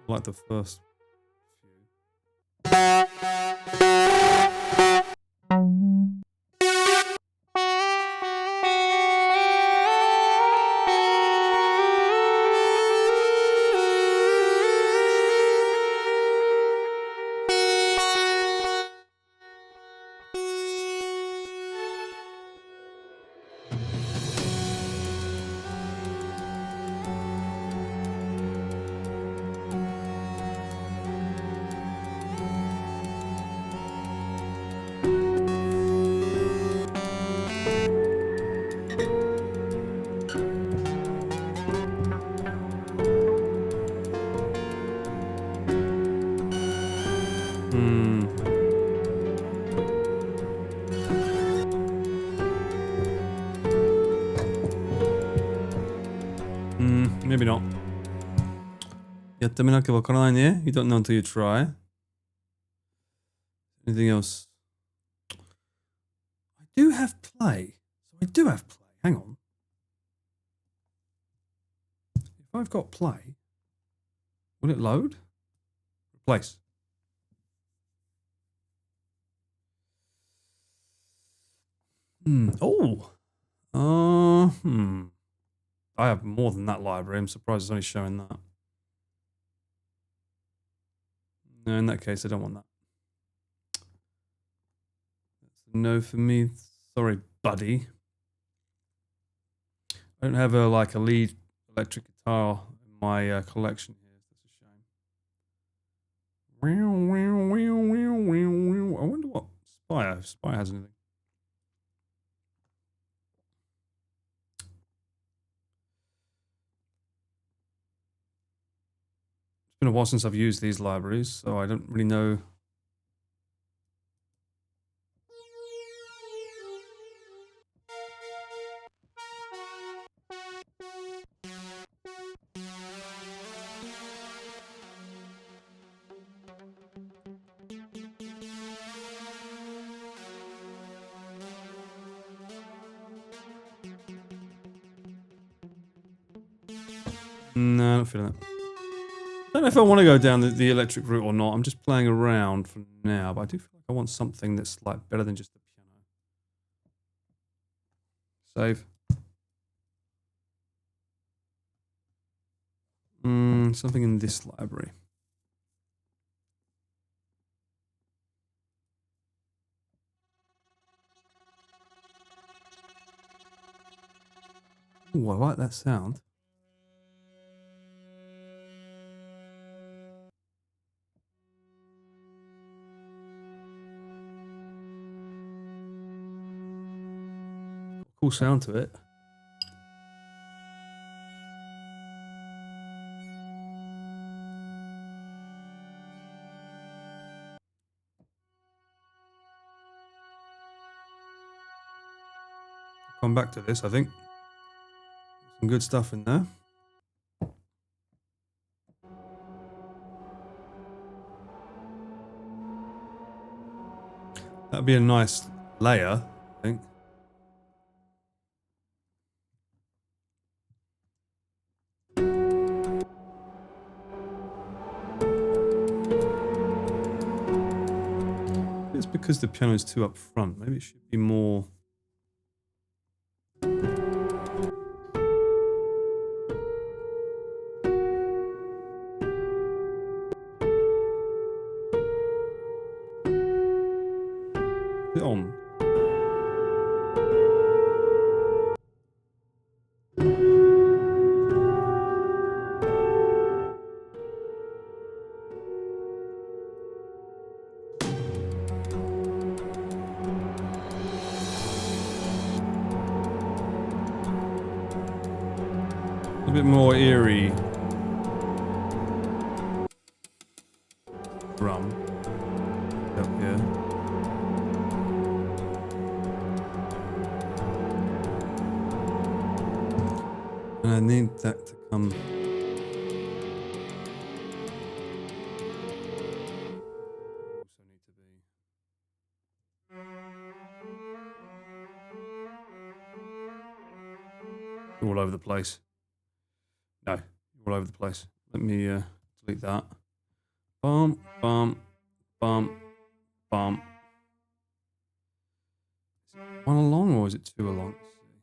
Like the first maybe not. やってみなきゃわからないね. You don't know until you try. Anything else? I do have play. So I do have play. Hang on. If I've got play, will it load? Replace. Oh. I have more than that library. I'm surprised it's only showing that. No, in that case, I don't want that. That's a no for me. Sorry, buddy. I don't have a lead electric guitar in my collection here. That's a shame. I wonder what Spire has anything. It's been a while since I've used these libraries, so I don't really know. No, I don't feel that. I don't know if I want to go down the electric route or not. I'm just playing around for now, but I do feel like I want something that's like better than just the piano. Save. Something in this library. Ooh, I like that sound. Cool sound to it. Come back to this, I think. Some good stuff in there. That'd be a nice layer, I think. It's because the piano is too up front. Maybe it should be more. Put it on. A bit more eerie drum up here. And I need that to come. Also need to be. All over the place. No, all over the place. Let me delete that. Bum, bum, bum, bum. Is it one along or is it two along? Let's see.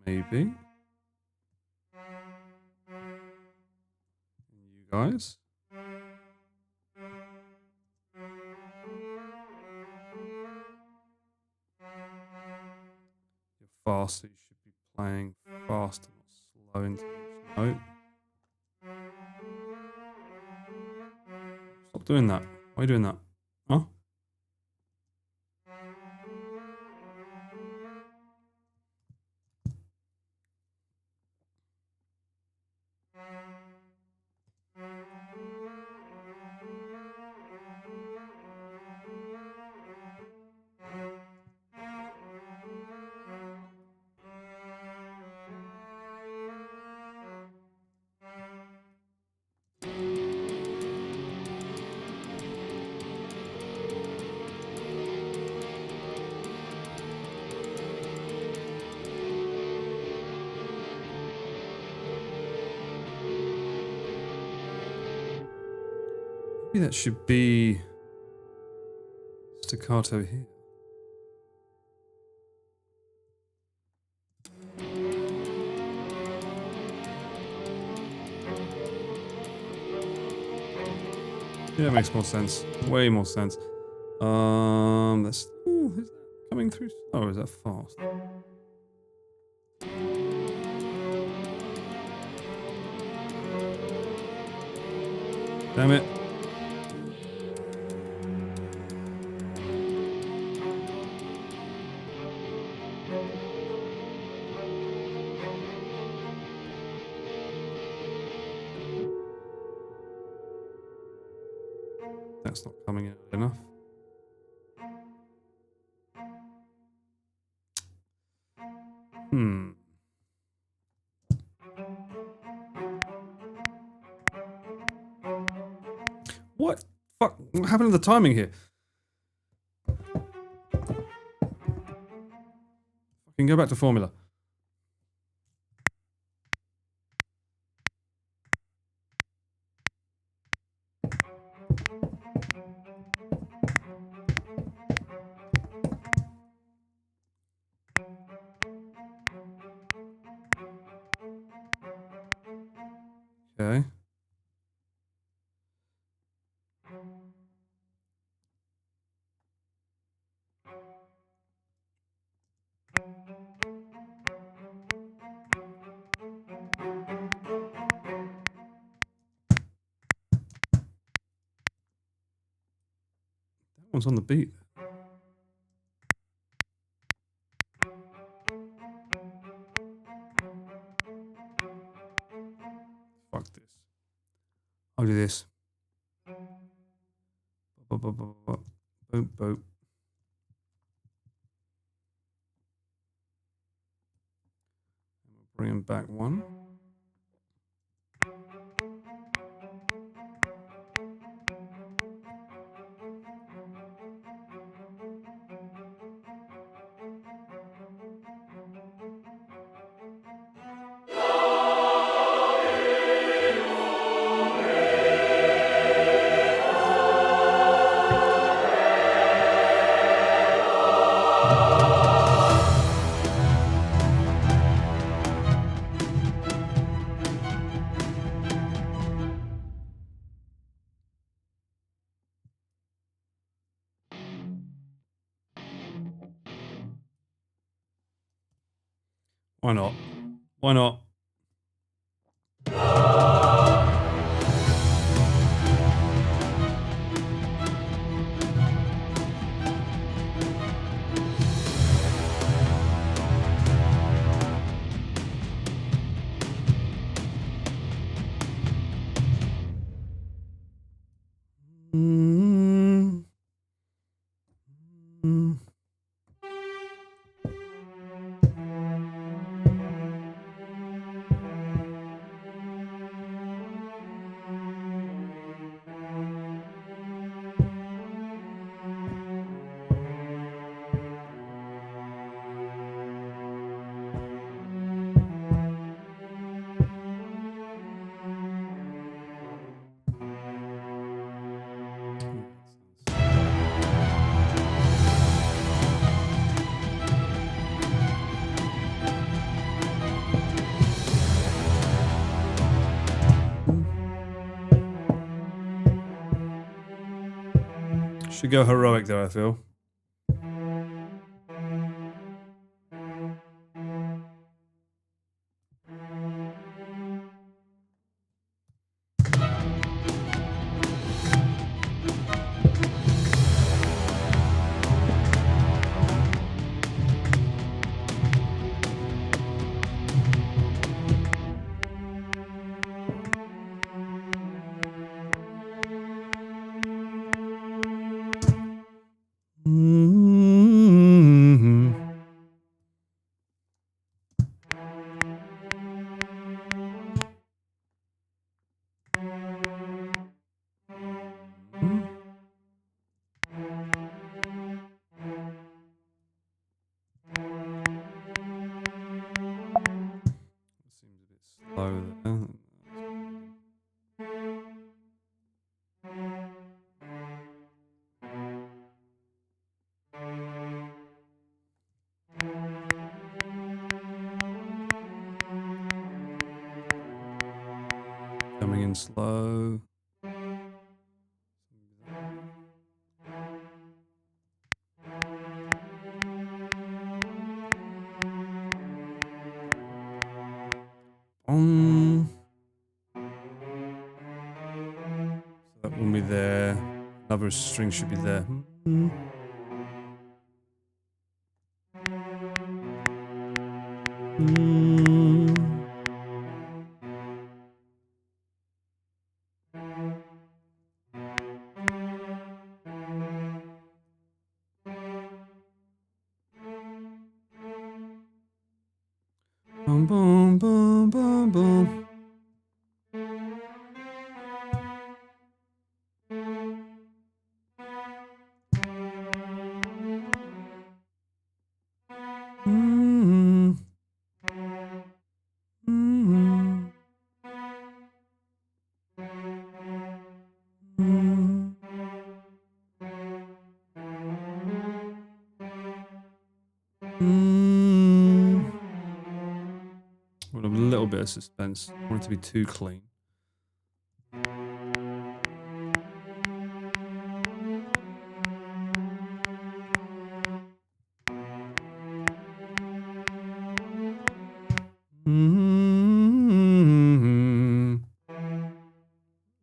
Maybe. You guys. You're fast, so you should be playing fast and not slow into each note. Stop doing that. Why are you doing that? Huh? Maybe that should be staccato here. Yeah, that makes more sense. Way more sense. That's. Ooh, is that coming through? Oh, is that fast? Damn it. That's not coming out enough. What? Fuck. What happened to the timing here? Fucking go back to formula. That one's on the beat. Fuck this. I'll do this. Boop, boop. Bring him back one. Why not? Why not? Should go heroic there, I feel. Slow there. Coming in slow. So that will be there. Another string should be there. Boom, boom, boom, boom, boom. With a little bit of suspense. I want it to be too clean.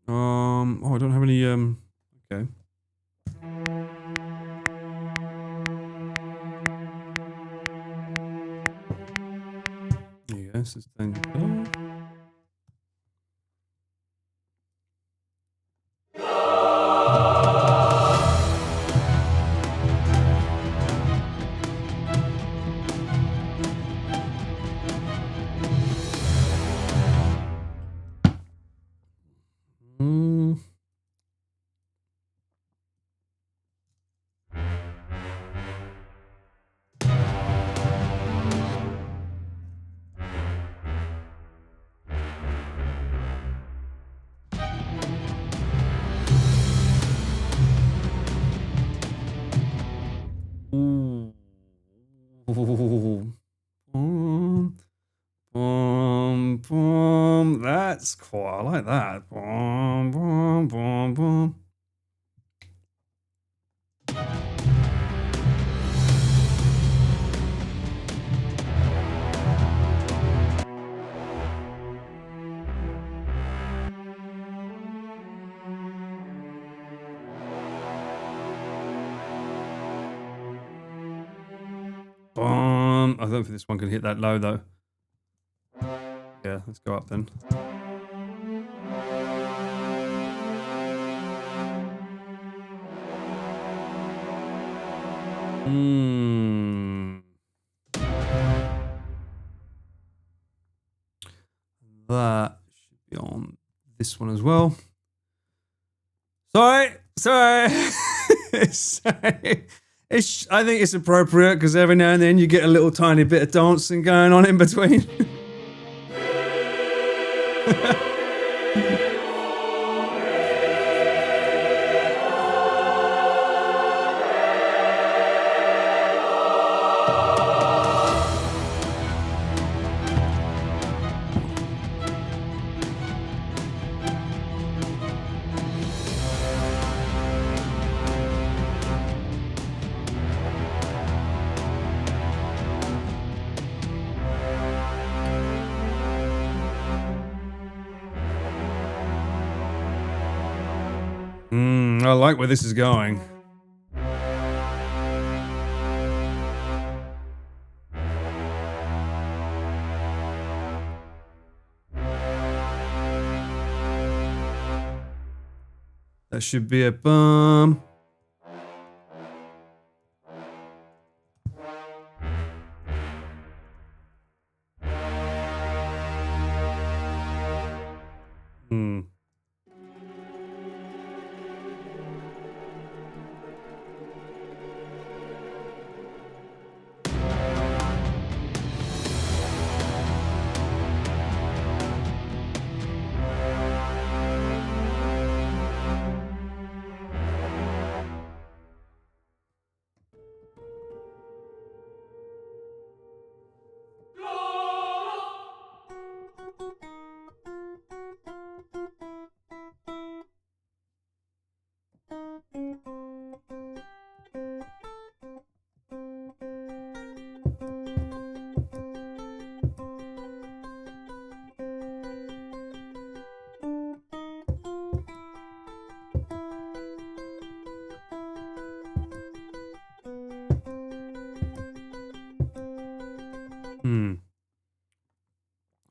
Oh, I don't have any, okay. sustain. Ooh. Boom, boom, boom. That's cool. I like that. Boom, boom, boom, boom. Boom. I don't think this one can hit that low though. Yeah, let's go up then. That should be on this one as well. Sorry. I think it's appropriate because every now and then you get a little tiny bit of dancing going on in between. I like where this is going. That should be a bum.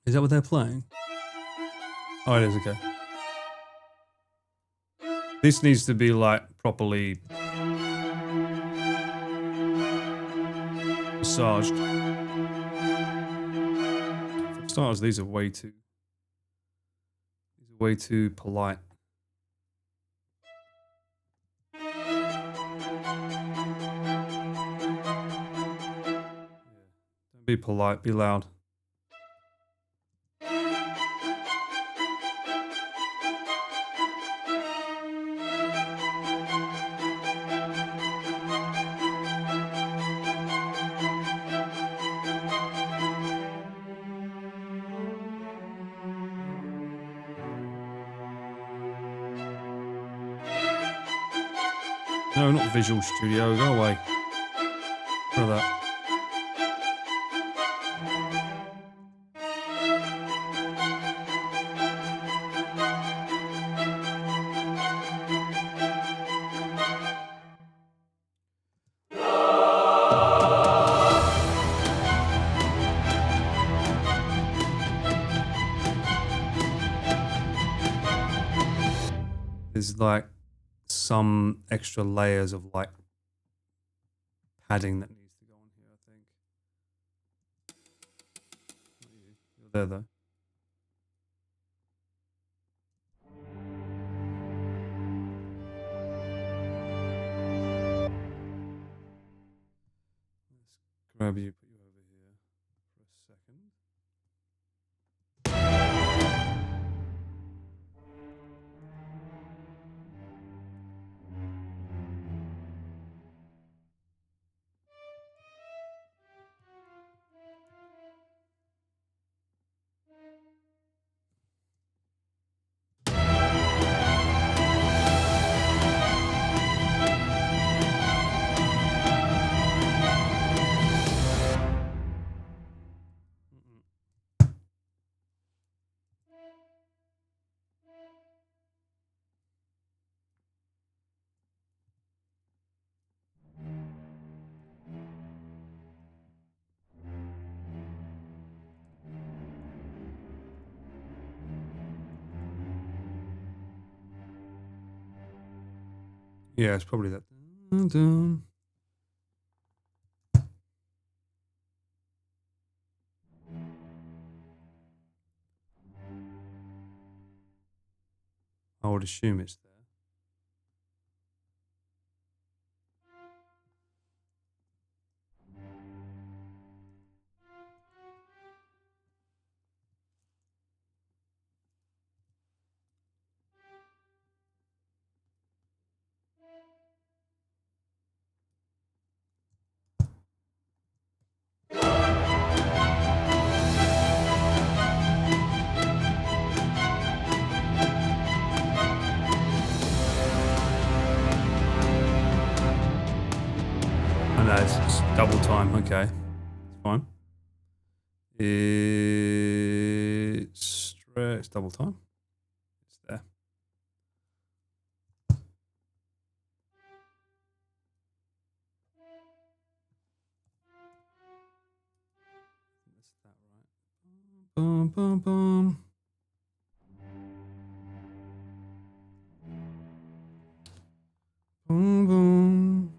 Is that what they're playing? Oh, it is, okay. This needs to be like properly massaged. For starters, these are way too polite. Don't be polite, be loud. No, not Visual Studio. Go away. Look at that. like some extra layers of like padding that needs to go on here, I think. You're there though. Let's grab you, put you over here for a second. Yeah, it's probably that. Dun, dun. I would assume it's there. Oh, no, it's double time. Okay, it's fine. It's double time. It's there. That's that right. Boom, boom, boom. Boom, boom.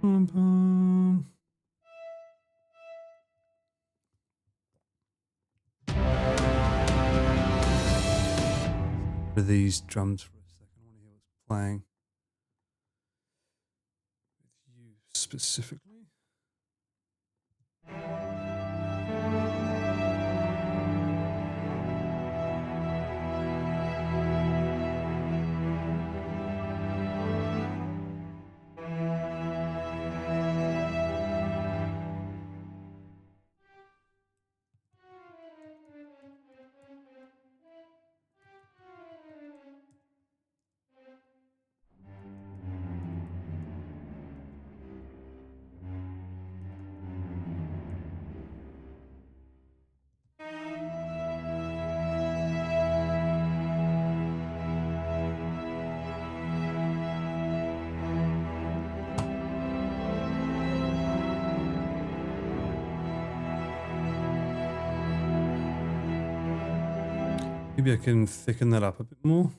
Boom, boom. For these drums for a second, I want to hear what's playing with you specifically. Maybe I can thicken that up a bit more.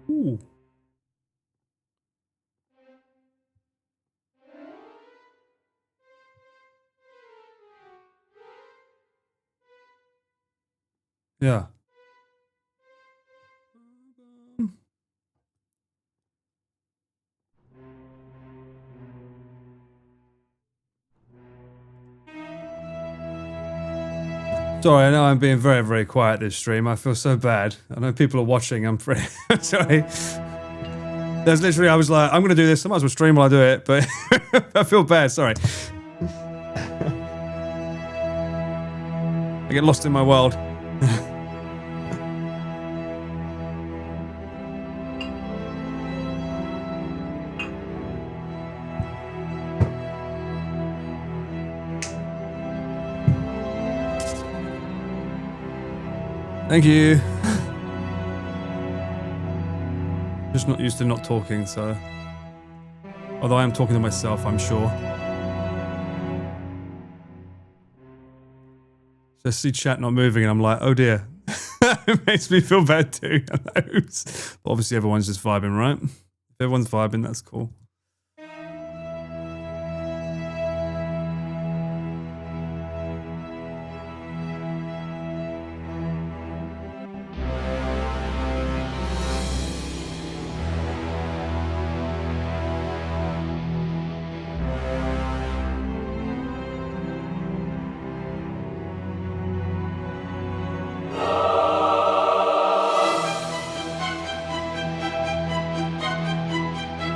Ooh. Yeah. Sorry, I know I'm being very, very quiet this stream. I feel so bad. I know people are watching. I'm pretty sorry. There's literally, I was like, I'm going to do this. I might as well stream while I do it, but I feel bad. Sorry. I get lost in my world. Thank you. Just not used to not talking, so. Although I am talking to myself, I'm sure. So I see chat not moving and I'm like, oh dear. It makes me feel bad too. But obviously everyone's just vibing, right? If everyone's vibing, that's cool.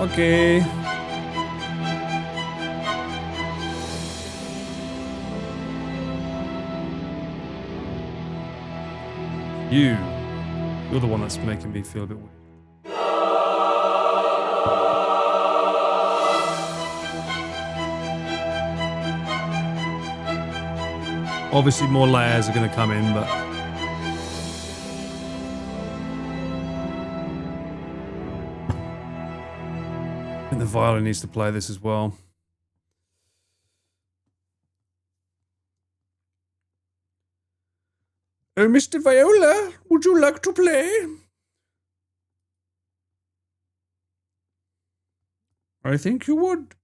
Okay. You're the one that's making me feel a bit weird. Obviously more layers are going to come in, but... I think the violin needs to play this as well. Oh, Mr. Viola, would you like to play? I think you would.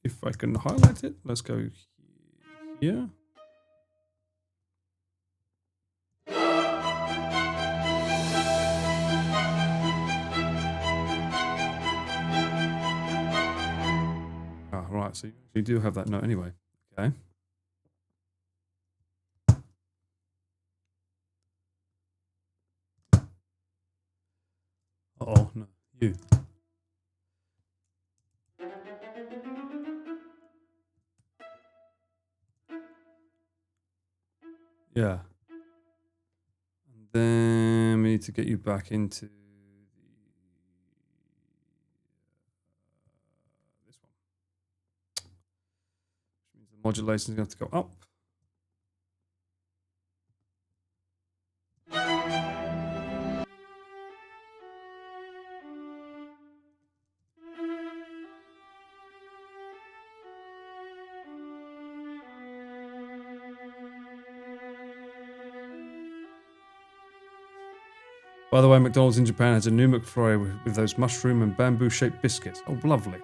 If I can highlight it, let's go here. Ah, right, so you do have that note anyway. Okay. Uh-oh, no, you. Yeah. And then we need to get you back into this one. Which means the modulation is going to have to go up. By the way, McDonald's in Japan has a new McFlurry with those mushroom and bamboo-shaped biscuits. Oh, lovely. Is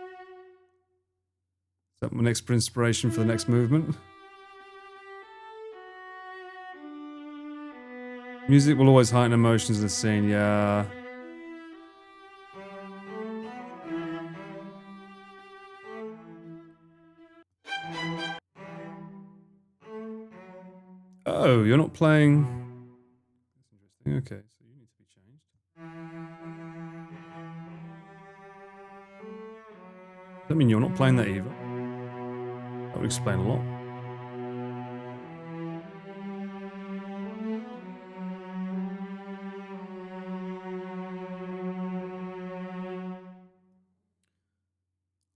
that my next inspiration for the next movement? Music will always heighten emotions in the scene, yeah. Oh, you're not playing... That's interesting, okay. So you need to be changed. Does that mean you're not playing that either? That would explain a lot.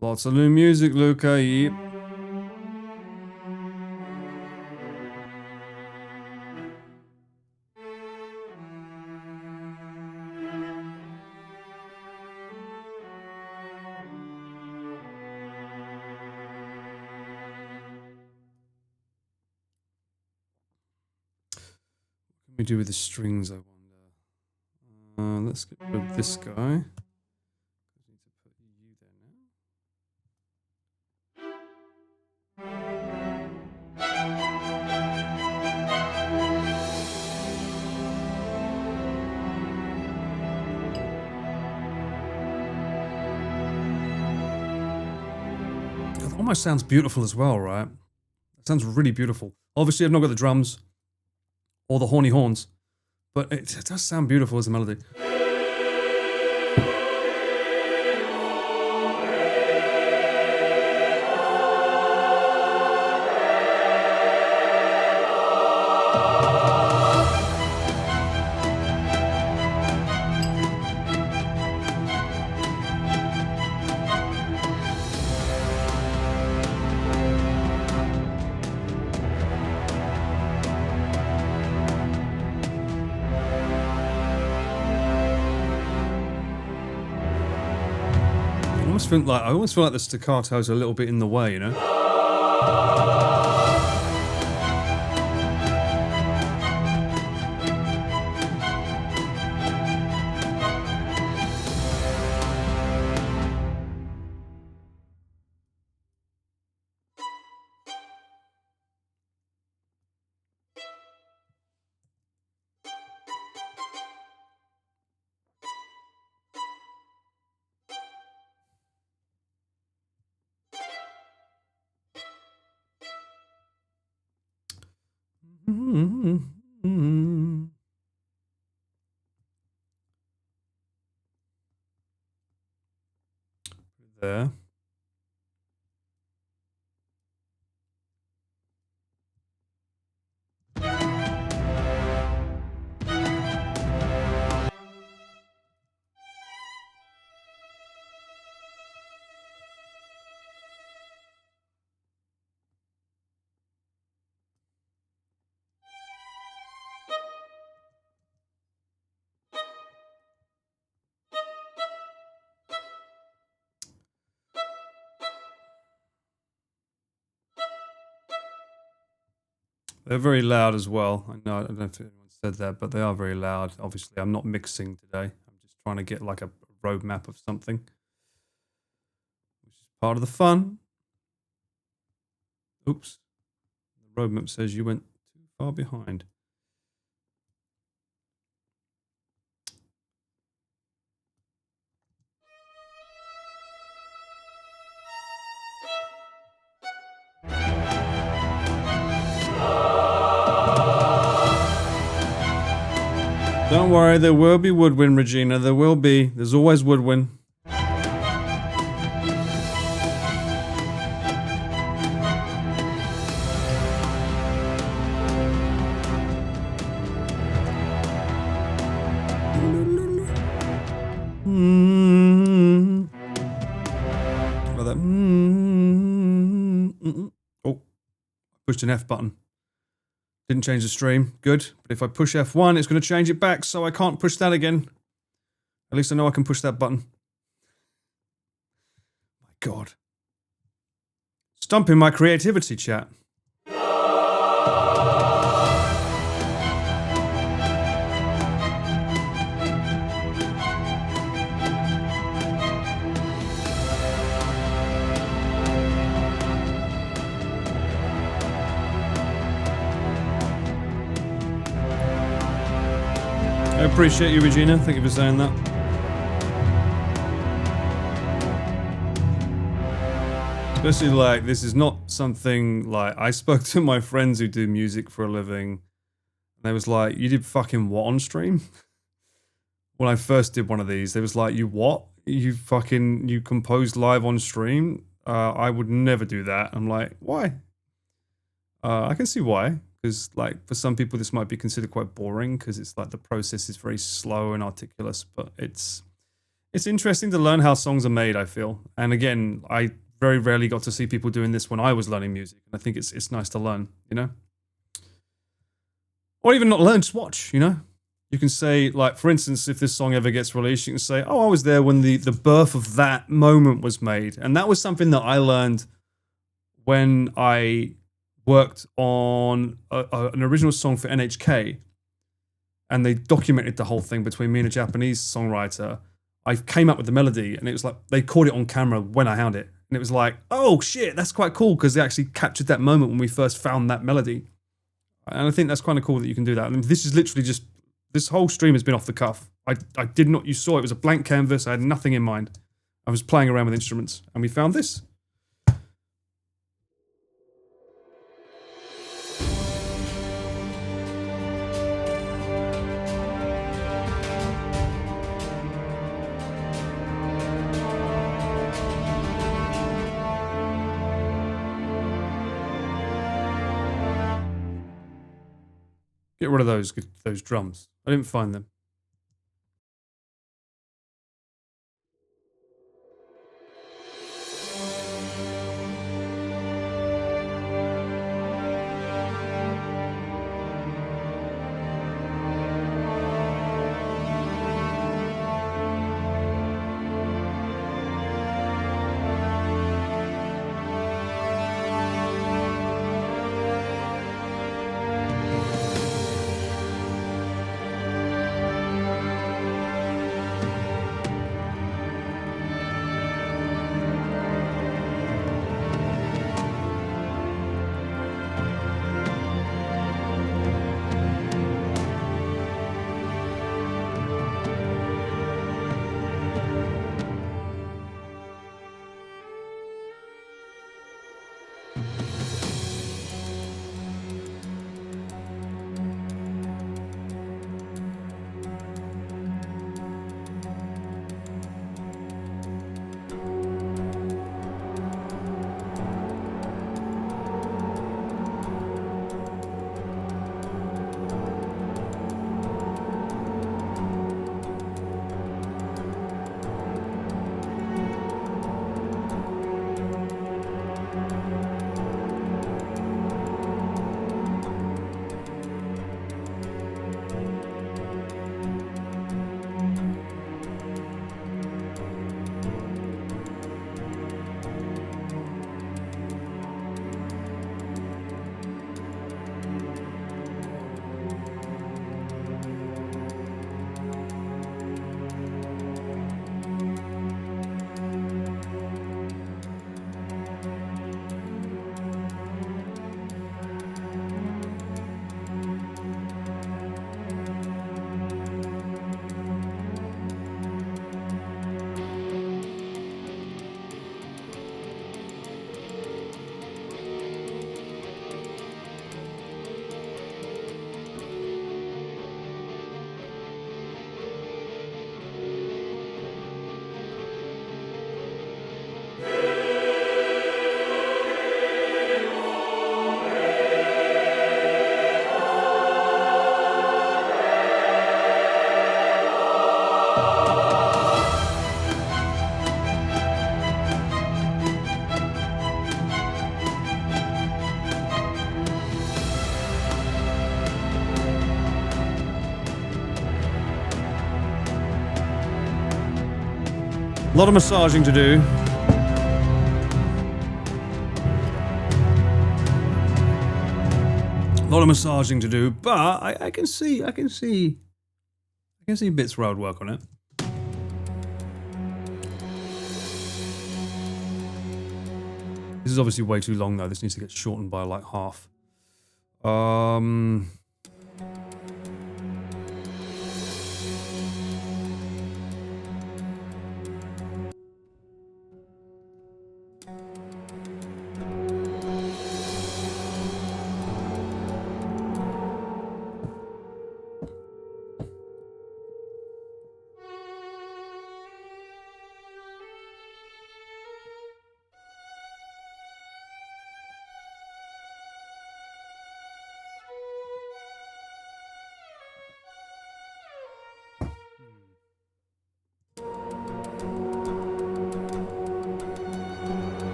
Lots of new music, Luca. Yep. What can we do with the strings, I wonder? Let's get rid of this guy. It almost sounds beautiful as well, right? It sounds really beautiful. Obviously, I've not got the drums or the horny horns, but it does sound beautiful as a melody. I almost feel like the staccato's a little bit in the way, you know? There. They're very loud as well. I don't know if anyone said that, but they are very loud. Obviously, I'm not mixing today. I'm just trying to get like a roadmap of something, which is part of the fun. Oops. The roadmap says you went too far behind. Don't worry, there will be woodwind, Regina. There will be. There's always woodwind. Like that. Oh, pushed an F button. Didn't change the stream. Good. But if I push F1, it's going to change it back, so I can't push that again. At least I know I can push that button. My God. Stumping my creativity, chat. I appreciate you, Regina. Thank you for saying that. Especially like, this is not something like, I spoke to my friends who do music for a living, and they was like, you did fucking what on stream? When I first did one of these, they was like, you what? You composed live on stream? I would never do that. I'm like, why? I can see why. Because, like, for some people, this might be considered quite boring because it's like the process is very slow and articulate. But it's interesting to learn how songs are made, I feel. And again, I very rarely got to see people doing this when I was learning music. And I think it's nice to learn, you know? Or even not learn, just watch, you know? You can say, like, for instance, if this song ever gets released, you can say, oh, I was there when the birth of that moment was made. And that was something that I learned when I worked on an original song for NHK, and they documented the whole thing between me and a Japanese songwriter. I came up with the melody, and it was like they caught it on camera when I found it, and it was like, oh shit, that's quite cool because they actually captured that moment when we first found that melody. And I think that's kind of cool that you can do that. I mean, this is literally just, this whole stream has been off the cuff. I did not, you saw it was a blank canvas. I had nothing in mind. I was playing around with instruments, and we found this. Get rid of those drums. I didn't find them. A lot of massaging to do. A lot of massaging to do, but I can see bits where I would work on it. This is obviously way too long though. This needs to get shortened by like half.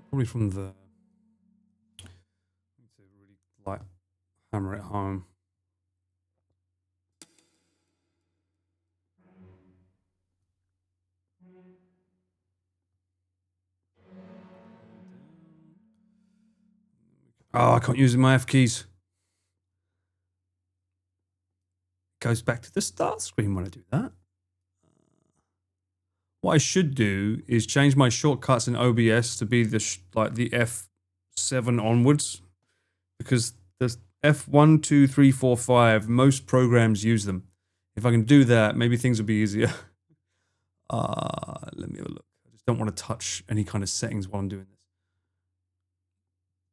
Probably from the need to really like hammer it home. Oh, I can't use my F keys. Goes back to the start screen when I do that. What I should do is change my shortcuts in OBS to be the like the F7 onwards, because there's F1, 2, 3, 4, 5. Most programs use them. If I can do that, maybe things will be easier. Let me have a look. I just don't want to touch any kind of settings while I'm doing this.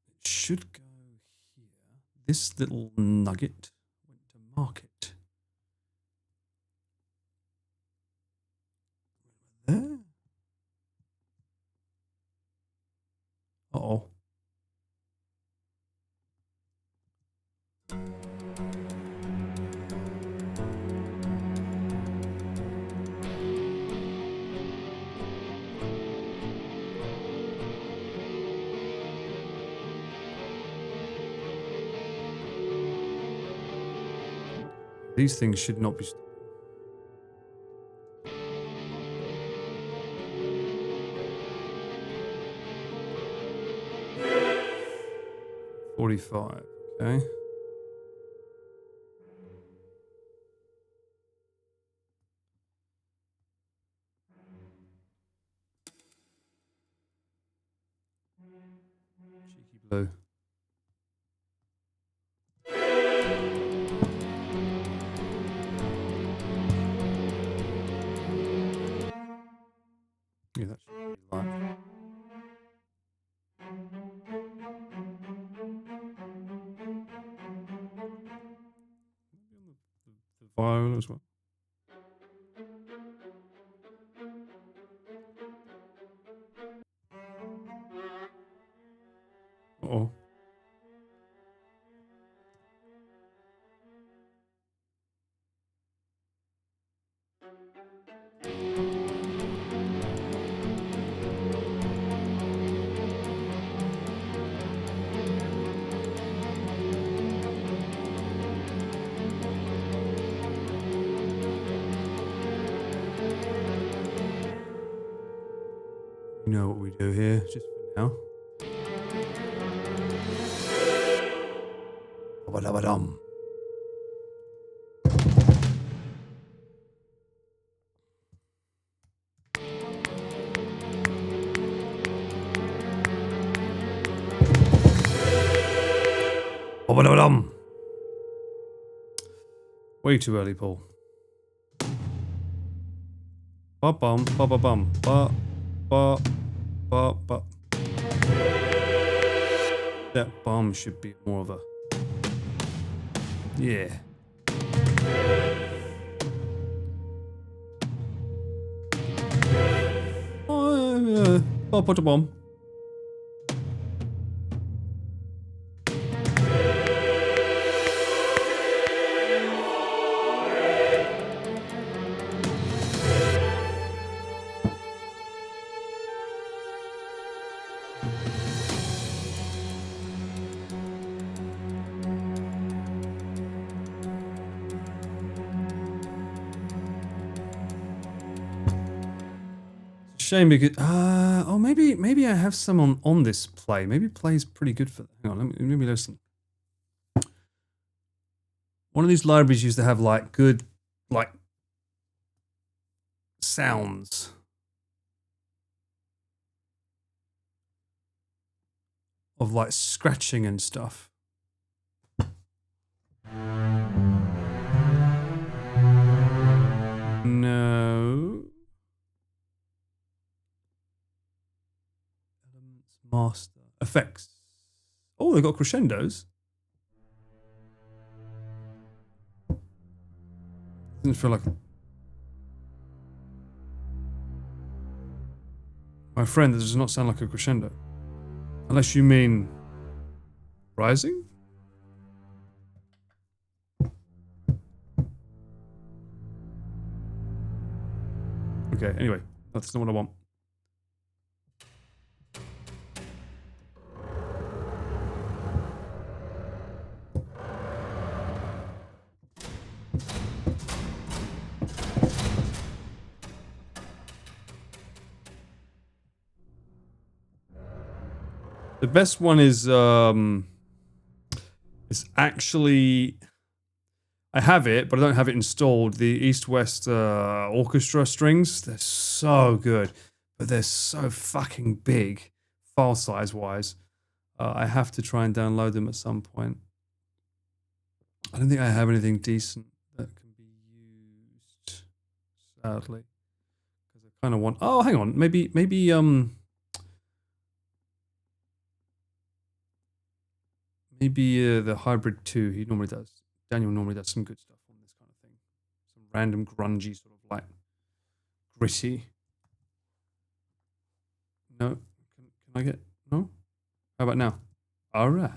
It should go here. This little nugget went to market. There. Uh-oh. These things should not be. 45, okay. Cheeky blue. Yeah, that should be light. The viol as well. Uh-oh. You know what we do here, just for now. Ba-ba-da-ba-dum. Ba-ba-da-ba-dum. Way too early, Paul. Ba-bum, ba-ba-bum, ba, ba, ba, ba. That bum should be more of a... Yeah. Oh, I'll put a bomb. shame because oh maybe I have some on this play. Maybe play's pretty good for that. Hang on, let me listen. One of these libraries used to have like good like sounds. Of like scratching and stuff. No. Elements, master, effects. Oh, they've got crescendos. Doesn't feel like. My friend, this does not sound like a crescendo. Unless you mean rising? Okay, anyway, that's not what I want. The best one is actually I have it, but I don't have it installed. The East-West orchestra strings, they're so good, but they're so fucking big, file size wise. I have to try and download them at some point. I don't think I have anything decent that can be used, sadly, because I kind of want. Oh, hang on, maybe. Maybe the Hybrid 2, he normally does. Daniel normally does some good stuff on this kind of thing. Some random grungy sort of like gritty. No? Can I get... No? How about now? Alright.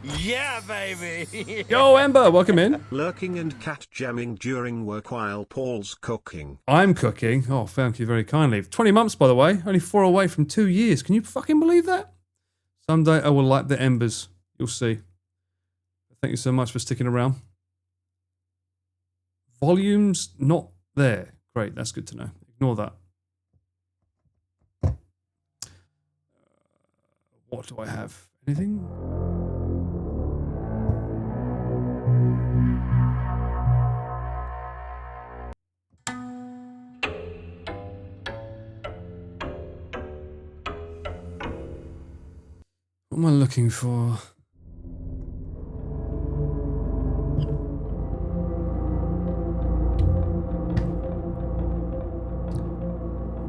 Yeah, baby!
Yo, Ember, welcome in.
Lurking and cat jamming during work while Paul's cooking.
I'm cooking. Oh, thank you very kindly. 20 months, by the way. Only 4 away from 2 years. Can you fucking believe that? Someday I will light the embers. You'll see. Thank you so much for sticking around. Volume's not there. Great, that's good to know. Ignore that. What do I have? Anything? What am I looking for?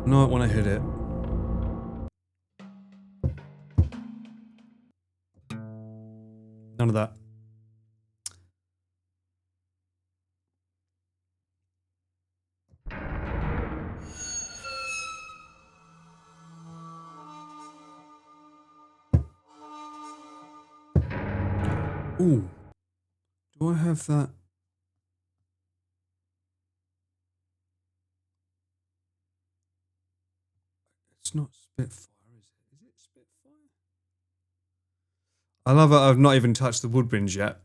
Not when I hit it. None of that. Ooh. Do I have that? It's not Spitfire, is it? Is it Spitfire? I love that I've not even touched the woodwinds yet.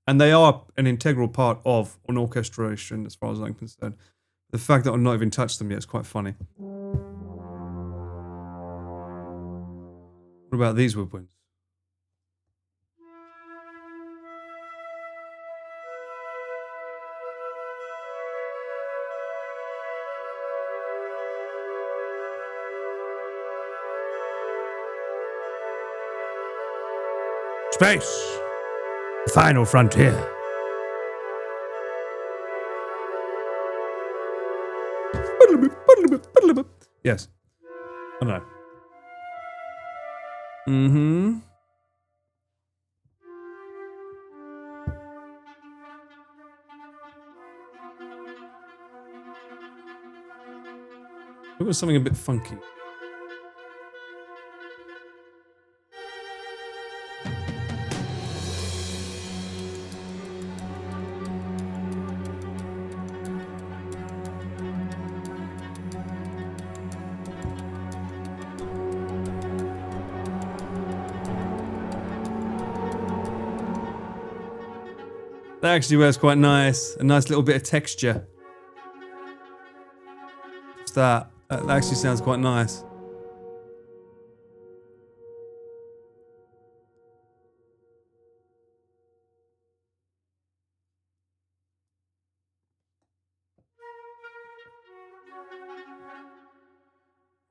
And they are an integral part of an orchestration, as far as I'm concerned. The fact that I've not even touched them yet is quite funny. What about these woodwinds? Space! The final frontier. Yes. I don't know. Mm-hmm. It was something a bit funky. That actually works quite nice. A nice little bit of texture. Just that. That actually sounds quite nice.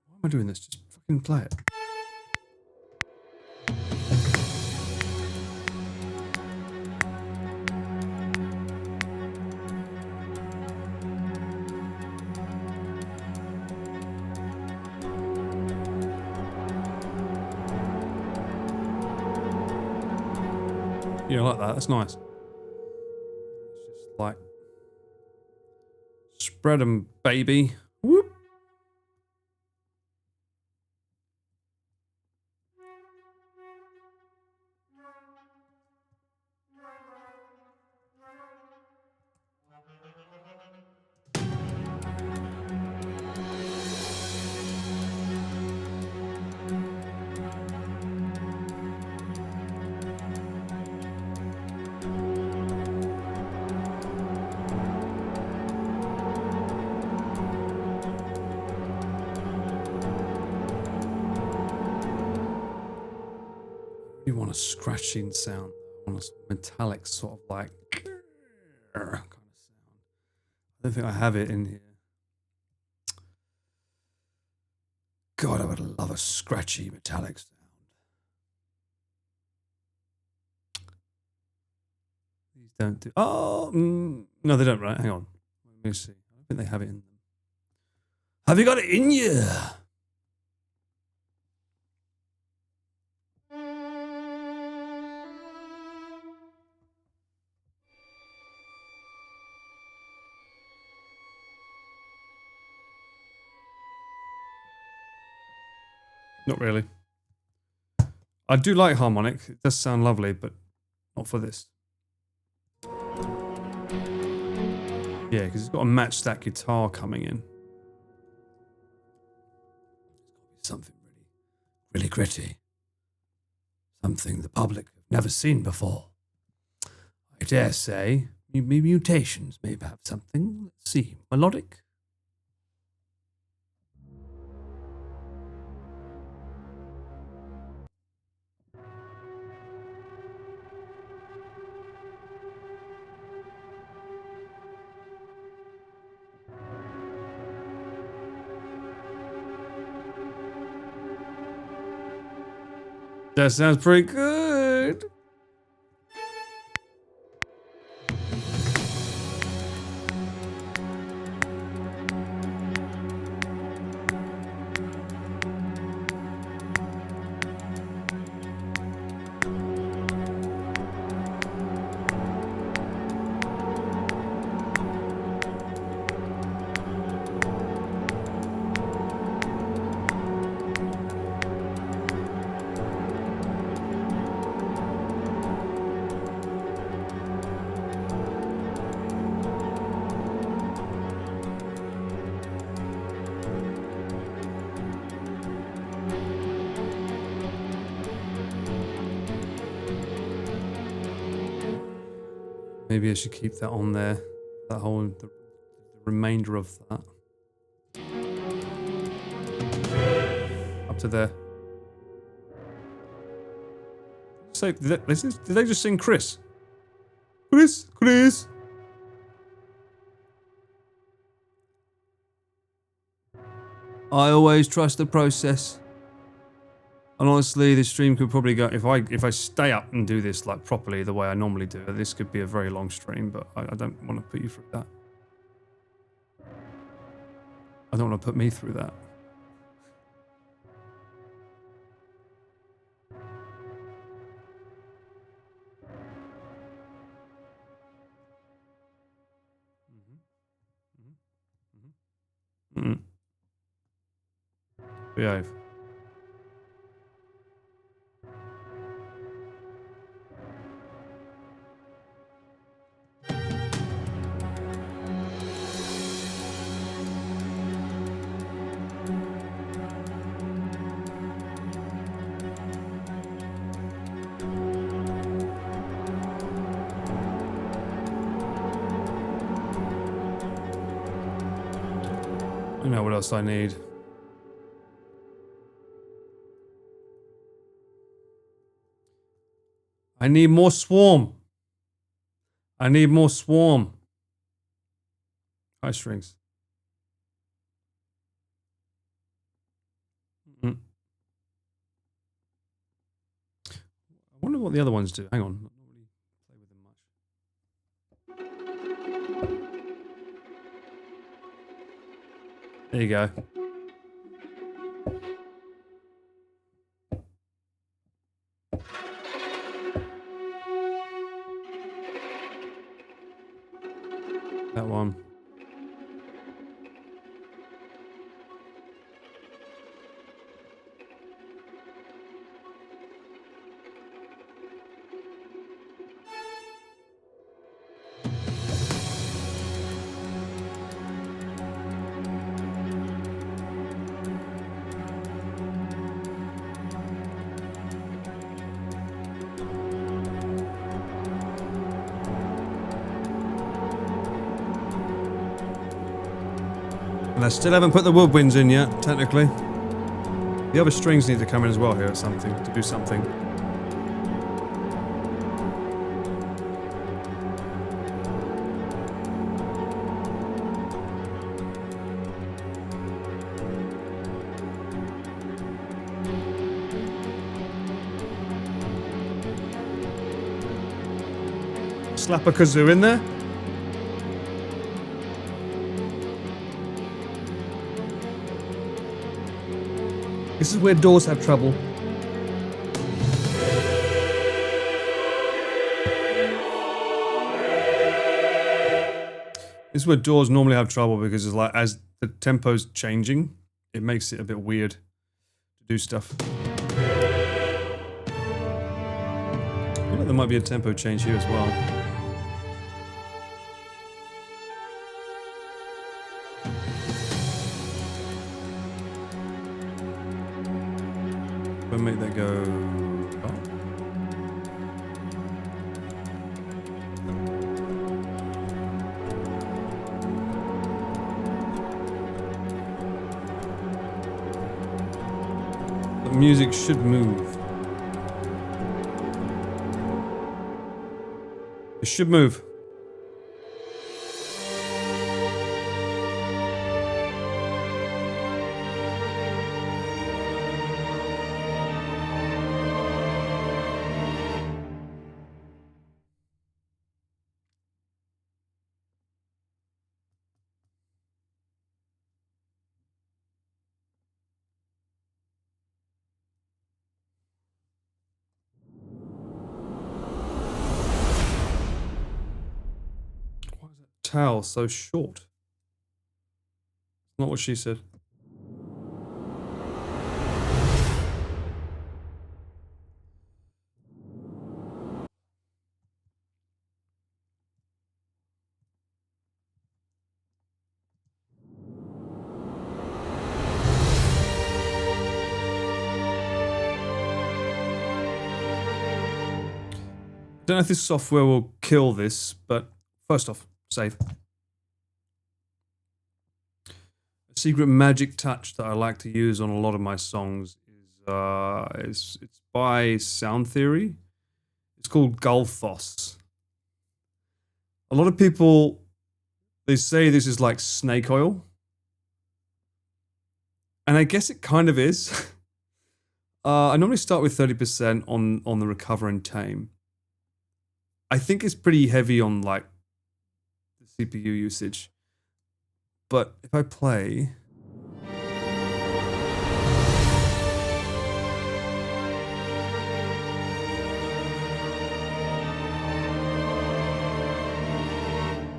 Why am I doing this? Just fucking play it. Yeah, I like that. That's nice. It's just like spread 'em, baby. Whoop. You want a scratching sound. I want a metallic sort of like kind of sound. I don't think I have it in here. God, I would love a scratchy metallic sound. These don't do. Oh, no, they don't. Right, hang on. Let me see. I don't think they have it in them. Have you got it in you? Not really. I do like harmonic. It does sound lovely, but not for this. Yeah, because it's got a match that guitar coming in. It's got to be something really gritty. Something the public have never seen before. I dare say, mutations may have something. Let's see. Melodic? That sounds pretty good. Maybe I should keep that on there. That whole the remainder of that. Up to there. So did they just sing Chris? Chris. I always trust the process. And honestly, this stream could probably go, if I stay up and do this like properly the way I normally do it, this could be a very long stream, but I don't want to put you through that. I don't want to put me through that. Behave. I know what else I need. I need more swarm. I need more swarm. High strings. I wonder what the other ones do. Hang on. Not really play with them much. There you go. That one. And I still haven't put the woodwinds in yet, technically. The other strings need to come in as well here or something, to do something. Slap a kazoo in there. This is where doors have trouble. This is where doors normally have trouble because it's like as the tempo's changing, it makes it a bit weird to do stuff. I feel like there might be a tempo change here as well. We'll make that go up. The music should move. It should move. Towel so short. Not what she said. Don't know if this software will kill this, but first off, save. A secret magic touch that I like to use on a lot of my songs is it's by Sound Theory. It's called Gulfos. A lot of people, they say this is like snake oil. And I guess it kind of is. I normally start with 30% on the recover and tame. I think it's pretty heavy on like the CPU usage. But if I play...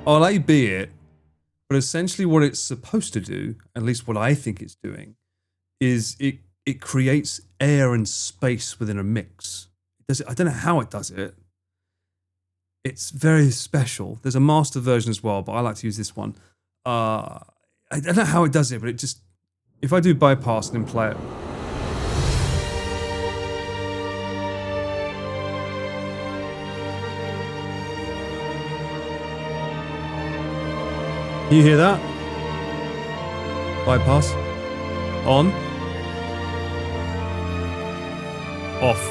I'll let you be it, but essentially what it's supposed to do, at least what I think it's doing, is it creates air and space within a mix. It does it, I don't know how it does it. It's very special. There's a master version as well, but I like to use this one. I don't know how it does it, but it just... If I do bypass and then play it... Can you hear that? Bypass. On. Off.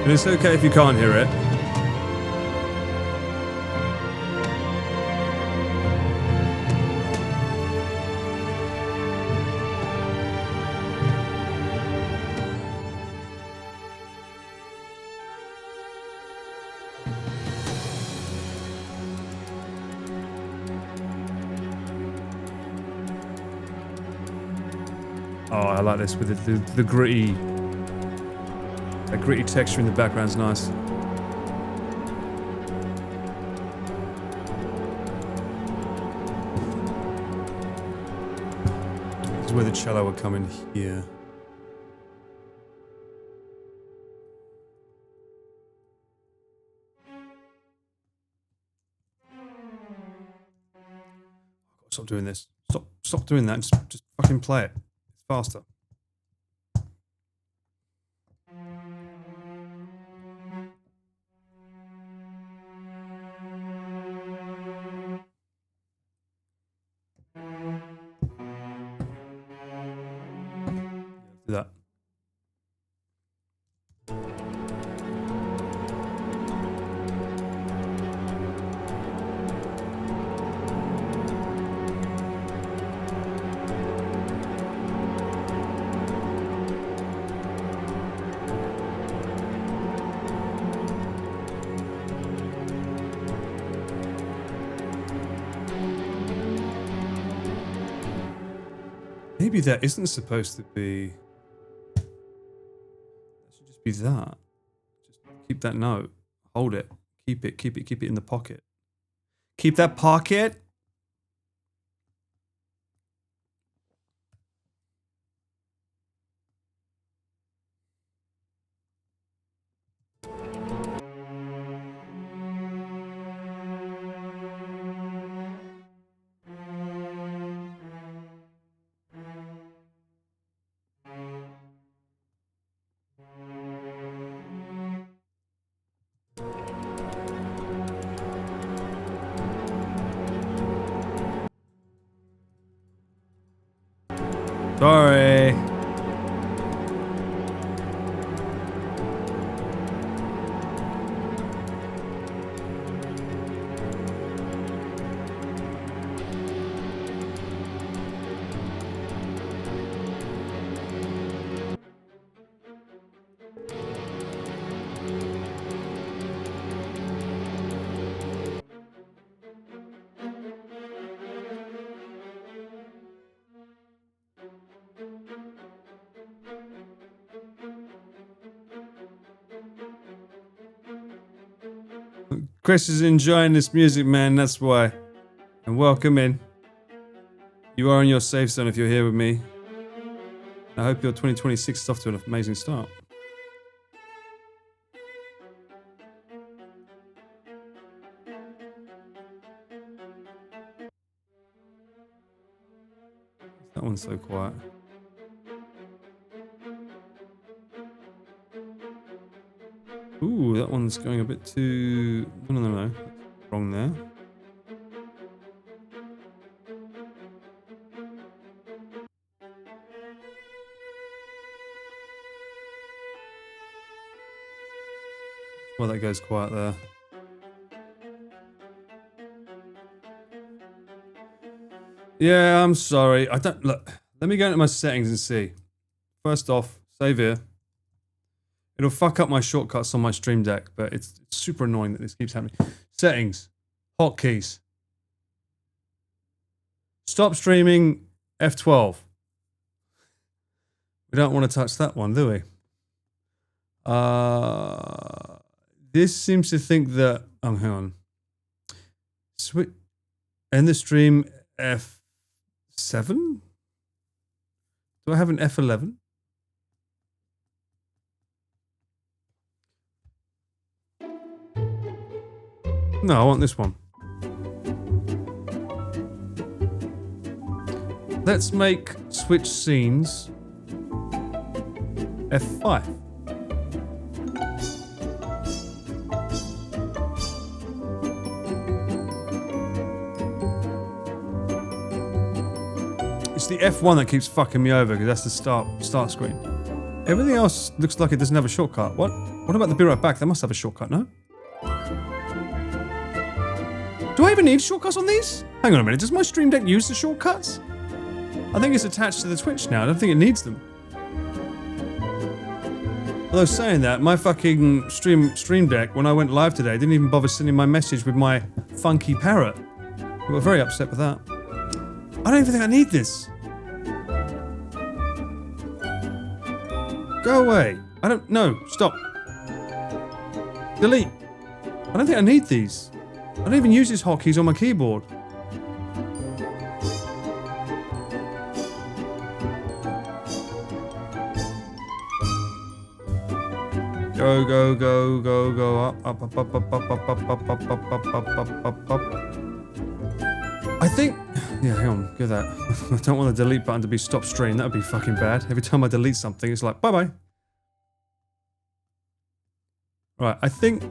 And it's okay if you can't hear it. Oh, I like this with the gritty, that gritty texture in the background's nice. This is where the cello would come in here. Stop doing this. Stop doing that. Just fucking play it. It's faster. Do that. Maybe that isn't supposed to be. That should just be that. Just keep that note. Hold it. Keep it in the pocket. Keep that pocket. Sorry. Chris is enjoying this music, man, that's why. And welcome in. You are in your safe zone if you're here with me. I hope your 2026 is off to an amazing start. That one's so quiet. Ooh, that one's going a bit too... No. Wrong there. Well, that goes quiet there. Yeah, I'm sorry. I don't... Look, let me go into my settings and see. First off, save here. It'll fuck up my shortcuts on my Stream Deck, but it's super annoying that this keeps happening. Settings. Hotkeys. Stop streaming F12. We don't want to touch that one, do we? This seems to think that... Oh, hang on. Switch... End the stream F7? Do I have an F11? No, I want this one. Let's make switch scenes F5. It's the F1 that keeps fucking me over because that's the start screen. Everything else looks like it doesn't have a shortcut. What? What about the be right back? That must have a shortcut, no? Do I even need shortcuts on these? Hang on a minute, does my Stream Deck use the shortcuts? I think it's attached to the Twitch now. I don't think it needs them. Although saying that, my fucking Stream Deck, when I went live today, didn't even bother sending my message with my funky parrot. I got very upset with that. I don't even think I need this. Go away. I don't... No, stop. Delete. I don't think I need these. I don't even use these hotkeys on my keyboard. Go, go, go, go, go, up, up, up, up, up, up, up, up, up, up, up, up, up, up, up. I think... Yeah, hang on, get that. I don't want the delete button to be stop stream, that would be fucking bad. Every time I delete something, it's like, bye-bye. Right, I think...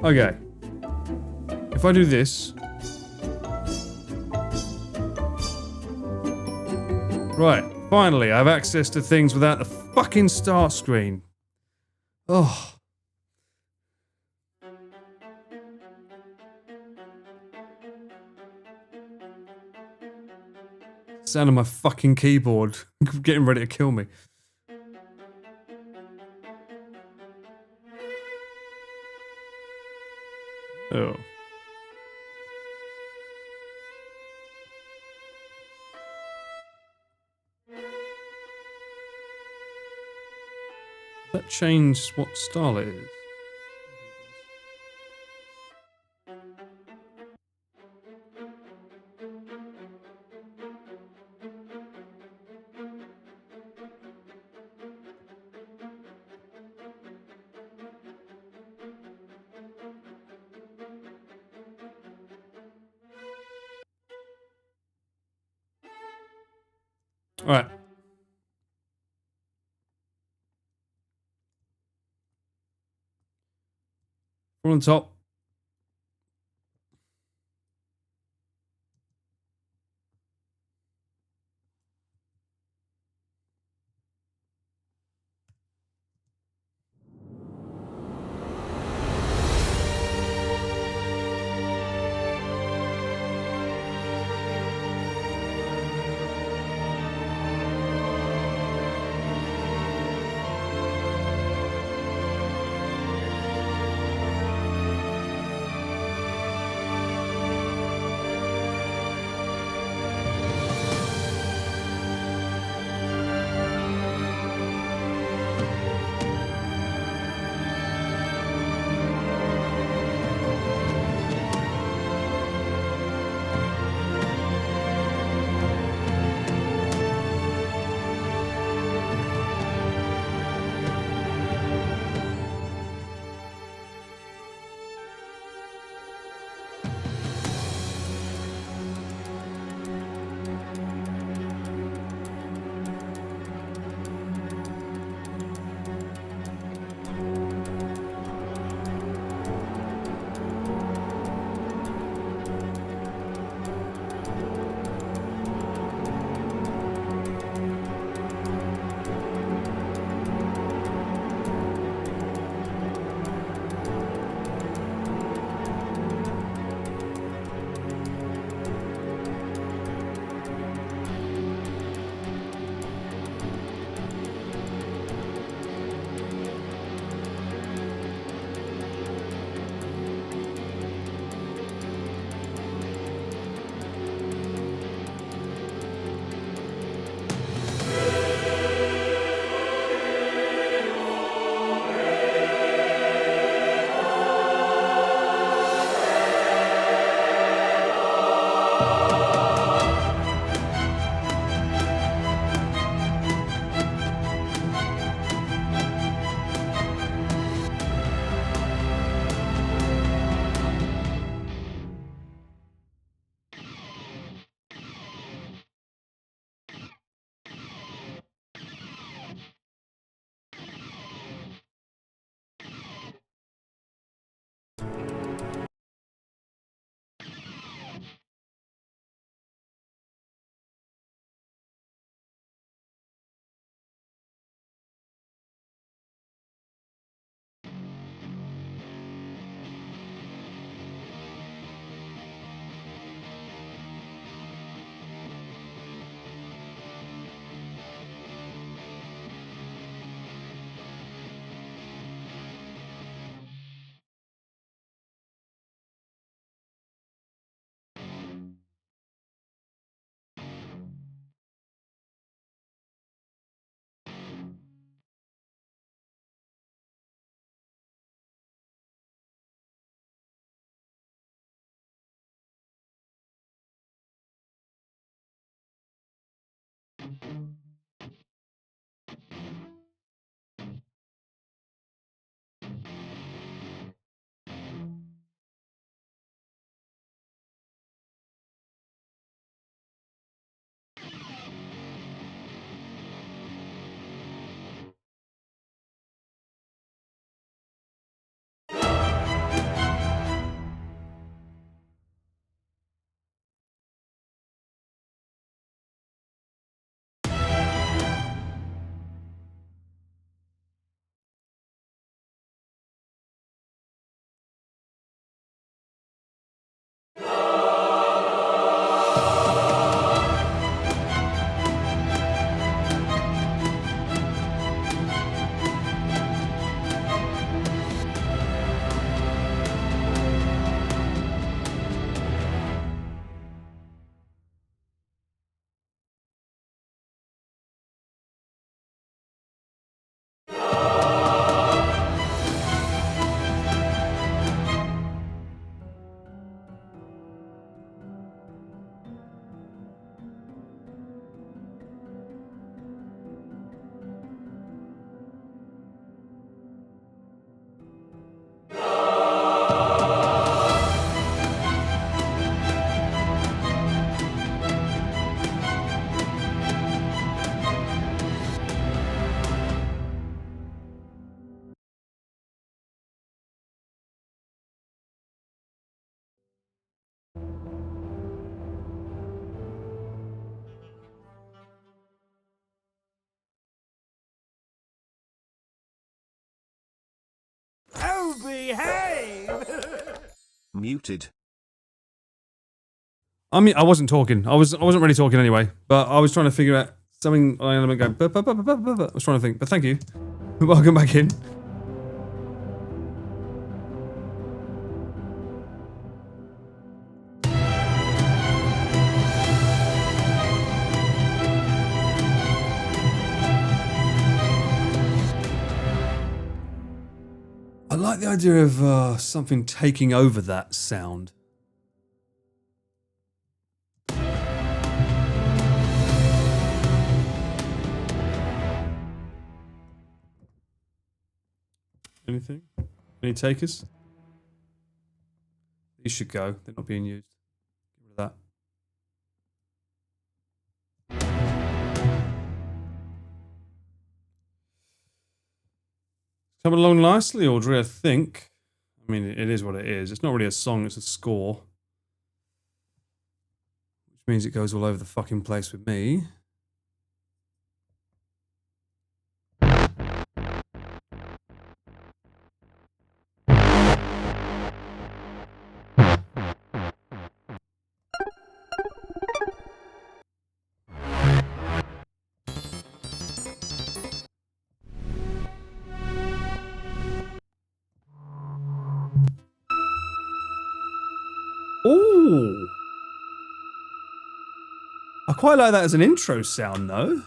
Okay. If I do this... Right, finally, I have access to things without the fucking start screen. Oh. Sound of my fucking keyboard getting ready to kill me. Oh. Does that change what style it is? All right. We're on top.
Oh, behave!
Muted.
I mean, I wasn't talking. I wasn't really talking anyway. But I was trying to figure out something. I was trying to think. But thank you. Welcome back in. I like the idea of something taking over that sound. Anything? Any takers? These should go. They're not being used. Get rid of that. Coming along nicely, Audrey, I think. I mean, it is what it is. It's not really a song, it's a score. Which means it goes all over the fucking place with me. Ooh. I quite like that as an intro sound, though.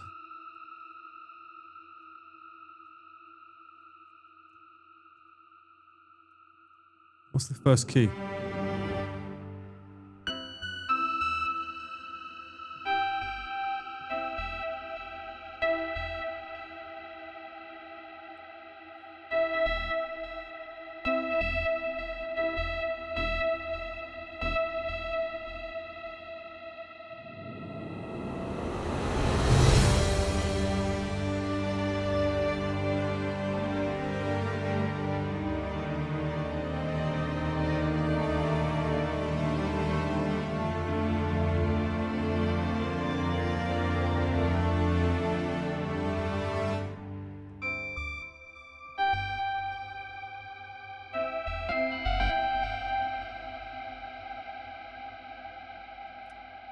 What's the first key?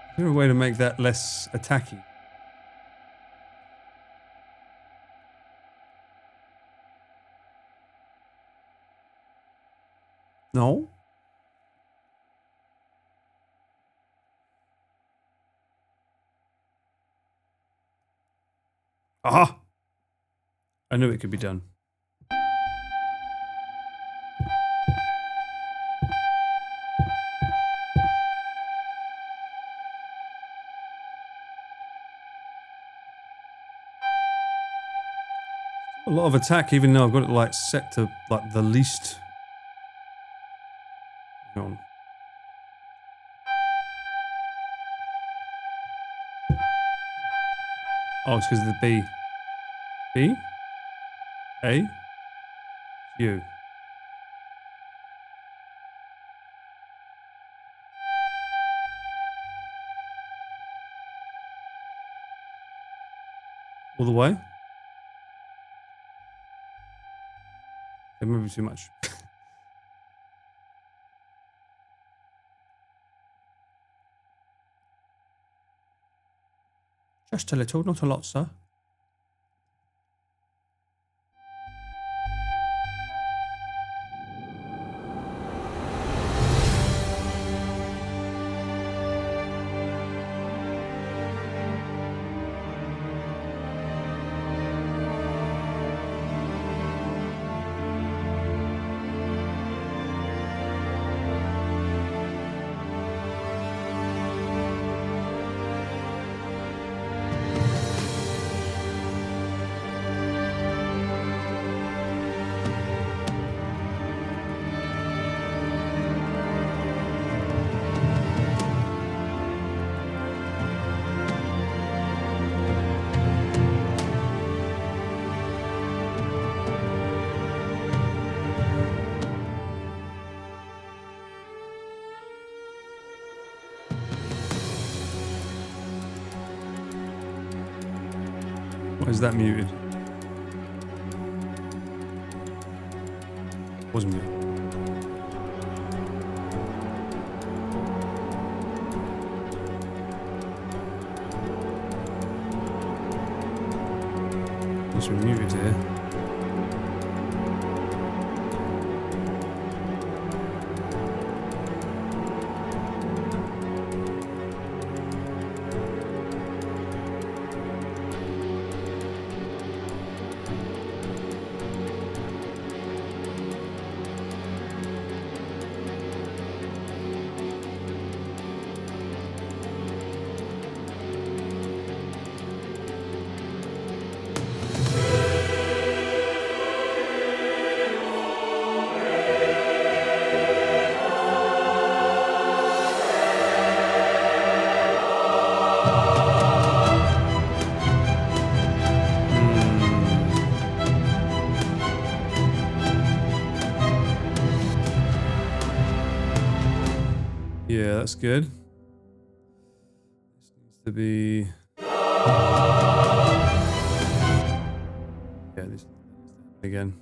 Is there a way to make that less attacky? No? Aha! I knew it could be done. A lot of attack, even though I've got it like set to like the least. Hang on. Oh, it's because of the B. B? A? U. All the way? Okay, maybe too much. Just a little, not a lot, sir. Why is that muted? Wasn't it? Must be muted here. Yeah, that's good. This needs to be. Yeah, this again.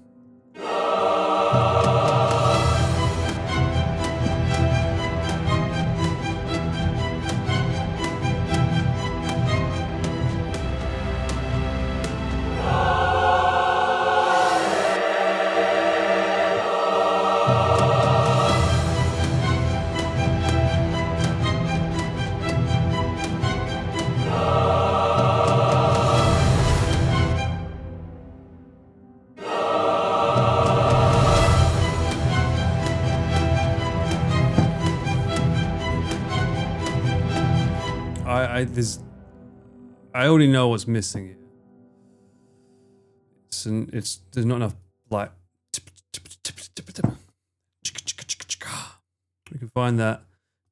I already know what's missing here. There's not enough like. We can find that.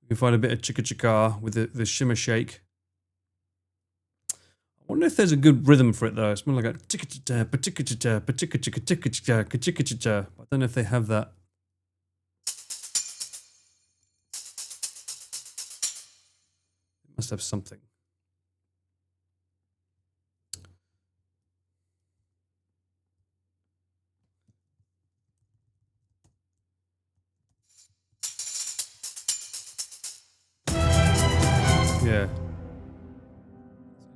We can find a bit of chicka chicka with the shimmer shake. I wonder if there's a good rhythm for it though. It's more like a chicka chicka chicka chicka chicka chicka chicka chicka chicka. I don't know if they have that. It must have something. Yeah.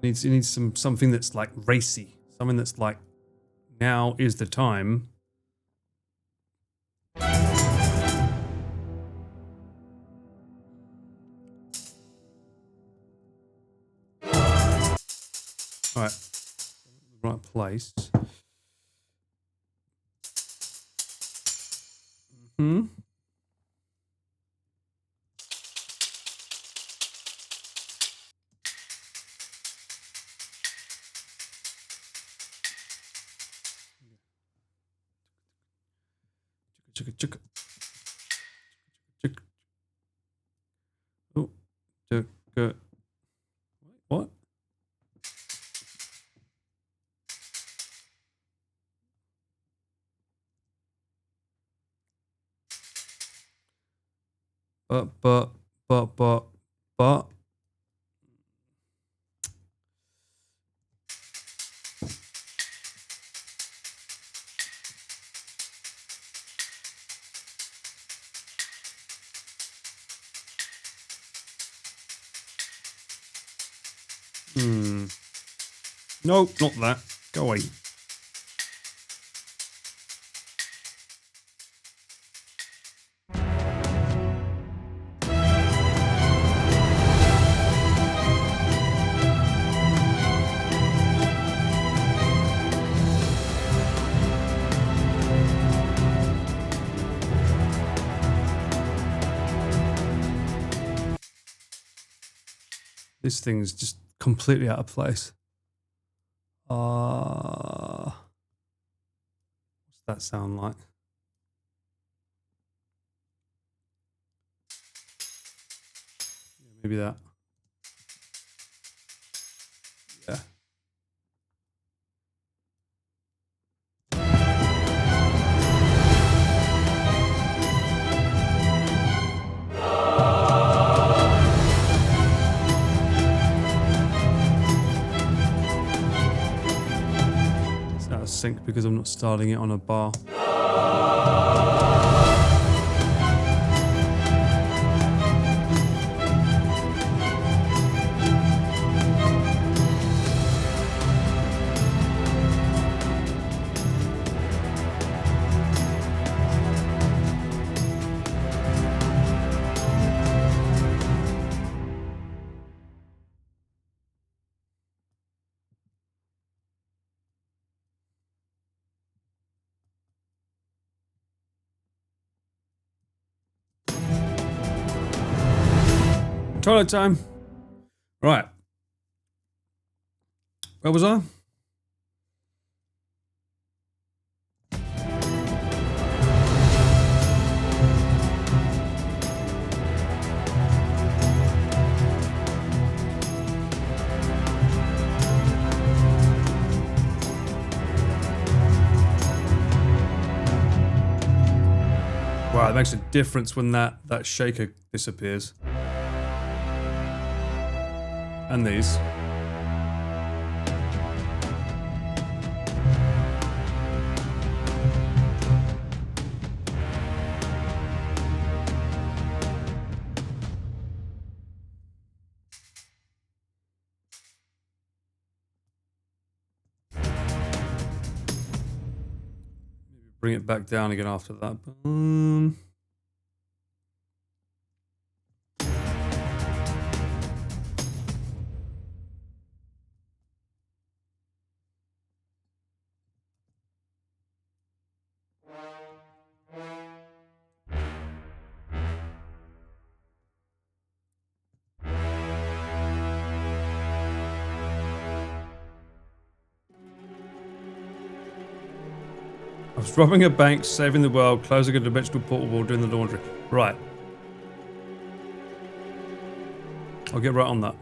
It needs something that's like racy. Something that's like, now is the time. Alright. Right place. Mm-hmm. chicka, chicka. Chicka. Oh, chicka. What? But. Nope, not that. Go away. This thing's just completely out of place. What's that sound like? Yeah, maybe that. Yeah. It's out of sync because I'm not starting it on a bar. Toilet time. Right. Where was I? Wow, it makes a difference when that shaker disappears. And these. Bring it back down again after that. I was robbing a bank, saving the world, closing a dimensional portal while doing the laundry. Right. I'll get right on that.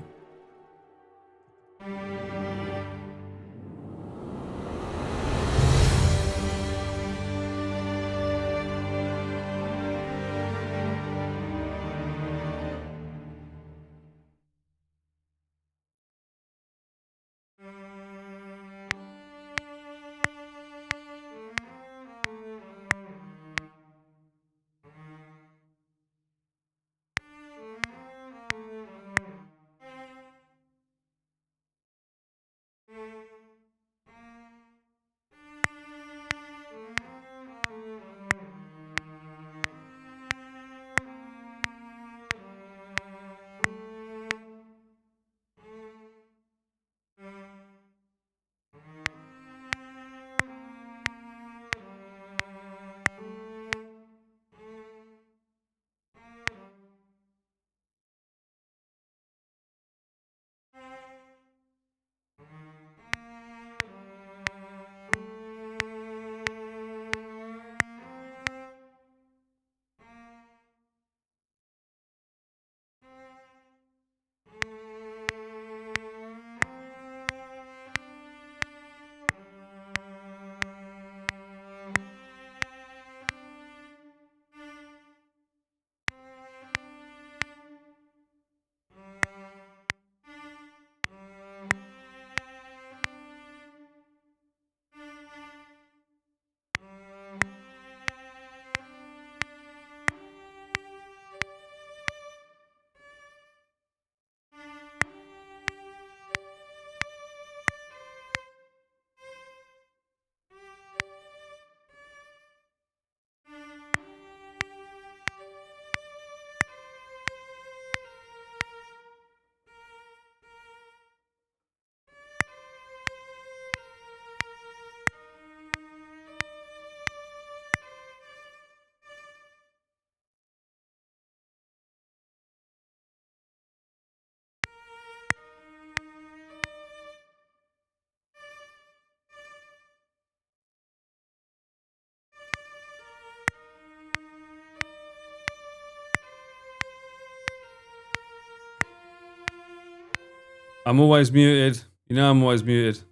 I'm always muted. You know I'm always muted.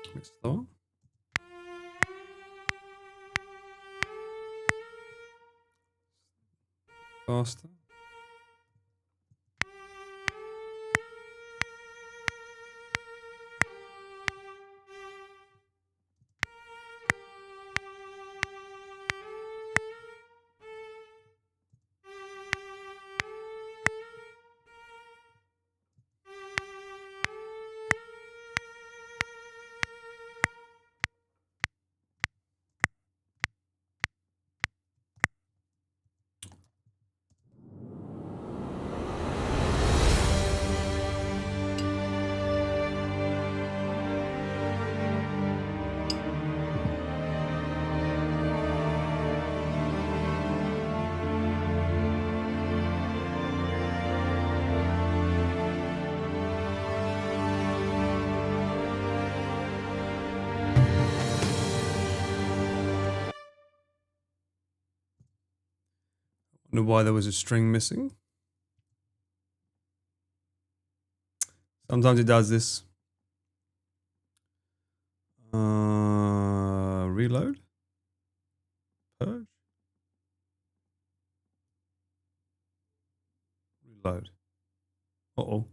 A bit slower. Faster. Wonder why there was a string missing. Sometimes it does this. Reload. Purge. Reload. Uh-oh.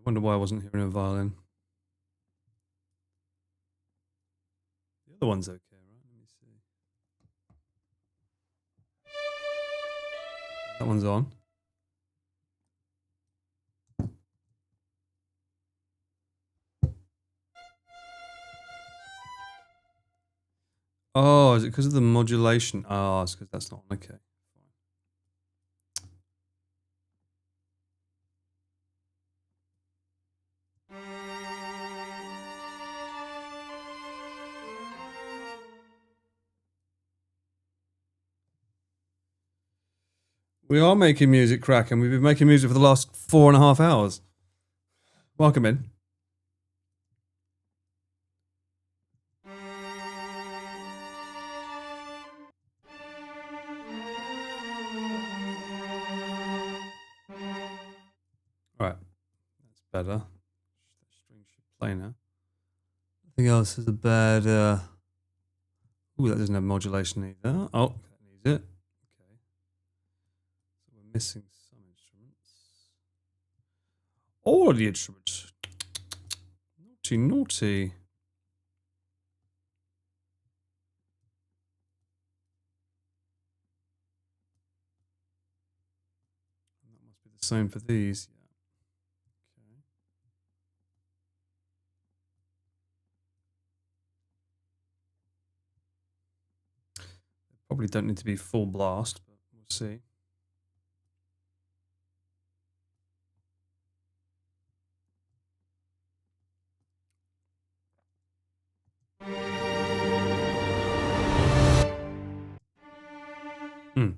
Wonder why I wasn't hearing a violin. The other one's okay, right? Let me see. That one's on. Oh, is it because of the modulation? Oh, it's because that's not on. Okay. We are making music, crack, and we've been making music for the last 4.5 hours. Welcome in. Right, that's better. That string should play now. Nothing else is a bad. Ooh, that doesn't have modulation either. Oh, that needs it. Okay. So we're missing some instruments. All of the instruments. Naughty, naughty. That must be the same for these. Yeah. Okay. They probably don't need to be full blast, but we'll see. Hmm.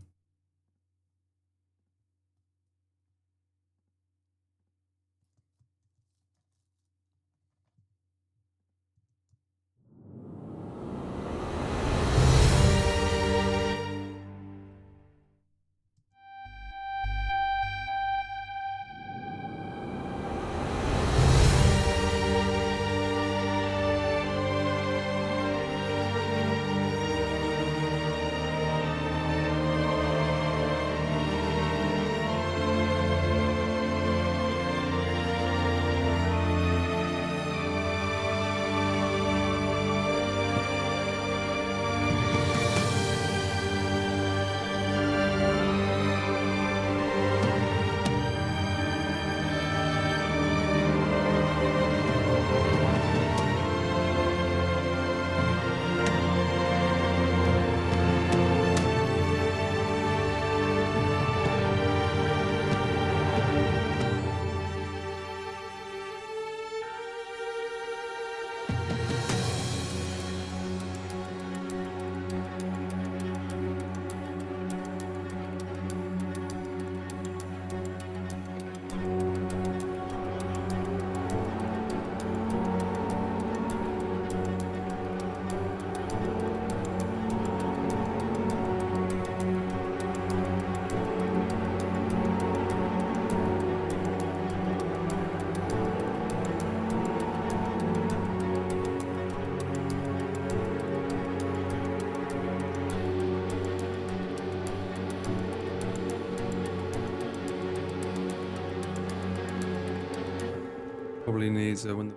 probably needs when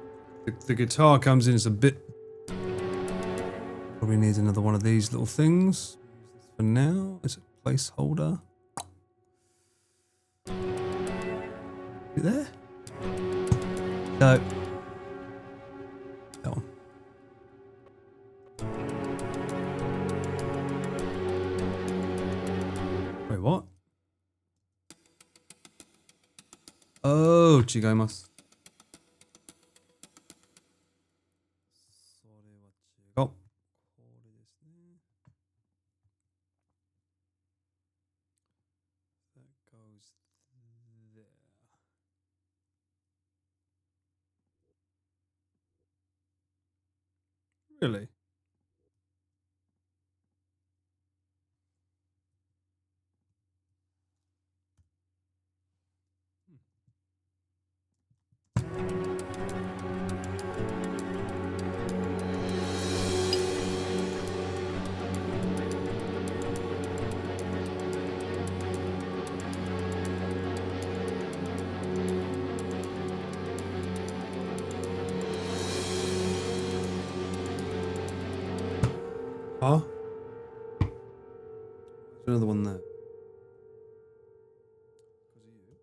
the guitar comes in. It's a bit. Probably needs another one of these little things. For now, it's a placeholder. You there? No. That one. Wait, what? Oh, chigaimasu. Oh. That goes there. Really? Huh? There's another one there. Put you here.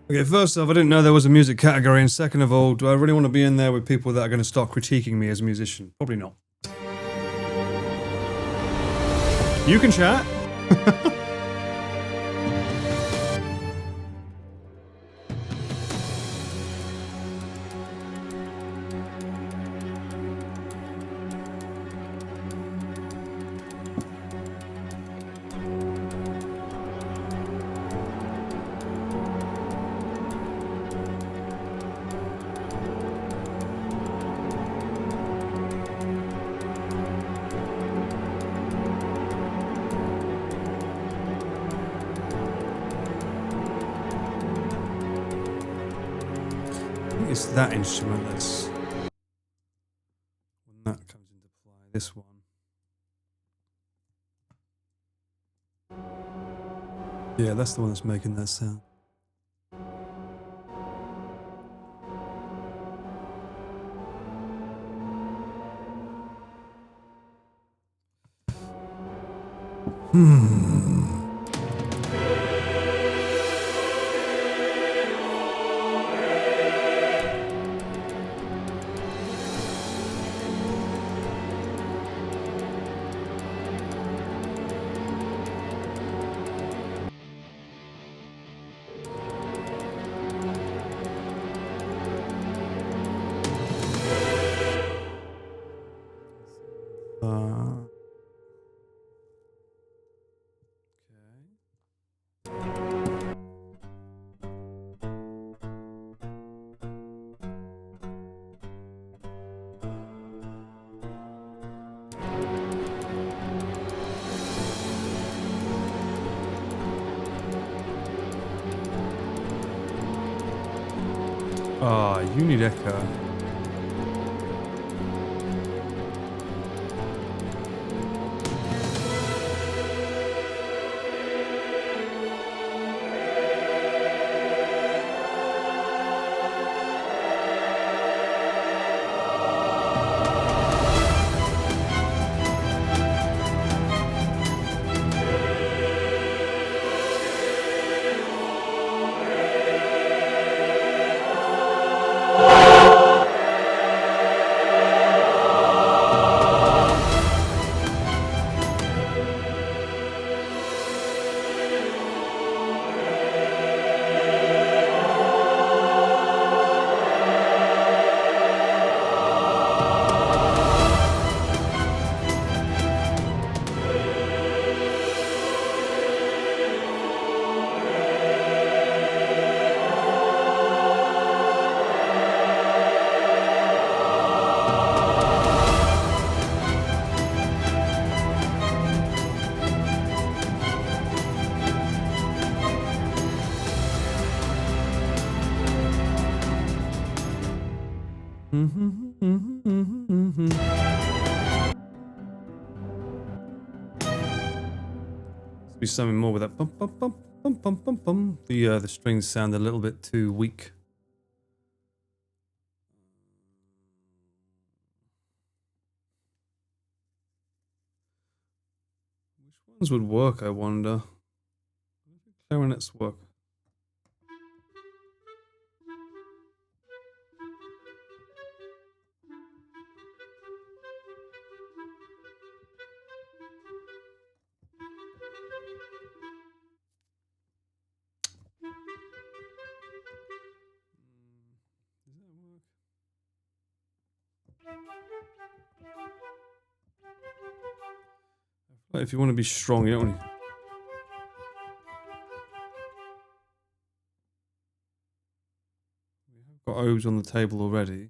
Okay, first off, I didn't know there was a music category, and second of all, do I really want to be in there with people that are going to start critiquing me as a musician? Probably not. You can chat. It's that instrument that's when that comes into play. This one. Yeah, that's the one that's making that sound. Ah, you need echo. Be something more with that bum bum bum bum bum bum bum. The strings sound a little bit too weak. Which ones would work, I wonder? Clarinets work. Like if you want to be strong, you don't want to... We've got O's on the table already.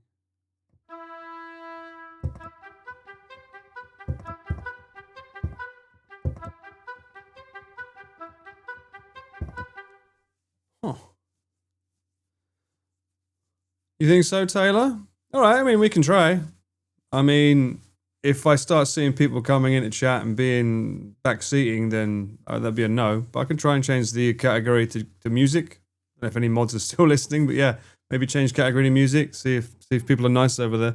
Huh. You think so, Taylor? Alright, I mean, we can try. I mean... If I start seeing people coming into chat and being backseating, then that'd be a no. But I can try and change the category to music. I don't know if any mods are still listening, but yeah, maybe change category to music. See if people are nice over there.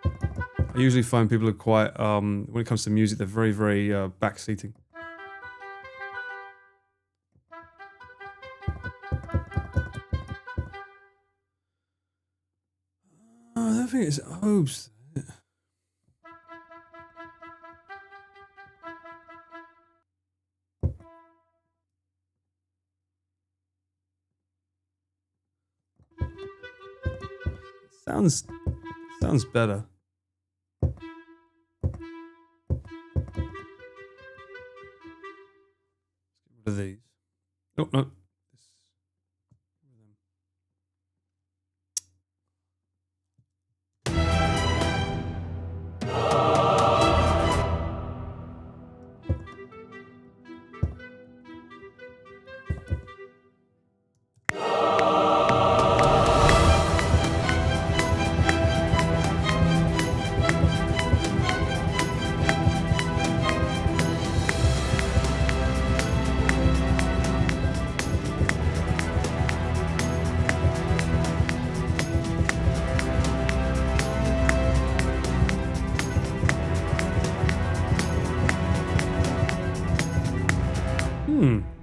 I usually find people are quite when it comes to music, they're very backseating. I don't think it's Obes. Sounds better. Let's get rid of these. Oh no.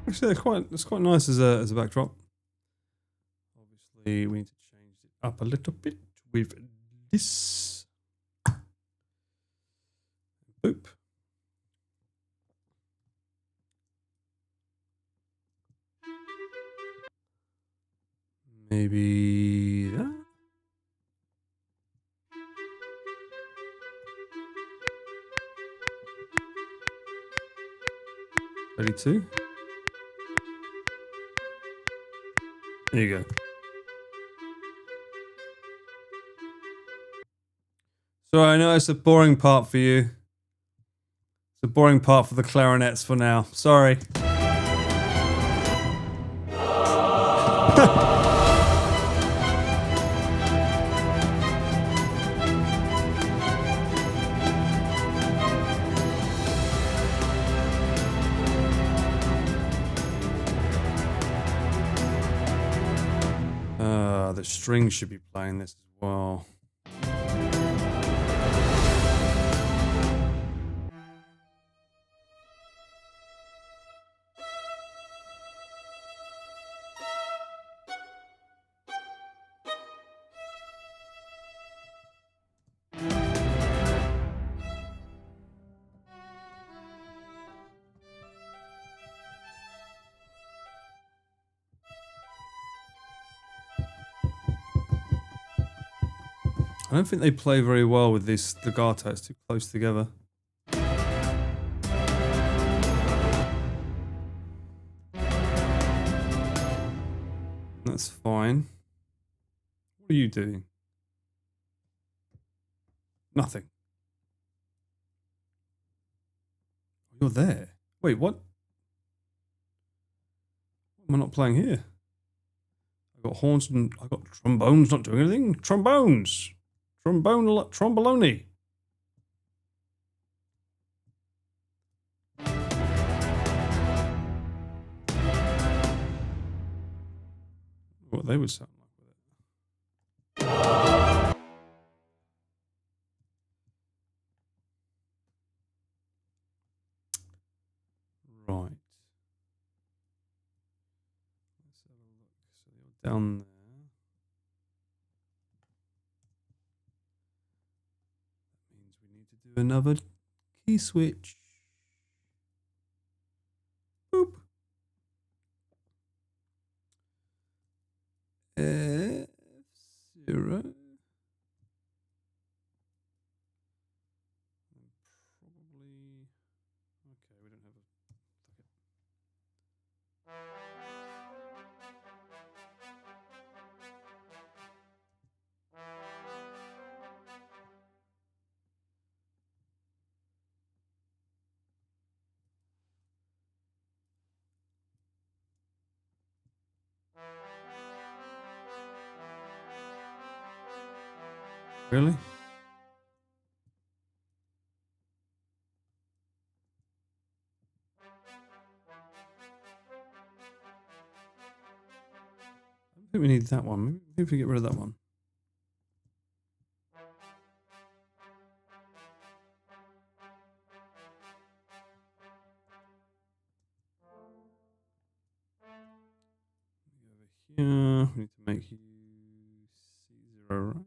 Actually, it's quite nice as a backdrop. Obviously, we need to change it up a little bit with this. Boop. Maybe that. Ready? There you go. So I know it's a boring part for you. It's a boring part for the clarinets for now. Sorry. strings should be playing this as well. I don't think they play very well with this legato. It's too close together. That's fine. What are you doing? Nothing. You're there. Wait, what? Am I not playing here? I've got horns and I've got trombones not doing anything. Trombones. Trombolone. What they would sound like with it. Right. Let's have a look. So you're down there. Another key switch. Boop. F0. Probably. Okay, we don't have a. Really? I don't think we need that one. Maybe we get rid of that one. Over here, we need to make you C0, right?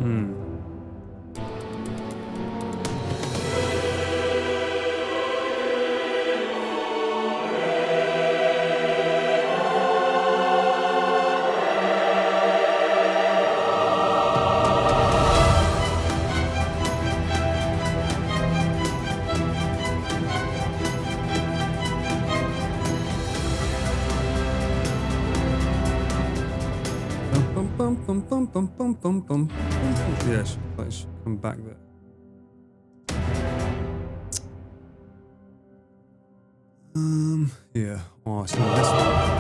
Hmm. Bum. Yeah, she come back there. Yeah. Oh, it's not this one.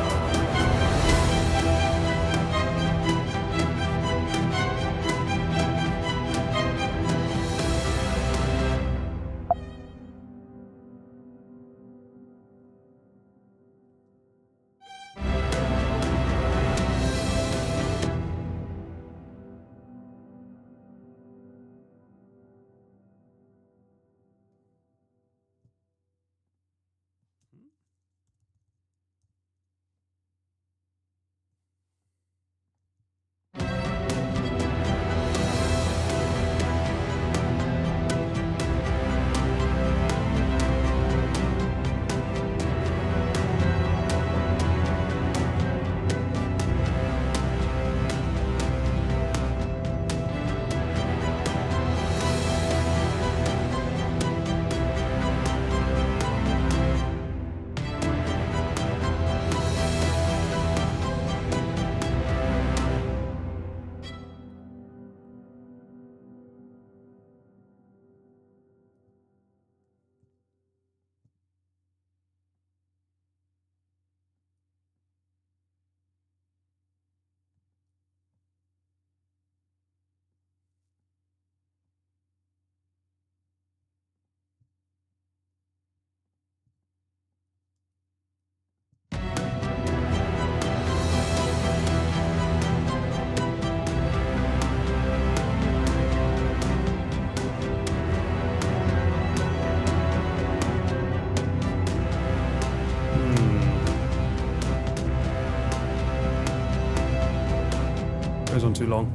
Goes on too long.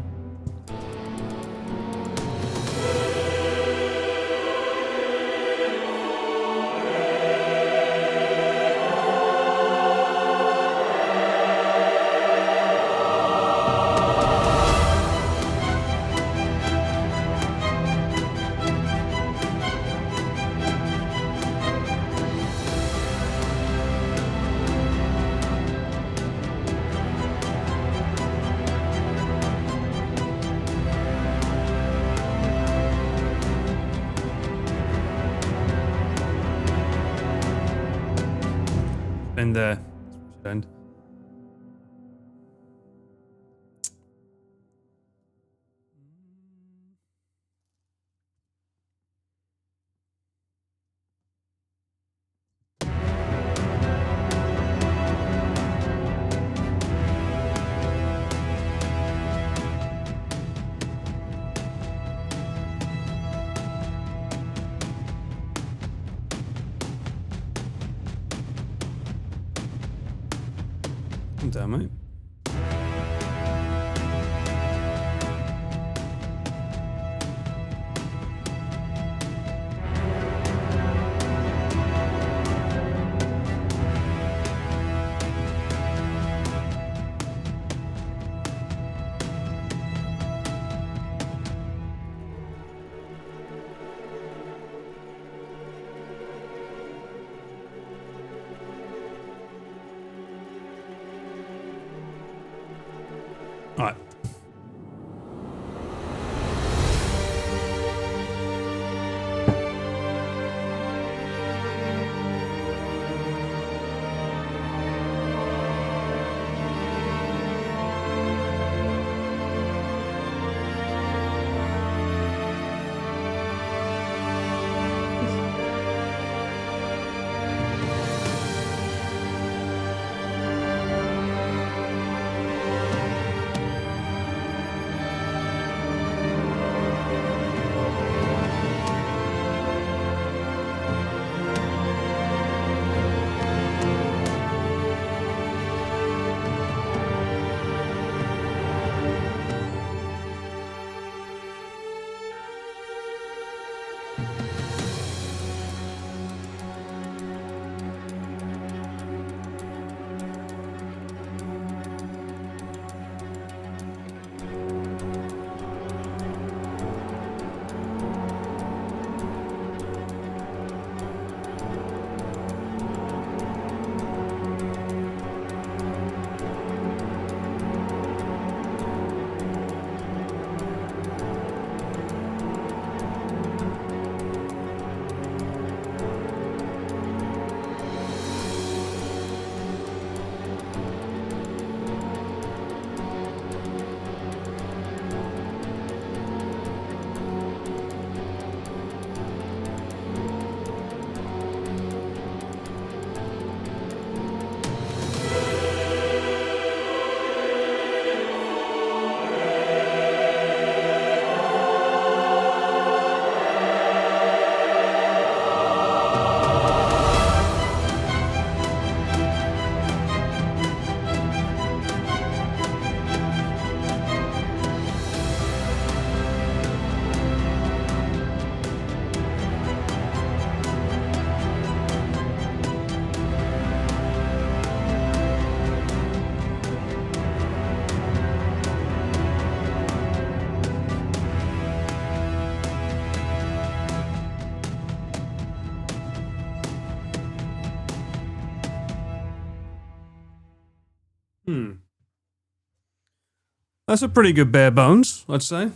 End there. That's where we should end. Calm down, mate. All right. That's a pretty good bare bones, I'd say.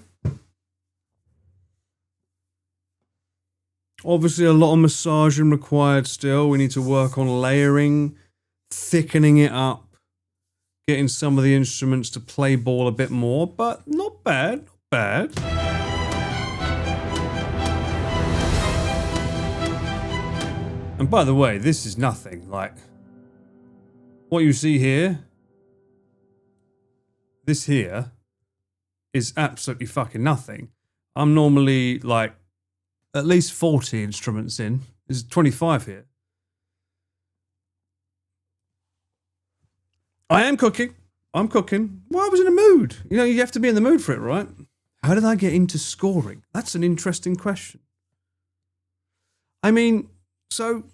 Obviously, a lot of massaging required still. We need to work on layering, thickening it up, getting some of the instruments to play ball a bit more, but not bad, not bad. And by the way, this is nothing. Like, what you see here, this here, is absolutely fucking nothing. I'm normally like at least 40 instruments in. There's 25 here. I am cooking. I'm cooking. Well, I was in a mood. You know, you have to be in the mood for it, right? How did I get into scoring? That's an interesting question. I mean, so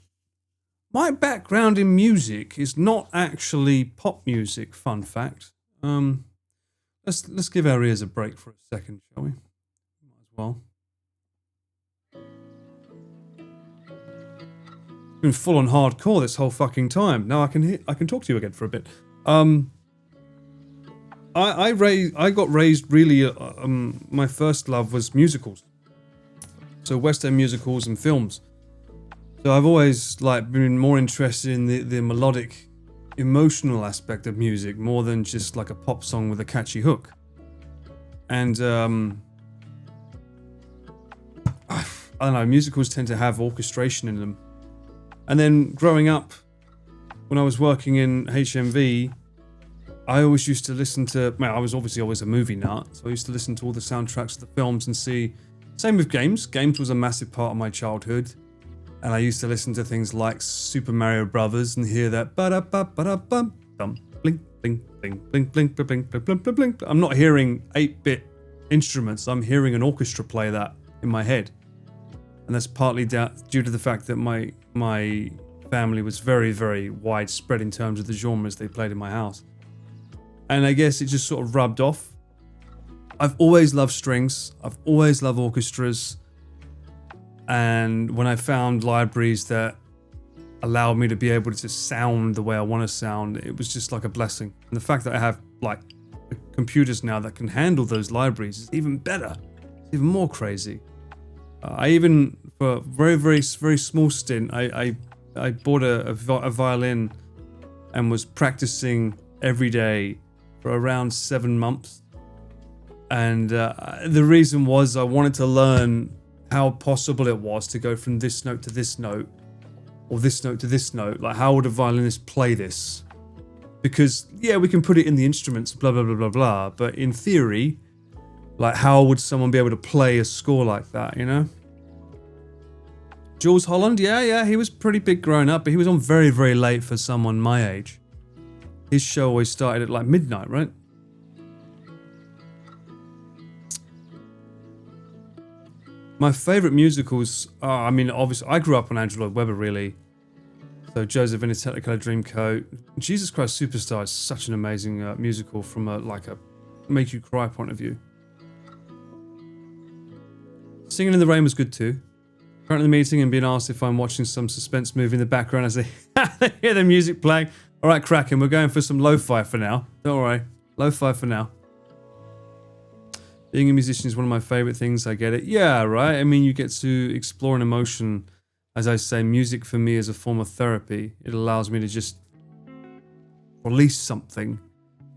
my background in music is not actually pop music, fun fact. Let's give our ears a break for a second, shall we? Might as well. It's been full on hardcore this whole fucking time. Now I can talk to you again for a bit. I got raised really. My first love was musicals, so West End musicals and films. So I've always like been more interested in the melodic, emotional aspect of music more than just like a pop song with a catchy hook. And I don't know, musicals tend to have orchestration in them. And then growing up, when I was working in HMV, I always used to listen to, well, I was obviously always a movie nut, so I used to listen to all the soundtracks of the films and see, same with games. Games was a massive part of my childhood. And I used to listen to things like Super Mario Brothers and hear that ba-da-ba-ba-da-bum, dum, blink, blink, blink, blink, blink, blink, blink, blink, blink, blink. I'm not hearing 8-bit instruments, I'm hearing an orchestra play that in my head. And that's partly due to the fact that my family was very, very widespread in terms of the genres they played in my house. And I guess it just sort of rubbed off. I've always loved strings. I've always loved orchestras. And when I found libraries that allowed me to be able to sound the way I want to sound, it was just like a blessing. And the fact that I have like computers now that can handle those libraries is even better. It's even more crazy. I even, for a very, very, very small stint, I bought a violin and was practicing every day for around 7 months. And the reason was I wanted to learn how possible it was to go from this note to this note, or this note to this note. Like, how would a violinist play this? Because, yeah, we can put it in the instruments, blah, blah, blah, blah, blah. But in theory, like, how would someone be able to play a score like that, you know? Jules Holland, yeah, he was pretty big growing up, but he was on very, very late for someone my age. His show always started at, like, midnight, right? My favourite musicals are, I mean, obviously, I grew up on Andrew Lloyd Webber, really. So Joseph in a Technicolor Dreamcoat. Jesus Christ Superstar is such an amazing musical from a make you cry point of view. Singing in the Rain was good too. Currently in the meeting and being asked if I'm watching some suspense movie in the background as they hear the music playing. Alright, cracking, we're going for some lo-fi for now. Don't worry, lo-fi for now. Being a musician is one of my favourite things, I get it. Yeah, right, I mean, you get to explore an emotion. As I say, music for me is a form of therapy. It allows me to just release something. You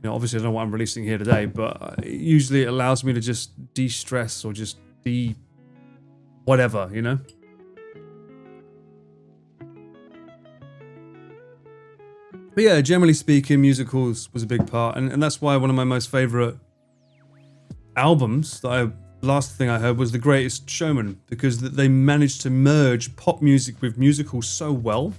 know, obviously I don't know what I'm releasing here today, but usually it allows me to just de-stress or just whatever, you know? But yeah, generally speaking, musicals was a big part, and that's why one of my most favourite albums last thing I heard was The Greatest Showman, because they managed to merge pop music with musicals so well.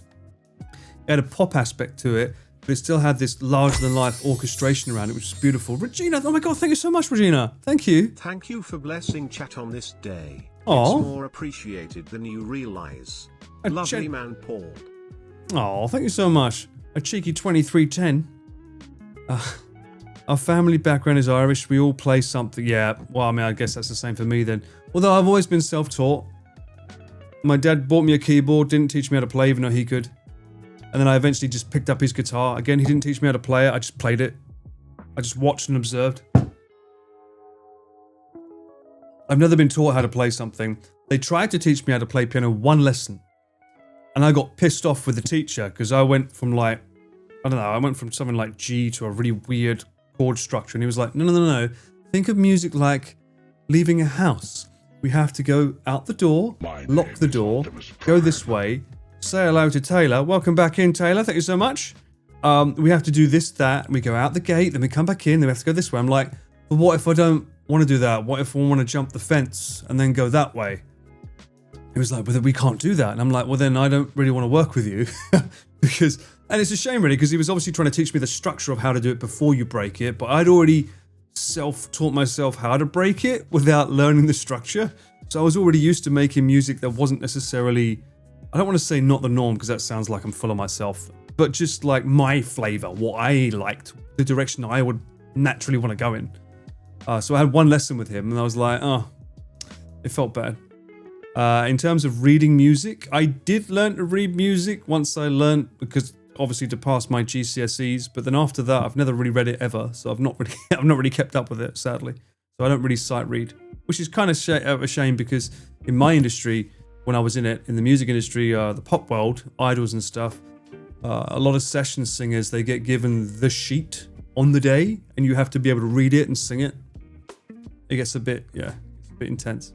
It had a pop aspect to it, but it still had this larger-than-life orchestration around it, which is beautiful. Regina, oh my god, thank you so much, Regina. Thank you.
Thank you for blessing chat on this day.
Aww.
It's more appreciated than you realise. Lovely man, Paul.
Oh, thank you so much. A cheeky 2310. Our family background is Irish. We all play something. Yeah, well, I mean, I guess that's the same for me then. Although I've always been self-taught. My dad bought me a keyboard, didn't teach me how to play, even though he could. And then I eventually just picked up his guitar. Again, he didn't teach me how to play it. I just played it. I just watched and observed. I've never been taught how to play something. They tried to teach me how to play piano one lesson. And I got pissed off with the teacher because I went from like, I don't know, I went from something like G to a really weird chord structure. And he was like, no. Think of music like leaving a house. We have to go out the door, lock the door, go this way, say hello to Taylor. Welcome back in, Taylor. Thank you so much. We have to do this, that. And we go out the gate, then we come back in, then we have to go this way. I'm like, but what if I don't want to do that? What if I want to jump the fence and then go that way? He was like, well, we can't do that. And I'm like, well, then I don't really want to work with you. Because, and it's a shame really, because he was obviously trying to teach me the structure of how to do it before you break it. But I'd already self-taught myself how to break it without learning the structure. So I was already used to making music that wasn't necessarily, I don't want to say not the norm because that sounds like I'm full of myself, but just like my flavor, what I liked, the direction I would naturally want to go in. So I had one lesson with him and I was like, oh, it felt bad. In terms of reading music, I did learn to read music once I learned, because obviously to pass my GCSEs, but then after that I've never really read it ever, so I've not really kept up with it, sadly. So I don't really sight read, which is kind of a shame, because in my industry, when I was in it, in the music industry, the pop world, idols and stuff, a lot of session singers, they get given the sheet on the day and you have to be able to read it and sing it. It gets a bit intense.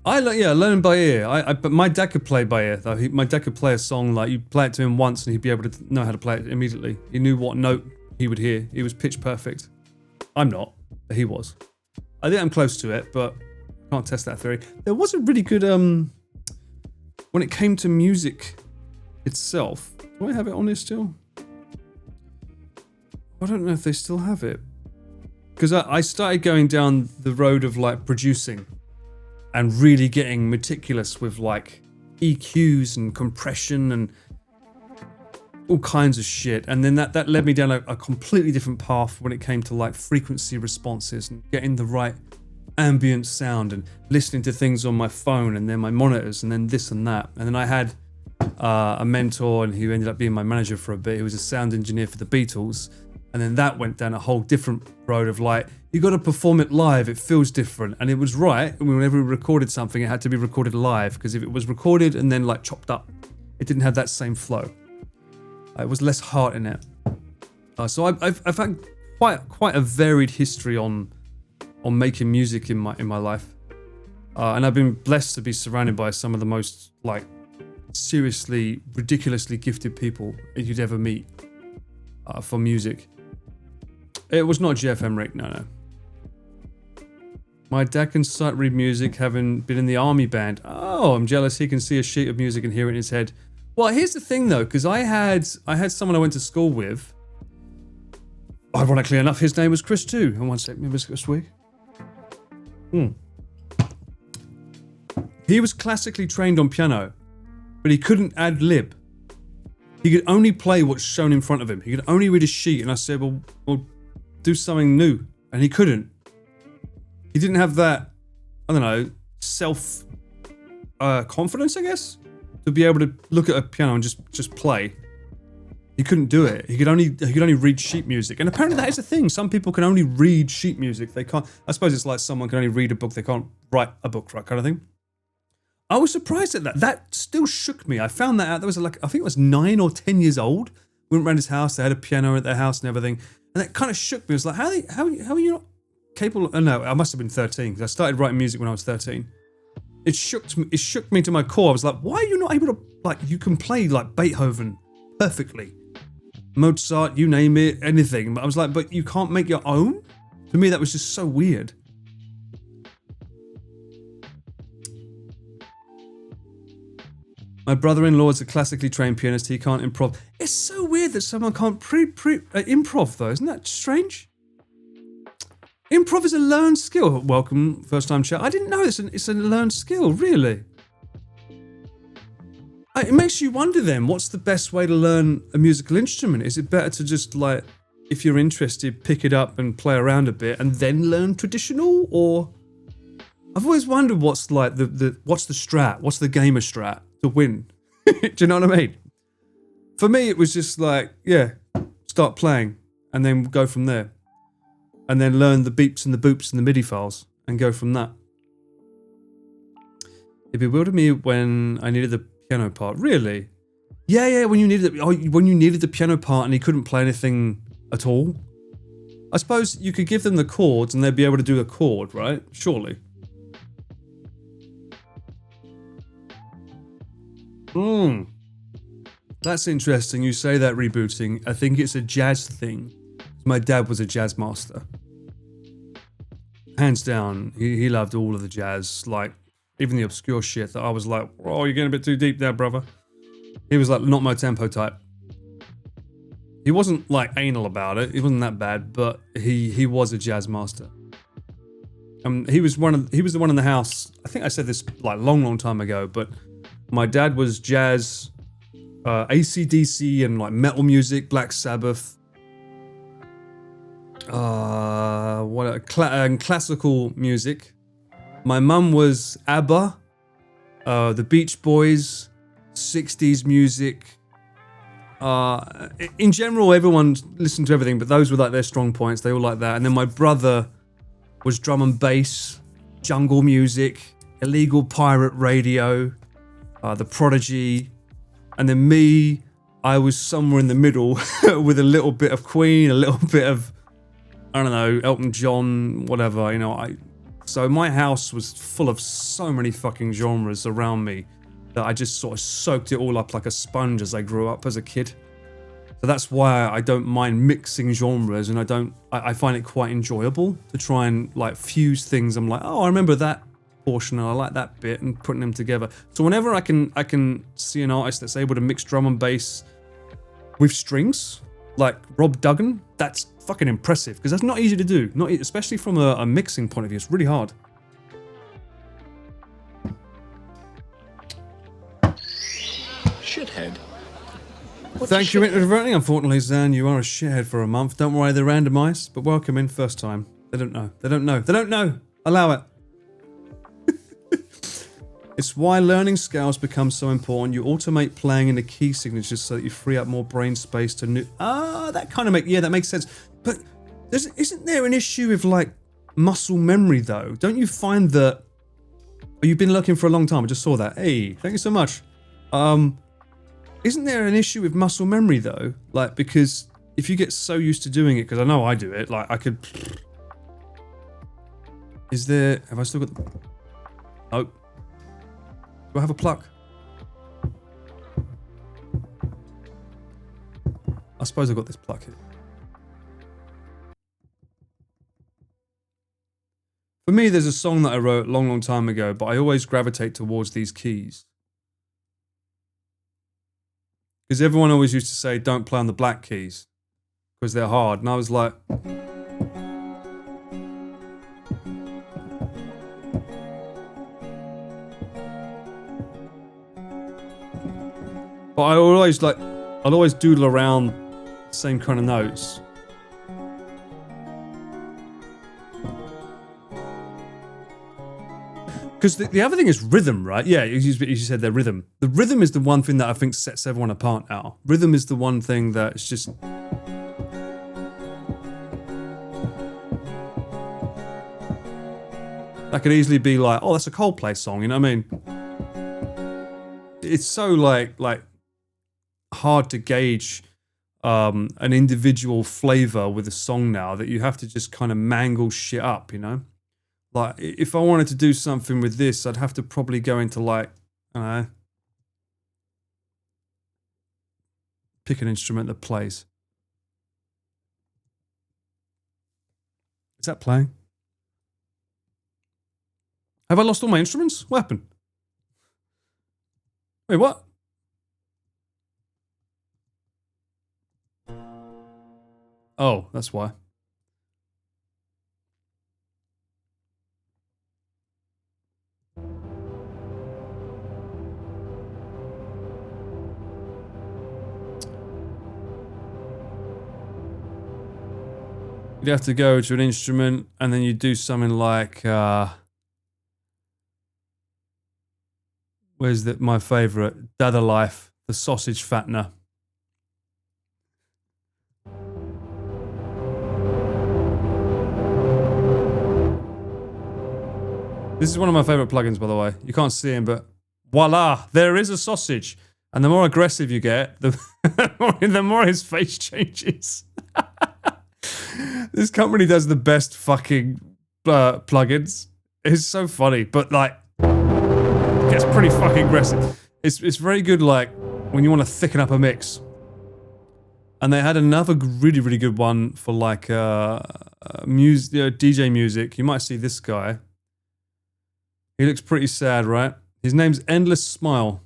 Learn by ear. But my dad could play by ear though. My dad could play a song, like you play it to him once and he'd be able to know how to play it immediately. He knew what note he would hear. He was pitch perfect. I'm not, but he was. I think I'm close to it, but I can't test that theory. There was a really good, when it came to music itself. Do I have it on here still? I don't know if they still have it. Because I started going down the road of like producing and really getting meticulous with like EQs and compression and all kinds of shit. And then that led me down a completely different path when it came to like frequency responses and getting the right ambient sound and listening to things on my phone and then my monitors and then this and that. And then I had a mentor and who ended up being my manager for a bit. He was a sound engineer for the Beatles. And then that went down a whole different road of like, you got to perform it live, it feels different. And it was right. Whenever we recorded something, it had to be recorded live, because if it was recorded and then like chopped up, it didn't have that same flow. It was less heart in it. So I've had quite a varied history on making music in my life. And I've been blessed to be surrounded by some of the most like seriously, ridiculously gifted people you'd ever meet for music. It was not Jeff Emmerich, no. My dad can sight read music, having been in the army band. Oh, I'm jealous. He can see a sheet of music and hear it in his head. Well, here's the thing though, because I had someone I went to school with. Ironically enough, his name was Chris too. And one sec, maybe it's a swig. He was classically trained on piano, but he couldn't ad lib. He could only play what's shown in front of him. He could only read a sheet. And I said, well, do something new. And he couldn't. He didn't have that, I don't know, self confidence, I guess, to be able to look at a piano and just play. He couldn't do it. He could only read sheet music. And apparently that is a thing. Some people can only read sheet music. They can't. I suppose it's like someone can only read a book. They can't write a book, right, kind of thing. I was surprised at that. That still shook me. I found that out. That was like, I think it was 9 or 10 years old. We went around his house. They had a piano at their house and everything. And that kind of shook me. It was like, how are you not capable? Oh, no, I must have been 13 because I started writing music when I was 13. It shook me to my core. I was like, why are you not able to, like, you can play like Beethoven perfectly. Mozart, you name it, anything. But I was like, but you can't make your own? To me, that was just so weird. My brother-in-law is a classically trained pianist. He can't improv. It's so weird that someone can't improv though. Isn't that strange? Improv is a learned skill. Welcome, first-time chat. I didn't know it's a learned skill, really. It makes you wonder then, what's the best way to learn a musical instrument? Is it better to just, like, if you're interested, pick it up and play around a bit and then learn traditional? Or I've always wondered what's like what's the strat? What's the gamer strat to win? Do you know what I mean? For me, it was just like, yeah, start playing and then go from there. And then learn the beeps and the boops and the MIDI files and go from that. It bewildered me when I needed the piano part. Really? Yeah, when you needed the piano part and he couldn't play anything at all. I suppose you could give them the chords and they'd be able to do the chord, right? Surely. That's interesting. You say that rebooting. I think it's a jazz thing. My dad was a jazz master. Hands down, he loved all of the jazz, like even the obscure shit that I was like, oh, you're getting a bit too deep there, brother. He was like, not my tempo type. He wasn't like anal about it. He wasn't that bad, but he was a jazz master. He was the one in the house. I think I said this like long time ago, but my dad was jazz, AC/DC and like metal music, Black Sabbath. Classical music. My mum was ABBA, the Beach Boys, 60s music. In general, everyone listened to everything, but those were like their strong points. They all like that. And then my brother was drum and bass, jungle music, illegal pirate radio, The Prodigy. And then me, I was somewhere in the middle with a little bit of Queen, a little bit of, I don't know, Elton John, whatever, you know. So my house was full of so many fucking genres around me that I just sort of soaked it all up like a sponge as I grew up as a kid. So that's why I don't mind mixing genres, and I find it quite enjoyable to try and like fuse things. I'm like, oh, I remember that portion and I like that bit, and putting them together. So whenever I can see an artist that's able to mix drum and bass with strings, like Rob Duggan, that's fucking impressive, because that's not easy to do, especially from a mixing point of view. It's really hard.
Shithead.
Thank you, introverting. Unfortunately, Zan, you are a shithead for a month. Don't worry, they're randomized, but welcome in first time. They don't know. Allow it. It's why learning scales becomes so important. You automate playing in the key signatures so that you free up more brain space to that kind of that makes sense. But isn't there an issue with like muscle memory though? Don't you find that? Oh, you've been looking for a long time. I just saw that. Hey, thank you so much. Isn't there an issue with muscle memory though? Like, because if you get so used to doing it, because I know I do it, like I could. Have I still got? Oh. Do I have a pluck? I suppose I've got this pluck here. For me, there's a song that I wrote a long time ago, but I always gravitate towards these keys. Because everyone always used to say, don't play on the black keys, because they're hard. And I was like... But I'd always doodle around the same kind of notes. Because the other thing is rhythm, right? Yeah, you said their rhythm. The rhythm is the one thing that I think sets everyone apart now. Rhythm is the one thing that is just... That could easily be like, oh, that's a Coldplay song, you know what I mean? It's so like hard to gauge an individual flavor with a song now that you have to just kind of mangle shit up, you know? Like, if I wanted to do something with this, I'd have to probably go into like, I don't know, pick an instrument that plays. Is that playing? Have I lost all my instruments? What happened? Wait, what? Oh, that's why. You'd have to go to an instrument and then you do something like Where's my favorite? Dada Life, the sausage fattener. This is one of my favorite plugins, by the way. You can't see him, but voila, there is a sausage. And the more aggressive you get, the more his face changes. This company does the best fucking plugins. It's so funny, but like, it gets pretty fucking aggressive. It's very good, like, when you want to thicken up a mix. And they had another really, really good one for like DJ music. You might see this guy. He looks pretty sad, right? His name's Endless Smile.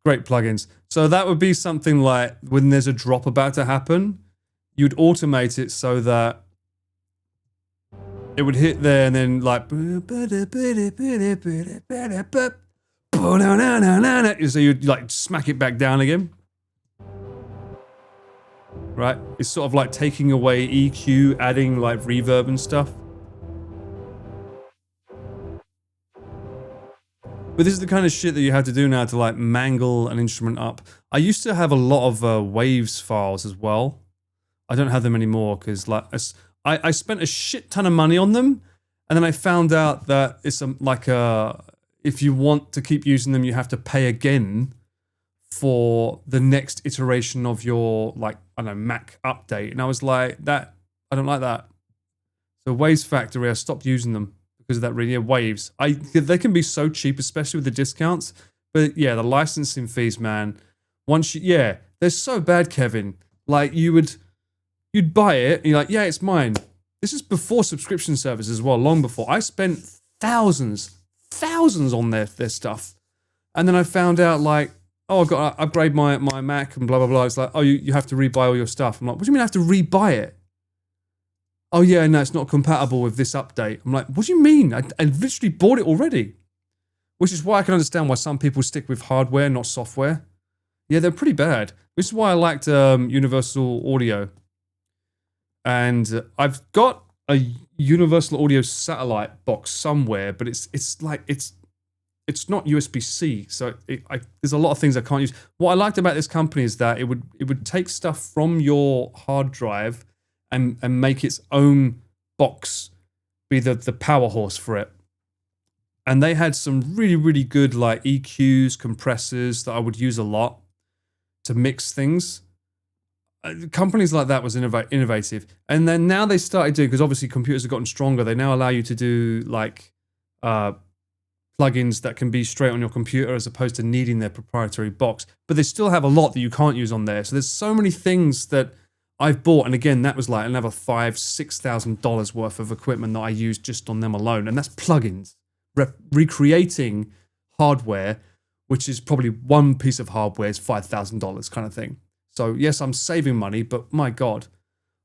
Great plugins. So that would be something like when there's a drop about to happen, you'd automate it so that it would hit there and then like so you'd like smack it back down again. Right? It's sort of like taking away EQ, adding like reverb and stuff. But this is the kind of shit that you have to do now to like mangle an instrument up. I used to have a lot of waves files as well. I don't have them anymore because like I spent a shit ton of money on them, and then I found out that it's if you want to keep using them, you have to pay again for the next iteration of your like I don't know Mac update. And I was like, I don't like that. So Waves Factory, I stopped using them. Because of that really, Waves. They can be so cheap, especially with the discounts. But yeah, the licensing fees, man. They're so bad, Kevin. Like you'd buy it, and you're like, yeah, it's mine. This is before subscription service as well, long before. I spent thousands on their stuff. And then I found out like, oh, I've got to upgrade my Mac and blah, blah, blah. It's like, oh, you have to rebuy all your stuff. I'm like, what do you mean I have to rebuy it? Oh yeah, no, it's not compatible with this update. I'm like, what do you mean? I literally bought it already. Which is why I can understand why some people stick with hardware, not software. Yeah, they're pretty bad. Which is why I liked Universal Audio. And I've got a Universal Audio satellite box somewhere, but it's not USB-C. So there's a lot of things I can't use. What I liked about this company is that it would take stuff from your hard drive and make its own box be the power horse for it. And they had some really, really good like EQs, compressors that I would use a lot to mix things. Companies like that was innovative. And then now they started doing, because obviously computers have gotten stronger, they now allow you to do like plugins that can be straight on your computer as opposed to needing their proprietary box. But they still have a lot that you can't use on there. So there's so many things that I've bought, and again, that was like another $5,000-$6,000 worth of equipment that I used just on them alone, and that's plugins. Recreating hardware, which is probably one piece of hardware is $5,000 kind of thing. So yes, I'm saving money, but my God,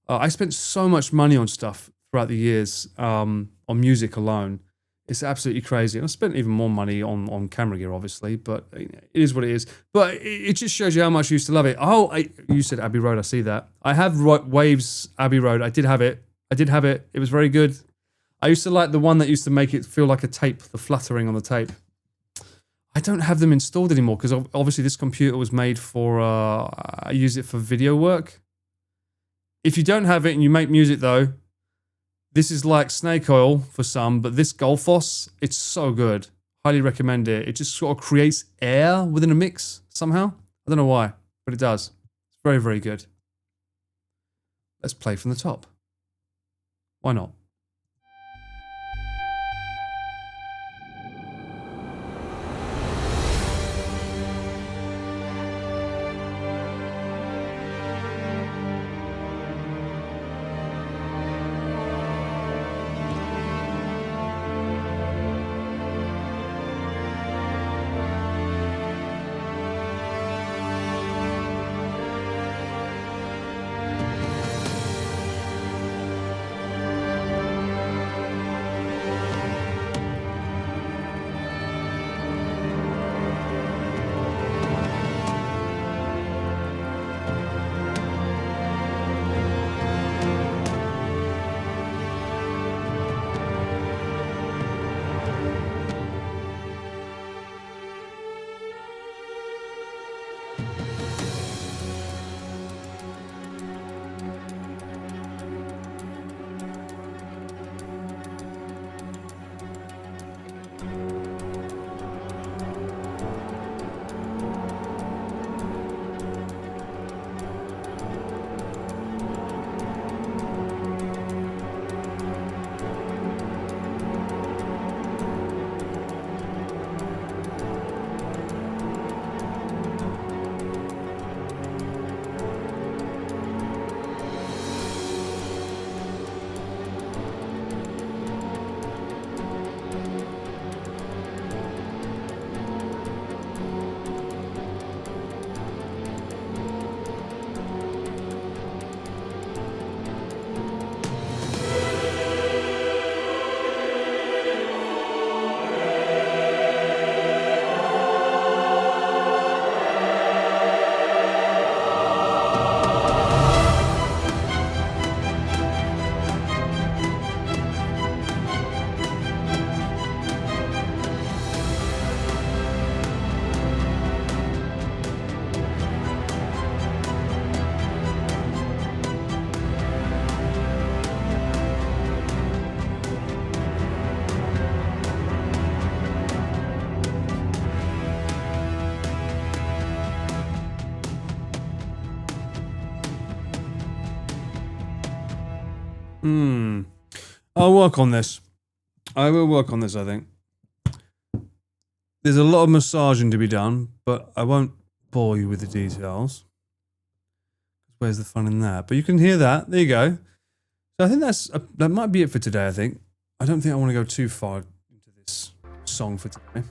I spent so much money on stuff throughout the years on music alone. It's absolutely crazy. And I spent even more money on camera gear, obviously, but it is what it is. But it just shows you how much I used to love it. Oh, you said Abbey Road. I see that. I have Waves Abbey Road. I did have it. It was very good. I used to like the one that used to make it feel like a tape, the fluttering on the tape. I don't have them installed anymore because obviously this computer was made for, I use it for video work. If you don't have it and you make music though, this is like snake oil for some, but this Gullfoss, it's so good. Highly recommend it. It just sort of creates air within a mix somehow. I don't know why, but it does. It's very, very good. Let's play from the top. Why not? I'll work on this. I will work on this, I think. There's a lot of massaging to be done, but I won't bore you with the details. Where's the fun in that? But you can hear that. There you go. So I think that might be it for today, I think. I don't think I want to go too far into this song for today.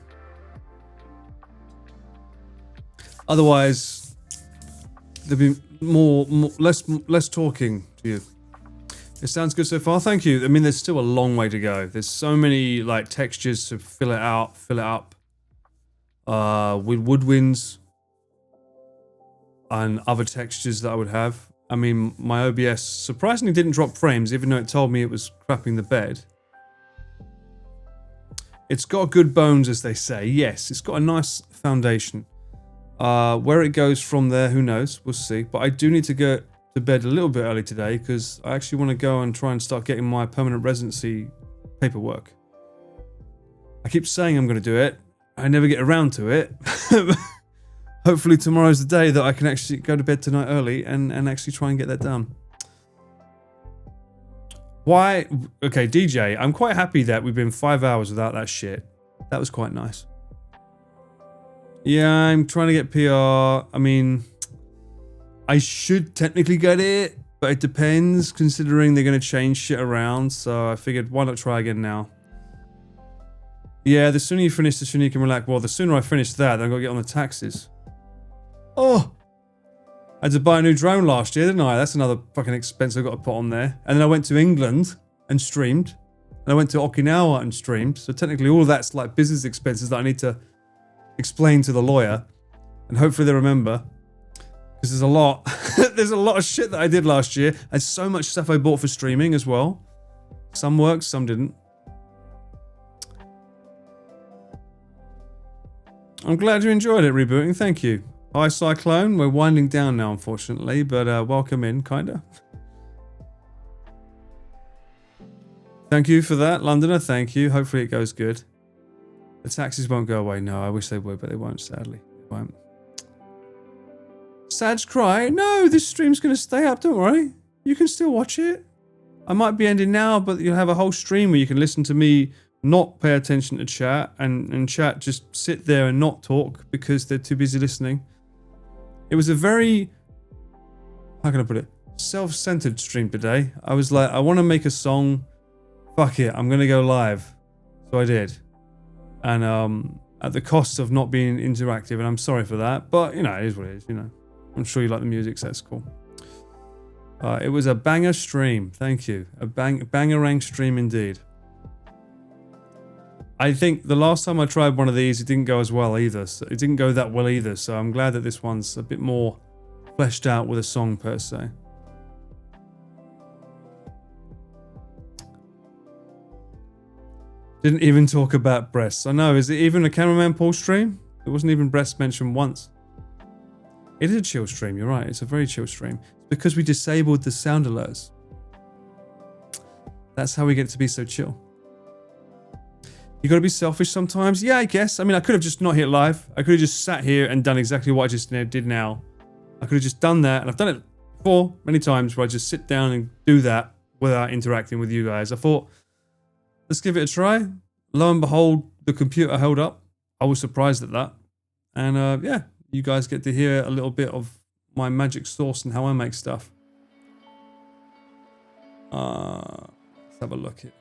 Otherwise, there'll be less talking to you. It sounds good so far. Thank you. I mean, there's still a long way to go. There's so many like textures to fill it out, fill it up. With woodwinds and other textures that I would have. I mean, my OBS surprisingly didn't drop frames, even though it told me it was crapping the bed. It's got good bones, as they say. Yes, it's got a nice foundation. Where it goes from there, who knows? We'll see. But I do need to go to bed a little bit early today because I actually want to go and try and start getting my permanent residency paperwork. I keep saying I'm going to do it. I never get around to it. Hopefully tomorrow's the day that I can actually go to bed tonight early and actually try and get that done. Why? Okay, DJ, I'm quite happy that we've been 5 hours without that shit. That was quite nice. Yeah, I'm trying to get PR. I mean, I should technically get it, but it depends considering they're going to change shit around. So I figured, why not try again now? Yeah, the sooner you finish, the sooner you can relax. Well, the sooner I finish that, then I've got to get on the taxes. Oh! I had to buy a new drone last year, didn't I? That's another fucking expense I've got to put on there. And then I went to England and streamed. And I went to Okinawa and streamed. So technically all of that's like business expenses that I need to explain to the lawyer. And hopefully they remember. Because there's a lot. There's a lot of shit that I did last year. And so much stuff I bought for streaming as well. Some worked, some didn't. I'm glad you enjoyed it, rebooting. Thank you. Hi, Cyclone. We're winding down now, unfortunately, but welcome in, kinda. Thank you for that, Londoner. Thank you. Hopefully it goes good. The taxes won't go away. No, I wish they would, but they won't, sadly. They won't. Sad's cry. No, this stream's going to stay up. Don't worry. You can still watch it. I might be ending now, but you'll have a whole stream where you can listen to me not pay attention to chat and chat just sit there and not talk because they're too busy listening. It was a very, how can I put it, self-centered stream today. I was like, I want to make a song. Fuck it, I'm going to go live. So I did. And at the cost of not being interactive, and I'm sorry for that, but you know, it is what it is, you know. I'm sure you like the music, so that's cool. It was a banger stream. Thank you. A bangerang stream indeed. I think the last time I tried one of these, it didn't go as well either. So it didn't go that well either. So I'm glad that this one's a bit more fleshed out with a song per se. Didn't even talk about breasts. I know. Is it even a Cameraman Paul stream? There wasn't even breasts mentioned once. It is a chill stream. You're right. It's a very chill stream. It's because we disabled the sound alerts. That's how we get it to be so chill. You gotta be selfish sometimes? Yeah, I guess. I mean, I could have just not hit live. I could have just sat here and done exactly what I just did now. I could have just done that, and I've done it before, many times, where I just sit down and do that without interacting with you guys. I thought, let's give it a try. Lo and behold, the computer held up. I was surprised at that. And yeah, you guys get to hear a little bit of my magic sauce and how I make stuff. Let's have a look here.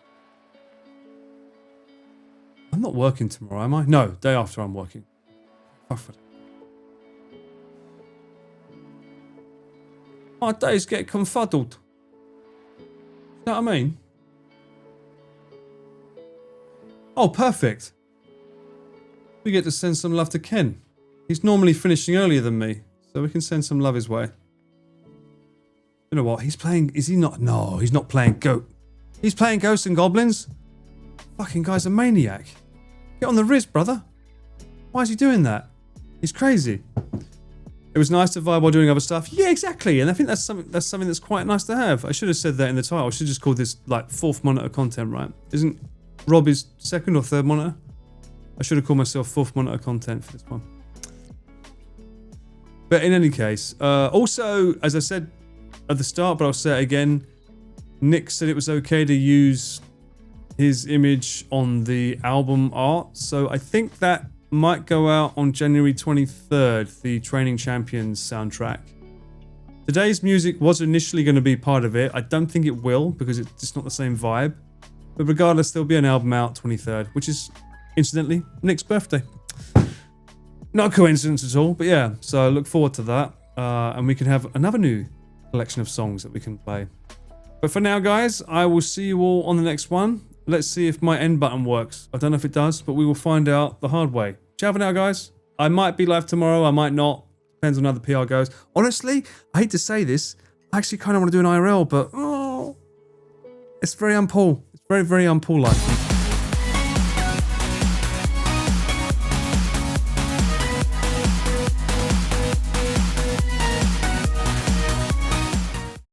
I'm not working tomorrow, am I? No, day after I'm working. My days get confuddled. You know what I mean? Oh, perfect. We get to send some love to Ken. He's normally finishing earlier than me, so we can send some love his way. You know what? He's playing... Is he not? No, he's not playing He's playing Ghosts and Goblins? Fucking guy's a maniac. Get on the wrist, brother. Why is he doing that? He's crazy. It was nice to vibe while doing other stuff. Yeah, exactly. And I think that's something that's quite nice to have. I should have said that in the title. I should have just called this like 4th monitor content, right? Isn't Rob his 2nd or 3rd monitor? I should have called myself 4th monitor content for this one. But in any case, also, as I said at the start, but I'll say it again, Nick said it was okay to use his image on the album art. So I think that might go out on January 23rd, the Training Champions soundtrack. Today's music was initially going to be part of it. I don't think it will because it's just not the same vibe. But regardless, there'll be an album out 23rd, which is, incidentally, Nick's birthday. Not a coincidence at all, but yeah. So I look forward to that. And we can have another new collection of songs that we can play. But for now, guys, I will see you all on the next one. Let's see if my end button works. I don't know if it does, but we will find out the hard way. Ciao for now, guys. I might be live tomorrow. I might not. Depends on how the PR goes. Honestly, I hate to say this. I actually kind of want to do an IRL, but it's very unpool. It's very, very unpool-like.